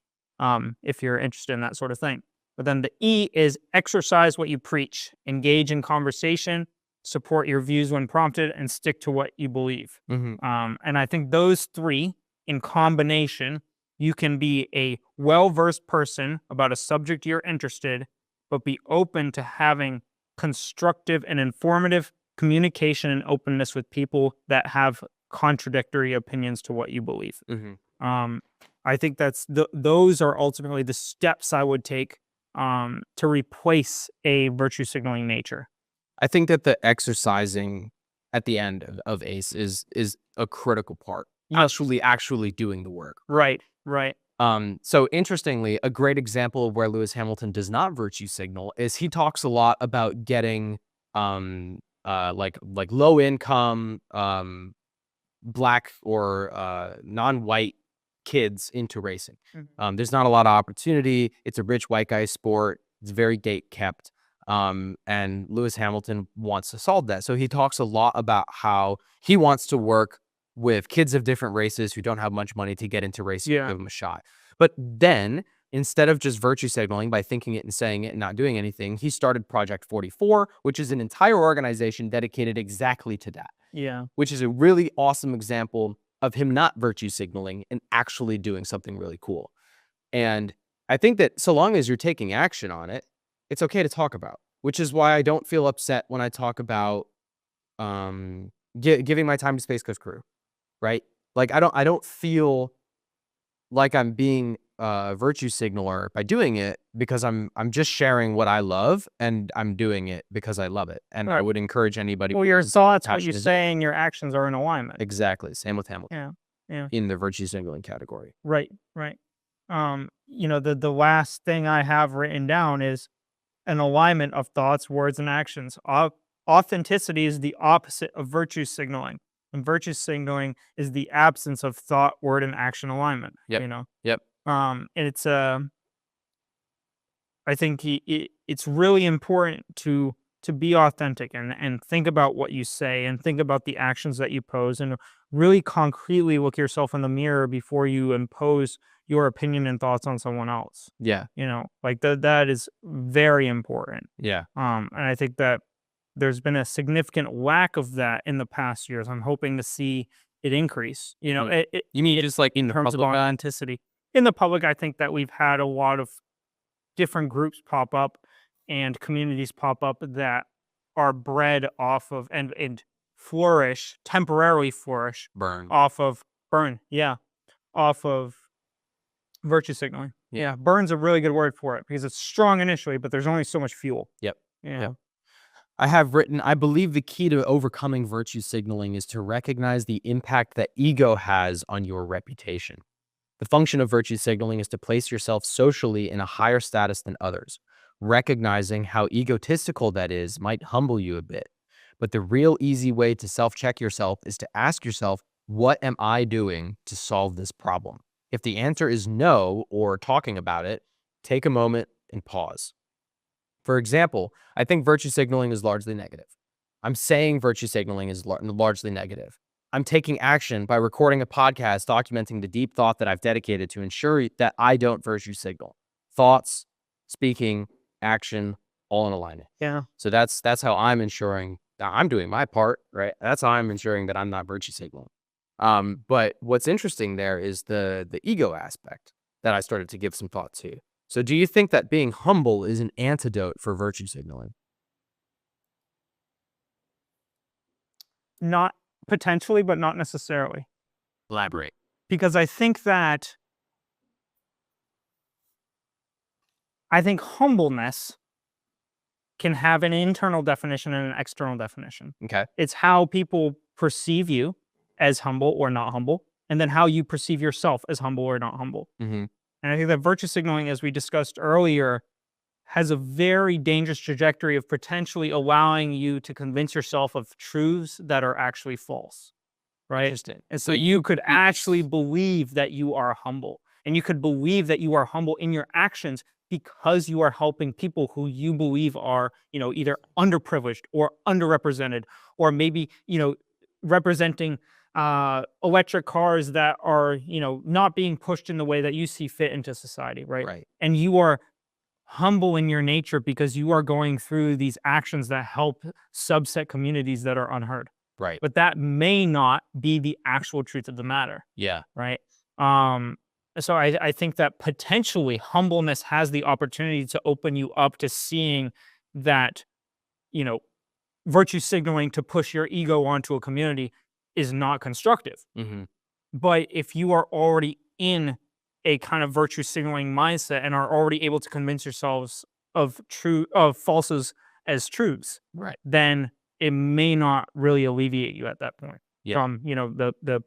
if you're interested in that sort of thing. But then the E is exercise what you preach, engage in conversation, support your views when prompted, and stick to what you believe. Mm-hmm. And I think those three in combination, you can be a well-versed person about a subject you're interested, but be open to having constructive and informative communication and openness with people that have contradictory opinions to what you believe. Mm-hmm. I think those are ultimately the steps I would take to replace a virtue signaling nature. I think that the exercising at the end of ACE is a critical part. Yes. Actually doing the work. Right. So interestingly, a great example of where Lewis Hamilton does not virtue signal is he talks a lot about getting like low income black or non-white kids into racing. Mhm. There's not a lot of opportunity. It's a rich white guy sport. It's very gate kept. And Lewis Hamilton wants to solve that. So he talks a lot about how he wants to work with kids of different races who don't have much money to get into racing, Yeah. give them a shot. But then instead of just virtue signaling by thinking it and saying it and not doing anything, he started Project 44, which is an entire organization dedicated exactly to that. Yeah. Which is a really awesome example of him not virtue signaling and actually doing something really cool. And I think that so long as you're taking action on it, it's okay to talk about, which is why I don't feel upset when I talk about giving my time to Space Coast Crew, right? Like I don't feel like I'm being a virtue signaler by doing it because I'm just sharing what I love and I'm doing it because I love it. And I Right. would encourage anybody. Well, your thoughts, what you passionate- say, and your actions are in alignment. Exactly. Same with Hamilton. Yeah. In the virtue signaling category. Right. The last thing I have written down is an alignment of thoughts, words, and actions. Authenticity is the opposite of virtue signaling. And virtue signaling is the absence of thought, word, and action alignment. Yep. Yep. And it's I think it's really important to be authentic and think about what you say and think about the actions that you pose and really concretely look yourself in the mirror before you impose your opinion and thoughts on someone else. Yeah. Like that is very important. Yeah. And I think that there's been a significant lack of that in the past years. I'm hoping to see it increase. You mean just like in terms of authenticity. In the public, I think that we've had a lot of different groups pop up and communities pop up that are bred off of and temporarily flourish off of virtue signaling. Yeah, burn's a really good word for it because it's strong initially, but there's only so much fuel. Yep. Yeah. Yep. I have written, I believe the key to overcoming virtue signaling is to recognize the impact that ego has on your reputation. The function of virtue signaling is to place yourself socially in a higher status than others. Recognizing how egotistical that is might humble you a bit. But the real easy way to self-check yourself is to ask yourself, what am I doing to solve this problem? If the answer is no, or talking about it, take a moment and pause. For example, I think virtue signaling is largely negative. I'm saying virtue signaling is largely negative. I'm taking action by recording a podcast documenting the deep thought that I've dedicated to ensure that I don't virtue signal. Thoughts, speaking, action, all in alignment. Yeah. So that's how I'm ensuring that I'm doing my part, right? That's how I'm ensuring that I'm not virtue signaling. But what's interesting there is the ego aspect that I started to give some thought to. So do you think that being humble is an antidote for virtue signaling? Not potentially, but not necessarily. Elaborate. Because I think humbleness can have an internal definition and an external definition. Okay. It's how people perceive you as humble or not humble, and then how you perceive yourself as humble or not humble. Mm-hmm. And I think that virtue signaling, as we discussed earlier, has a very dangerous trajectory of potentially allowing you to convince yourself of truths that are actually false, right? Interesting. And so you could actually believe that you are humble, and you could believe that you are humble in your actions because you are helping people who you believe are, either underprivileged or underrepresented, or maybe, representing electric cars that are, not being pushed in the way that you see fit into society, right? Right. And you are humble in your nature because you are going through these actions that help subset communities that are unheard. Right. But that may not be the actual truth of the matter, Yeah. right? So I think that potentially humbleness has the opportunity to open you up to seeing that, virtue signaling to push your ego onto a community is not constructive. Mm-hmm. But if you are already in a kind of virtue signaling mindset and are already able to convince yourselves of falses as truths, Right. then it may not really alleviate you at that point Yeah. from, the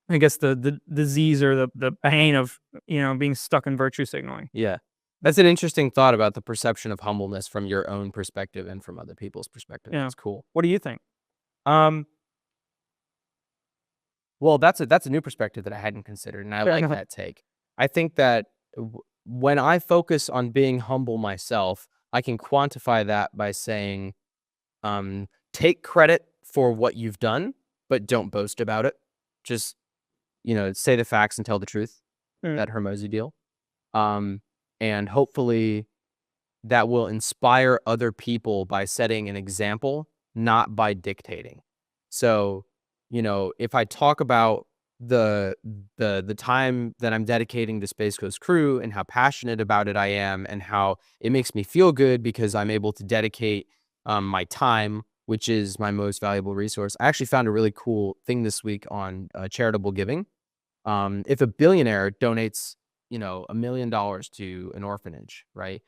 I guess the disease or the pain of, being stuck in virtue signaling. Yeah. That's an interesting thought about the perception of humbleness from your own perspective and from other people's perspective. Yeah. That's cool. What do you think? Well, that's a new perspective that I hadn't considered, and I Fair like enough. that take. I think that when I focus on being humble myself, I can quantify that by saying, take credit for what you've done, but don't boast about it. Just, say the facts and tell the truth. Mm. That Hormozi deal. And hopefully that will inspire other people by setting an example, not by dictating. So, if I talk about the time that I'm dedicating to Space Coast Crew and how passionate about it I am and how it makes me feel good because I'm able to dedicate my time, which is my most valuable resource. I actually found a really cool thing this week on charitable giving. If a billionaire donates, $1 million to an orphanage, right?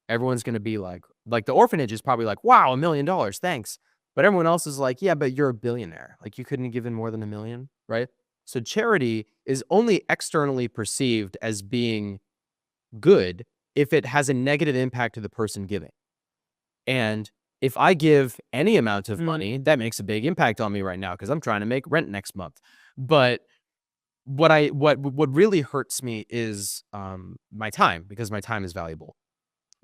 Everyone's going to be like the orphanage is probably like, wow, $1 million, thanks. But everyone else is like, yeah, but you're a billionaire. Like you couldn't give in more than $1 million, right? So charity is only externally perceived as being good if it has a negative impact to the person giving. And if I give any amount of money, that makes a big impact on me right now because I'm trying to make rent next month. But what really hurts me is my time, because my time is valuable.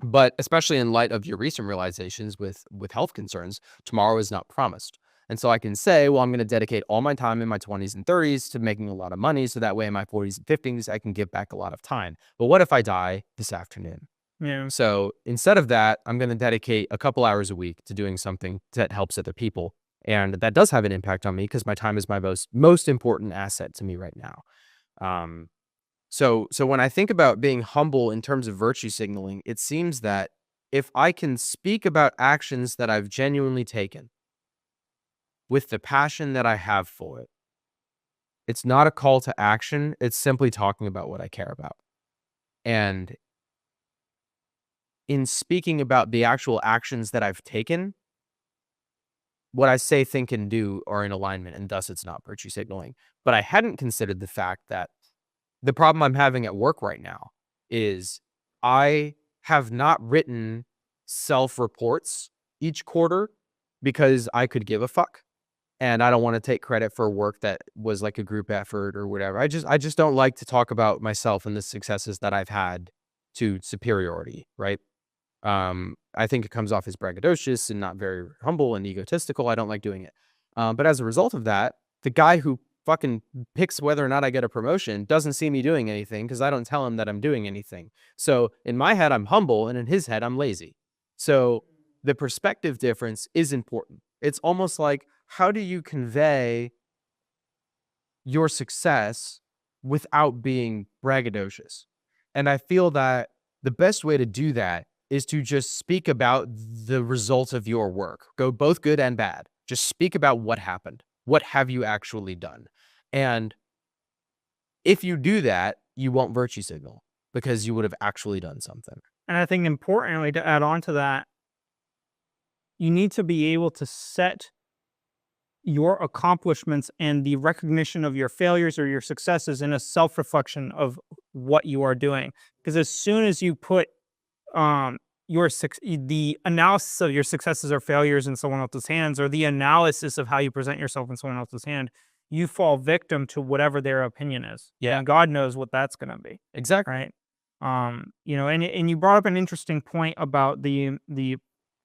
But especially in light of your recent realizations with health concerns, tomorrow is not promised. And so I can say, well, I'm going to dedicate all my time in my 20s and 30s to making a lot of money. So that way in my 40s and 50s, I can give back a lot of time. But what if I die this afternoon? Yeah. So instead of that, I'm going to dedicate a couple hours a week to doing something that helps other people. And that does have an impact on me because my time is my most important asset to me right now. So when I think about being humble in terms of virtue signaling, it seems that if I can speak about actions that I've genuinely taken with the passion that I have for it, it's not a call to action. It's simply talking about what I care about. And in speaking about the actual actions that I've taken, what I say, think, and do are in alignment, and thus it's not virtue signaling. But I hadn't considered the fact that the problem I'm having at work right now is I have not written self-reports each quarter because I could give a fuck. And I don't want to take credit for work that was like a group effort or whatever. I just don't like to talk about myself and the successes that I've had to superiority, right? I think it comes off as braggadocious and not very humble and egotistical. I don't like doing it. But as a result of that, the guy who fucking picks whether or not I get a promotion doesn't see me doing anything because I don't tell him that I'm doing anything. So in my head, I'm humble, and in his head, I'm lazy. So the perspective difference is important. It's almost like, how do you convey your success without being braggadocious? And I feel that the best way to do that is to just speak about the result of your work. Go both good and bad. Just speak about what happened. What have you actually done? And if you do that, you won't virtue signal because you would have actually done something. And I think importantly, to add on to that, you need to be able to set your accomplishments and the recognition of your failures or your successes in a self-reflection of what you are doing. Because as soon as you put um the analysis of your successes or failures in someone else's hands, or the analysis of how you present yourself in someone else's hand, you fall victim to whatever their opinion is. Yeah. And God knows what that's going to be. Exactly. Right. And you brought up an interesting point about the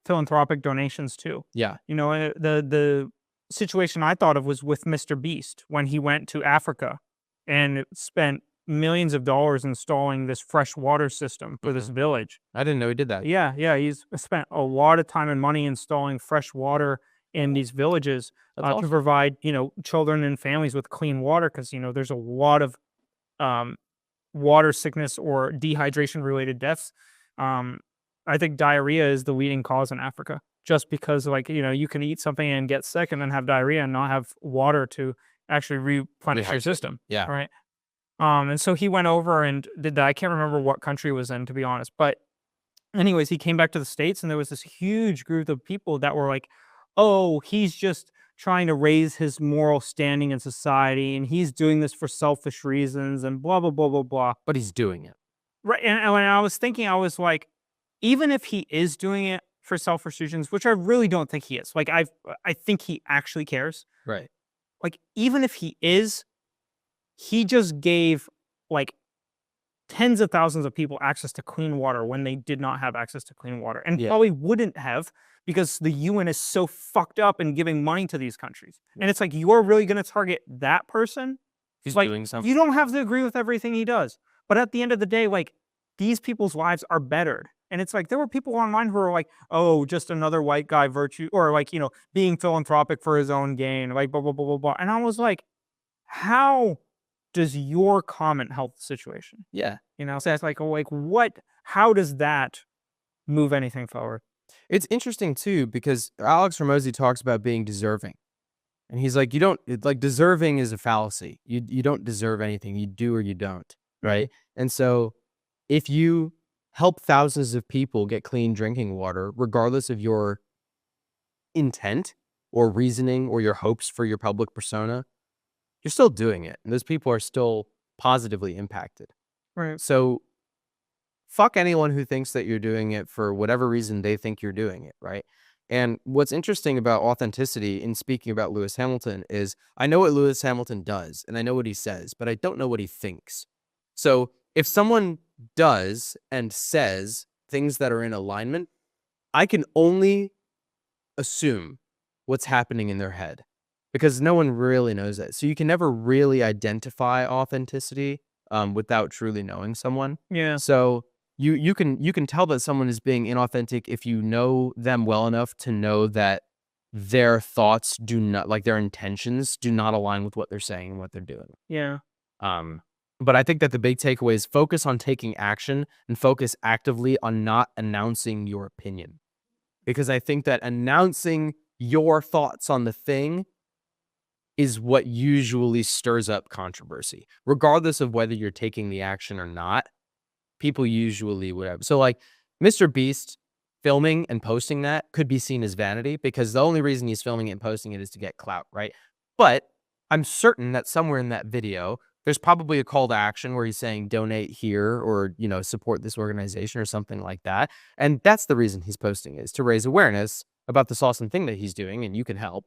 philanthropic donations too. Yeah. The situation I thought of was with Mr. Beast when he went to Africa and spent millions of dollars installing this fresh water system for this village. I didn't know he did that. Yeah, he's spent a lot of time and money installing fresh water in these villages That's to awesome. provide, children and families with clean water, because there's a lot of um, water sickness or dehydration related deaths. I think diarrhea is the leading cause in Africa, just because you can eat something and get sick and then have diarrhea and not have water to actually replenish your system. Yeah. Right. And so he went over and did that. I can't remember what country it was in, to be honest. But anyways, he came back to the States and there was this huge group of people that were like, oh, he's just trying to raise his moral standing in society and he's doing this for selfish reasons and blah, blah, blah, blah, blah. But he's doing it. Right. And when I was thinking, I was like, even if he is doing it for selfish reasons, which I really don't think he is, I think he actually cares. Right. Like, even if he is, he just gave like tens of thousands of people access to clean water when they did not have access to clean water, and probably wouldn't have, because the UN is so fucked up in giving money to these countries. And it's like, you're really going to target that person? He's like, doing something. you don't have to agree with everything he does. But at the end of the day, like, these people's lives are bettered. And it's like, there were people online who were like, oh, just another white guy virtue, or like, being philanthropic for his own gain, like blah, blah, blah, blah, blah. And I was like, how does your comment help the situation? Yeah. So it's like, how does that move anything forward? It's interesting too, because Alex-Hormozi talks about being deserving. And he's like, deserving is a fallacy. You don't deserve anything. You do or you don't. Right. And so if you help thousands of people get clean drinking water, regardless of your intent or reasoning or your hopes for your public persona, you're still doing it. And those people are still positively impacted. Right. So fuck anyone who thinks that you're doing it for whatever reason they think you're doing it, right? And what's interesting about authenticity in speaking about Lewis Hamilton is I know what Lewis Hamilton does and I know what he says, but I don't know what he thinks. So if someone does and says things that are in alignment, I can only assume what's happening in their head, because no one really knows that. So you can never really identify authenticity without truly knowing someone. Yeah. So you can tell that someone is being inauthentic if you know them well enough to know that their thoughts do not, like their intentions do not align with what they're saying and what they're doing. Yeah. But I think that the big takeaway is focus on taking action and focus actively on not announcing your opinion. Because I think that announcing your thoughts on the thing is what usually stirs up controversy. Regardless of whether you're taking the action or not, people usually would have. So like Mr. Beast filming and posting that could be seen as vanity, because the only reason he's filming it and posting it is to get clout, right? But I'm certain that somewhere in that video, there's probably a call to action where he's saying donate here or, support this organization or something like that. And that's the reason he's posting, is to raise awareness about this awesome thing that he's doing and you can help,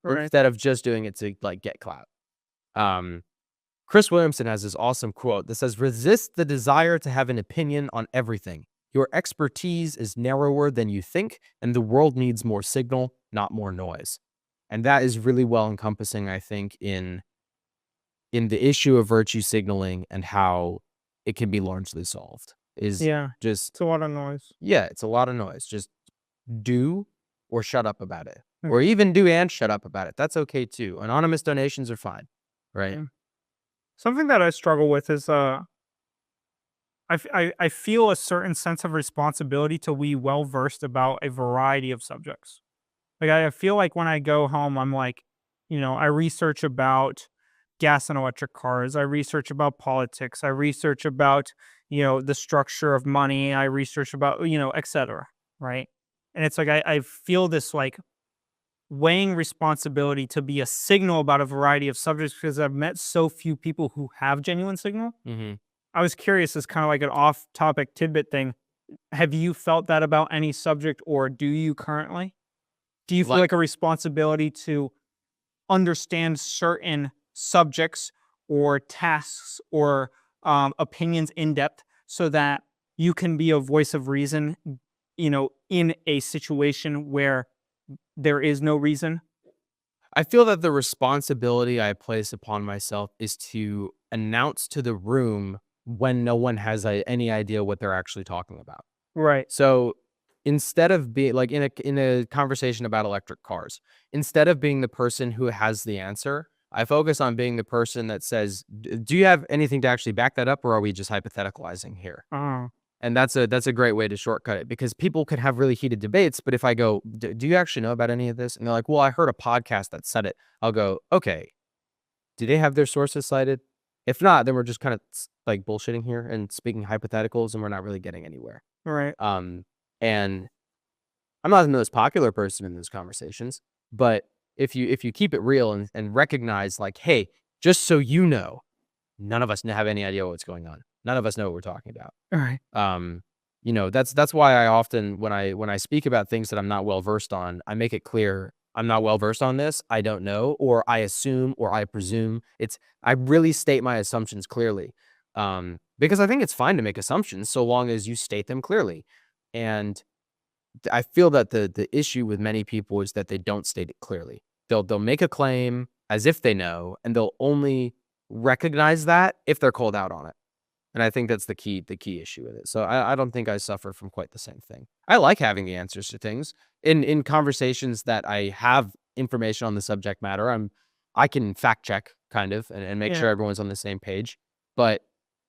instead of just doing it to like get clout. Chris Williamson has this awesome quote that says, resist the desire to have an opinion on everything. Your expertise is narrower than you think, and the world needs more signal, not more noise. And that is really well encompassing, I think, in the issue of virtue signaling and how it can be largely solved. It's a lot of noise. Yeah, it's a lot of noise. Just do or shut up about it. Or even do and shut up about it. That's okay too. Anonymous donations are fine, right? Yeah. Something that I struggle with is I feel a certain sense of responsibility to be well versed about a variety of subjects. Like, I feel like when I go home, I'm like, I research about gas and electric cars. I research about politics. I research about, the structure of money. I research about, etc. Right. And it's like, I feel this like weighing responsibility to be a signal about a variety of subjects because I've met so few people who have genuine signal. Mm-hmm. I was curious, as kind of like an off topic tidbit thing. Have you felt that about any subject, or do you currently? Do you feel Like, like a responsibility to understand certain subjects or tasks or opinions in depth so that you can be a voice of reason, in a situation where there is no reason? I feel that the responsibility I place upon myself is to announce to the room when no one has any idea what they're actually talking about. Right. So instead of being like in a conversation about electric cars, instead of being the person who has the answer, I focus on being the person that says, Do you have anything to actually back that up, or are we just hypotheticalizing here?" Uh, And that's a great way to shortcut it because people can have really heated debates. But if I go, Do you actually know about any of this? And they're like, well, I heard a podcast that said it. I'll go, okay, do they have their sources cited? If not, then we're just kind of like bullshitting here and speaking hypotheticals, and we're not really getting anywhere. right. And I'm not the most popular person in those conversations, but if you keep it real and recognize like, hey, just so you know, none of us have any idea what's going on. None of us know what we're talking about. All right. That's why I often when I speak about things that I'm not well versed on, I make it clear I'm not well versed on this. I don't know, or I assume, or I presume. I really state my assumptions clearly, because I think it's fine to make assumptions so long as you state them clearly. And I feel that the issue with many people is that they don't state it clearly. They'll make a claim as if they know, and they'll only recognize that if they're called out on it. And I think that's the key issue with it. So I don't think I suffer from quite the same thing. I like having the answers to things. In conversations that I have information on the subject matter, I can fact check kind of and make Yeah. sure everyone's on the same page. But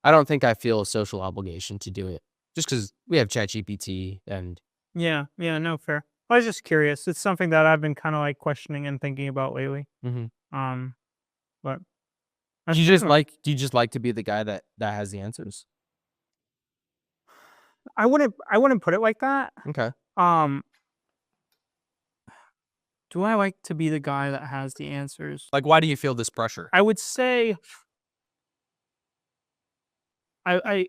I don't think I feel a social obligation to do it just because we have ChatGPT and Yeah. Yeah. No, fair. I was just curious. It's something that I've been kind of like questioning and thinking about lately. Mhm. Um, but Do you just like to be the guy that has the answers? I wouldn't put it like that. Okay. Um, do I like to be the guy that has the answers? Like, why do you feel this pressure? I would say I I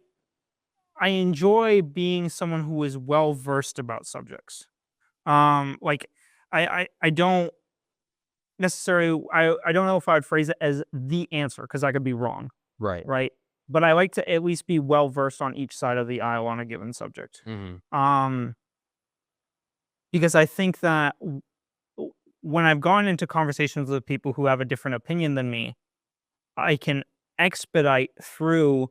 I enjoy being someone who is well versed about subjects. Like I don't necessarily I don't know if I would phrase it as the answer because I could be wrong, Right. right? But I like to at least be well versed on each side of the aisle on a given subject. Mhm. Um, because I think that when I've gone into conversations with people who have a different opinion than me, I can expedite through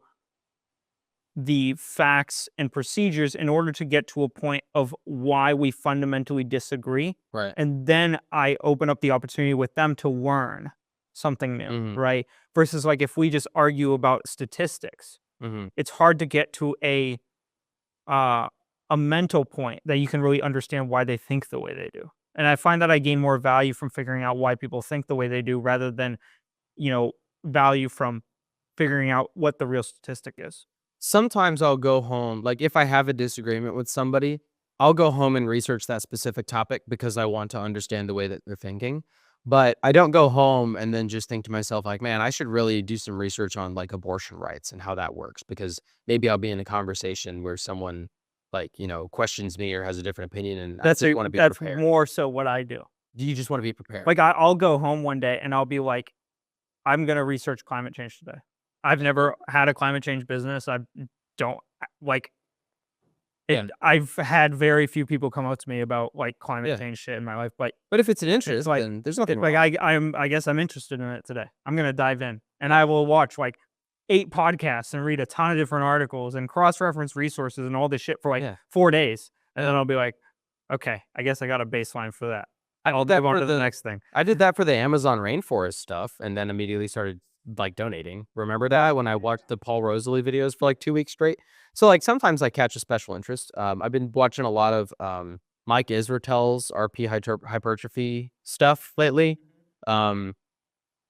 the facts and procedures in order to get to a point of why we fundamentally disagree. Right. And then I open up the opportunity with them to learn something new, Mhm. right? Versus like if we just argue about statistics, Mhm. it's hard to get to uh, a mental point that you can really understand why they think the way they do. And I find that I gain more value from figuring out why people think the way they do rather than, value from figuring out what the real statistic is. Sometimes I'll go home, like if I have a disagreement with somebody, I'll go home and research that specific topic because I want to understand the way that they're thinking. But I don't go home and then just think to myself, like, man, I should really do some research on like abortion rights and how that works because maybe I'll be in a conversation where someone like, questions me or has a different opinion and I just want to be That's prepared. more so what I do. Do you just want to be prepared? Like I'll go home one day and I'll be like, I'm gonna research climate change today. I've never had a climate change business. I don't like Yeah. it. I've had very few people come up to me about like climate Yeah. change shit in my life, but But if it's an it's interest, like then there's nothing like wrong. I guess I'm interested in it today. I'm gonna dive in and I will watch like 8 podcasts and read a ton of different articles and cross-reference resources and all this shit for like Yeah. 4 days. And then I'll be like, okay, I guess I got a baseline for that. I I'll did that move on for to the the next thing. I did that for the Amazon rainforest stuff and then immediately started like donating. Remember that when I watched the Paul Rosalie videos for like 2 weeks straight? So like sometimes I catch a special interest. I've been watching a lot of Mike Israetel's RP hypertrophy stuff lately. Um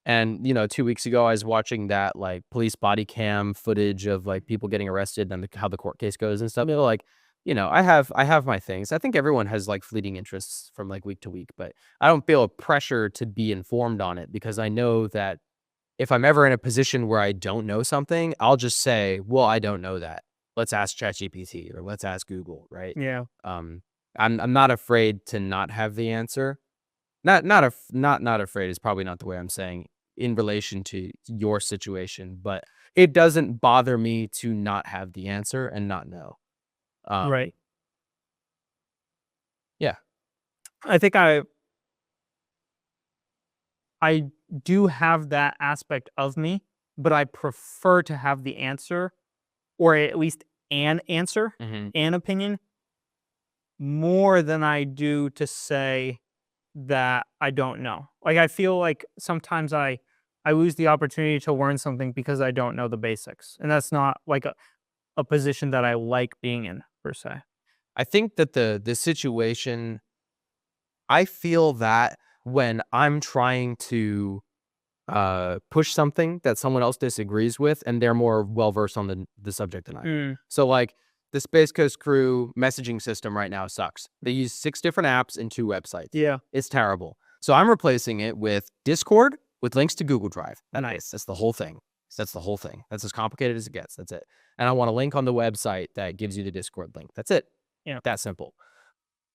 And, 2 weeks ago, I was watching that like police body cam footage of like people getting arrested and how the court case goes and stuff. Like, I have my things. I think everyone has like fleeting interests from like week to week, but I don't feel a pressure to be informed on it because I know that if I'm ever in a position where I don't know something, I'll just say, well, I don't know that. Let's ask ChatGPT or let's ask Google, right? Yeah. Um, I'm not afraid to not have the answer. Not afraid is probably not the way I'm saying in relation to your situation, but it doesn't bother me to not have the answer and not know. Um, Right. yeah. I think I do have that aspect of me, but I prefer to have the answer, or at least an answer, Mhm. an opinion, more than I do to say that I don't know. Like, I feel like sometimes I lose the opportunity to learn something because I don't know the basics, and that's not like a position that I like being in per se. I think that the situation I feel that when I'm trying to push something that someone else disagrees with and they're more well versed on the subject than I am. Mm, So like the Space Coast Crew messaging system right now sucks. They use 6 different apps and 2 websites. yeah, It's terrible. So I'm replacing it with Discord with links to Google Drive. nice. That's the whole thing. That's the whole thing. That's as complicated as it gets. That's it. And I want a link on the website that gives you the Discord link. That's it. Yeah, That simple.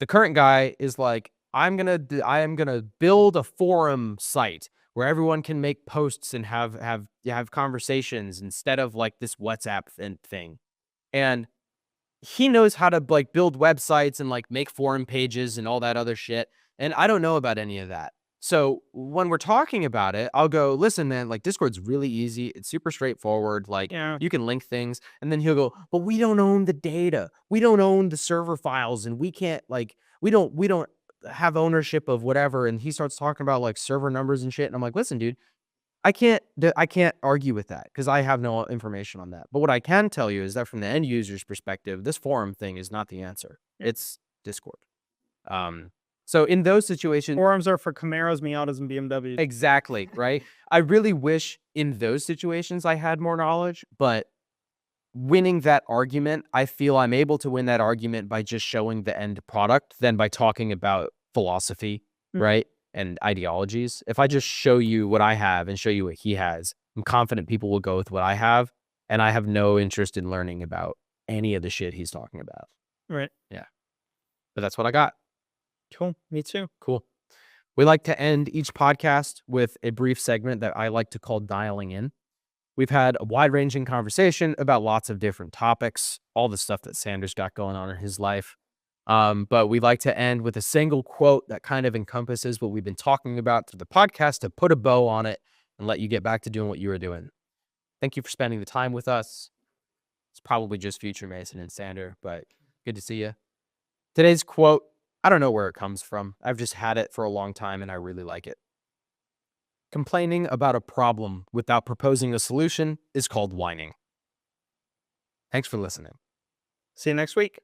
The current guy is like, I am gonna build a forum site where everyone can make posts and have conversations instead of like this WhatsApp thing. And he knows how to like build websites and like make forum pages and all that other shit. And I don't know about any of that. So when we're talking about it, I'll go, listen, man, like Discord's really easy. It's super straightforward. Like yeah, you can link things. And then he'll go, but we don't own the data. We don't own the server files. And we can't like, we don't have ownership of whatever. And he starts talking about like server numbers and shit. And I'm like, listen, dude, I can't argue with that because I have no information on that. But what I can tell you is that from the end user's perspective, this forum thing is not the answer. yeah. It's Discord. Um, so in those situations, Forums are for Camaros, Miatas, and BMWs. exactly, right? I really wish in those situations I had more knowledge, but winning that argument, I feel I'm able to win that argument by just showing the end product than by talking about philosophy, Mm, right? And ideologies. If I just show you what I have and show you what he has, I'm confident people will go with what I have. And I have no interest in learning about any of the shit he's talking about. right. Yeah. But that's what I got. Cool. Me too. Cool. We like to end each podcast with a brief segment that I like to call dialing in. We've had a wide ranging conversation about lots of different topics, all the stuff that Sanders got going on in his life. But we like to end with a single quote that kind of encompasses what we've been talking about through the podcast to put a bow on it and let you get back to doing what you were doing. Thank you for spending the time with us. It's probably just future Mason and Sander, but good to see you. Today's quote, I don't know where it comes from. I've just had it for a long time and I really like it. Complaining about a problem without proposing a solution is called whining. Thanks for listening. See you next week.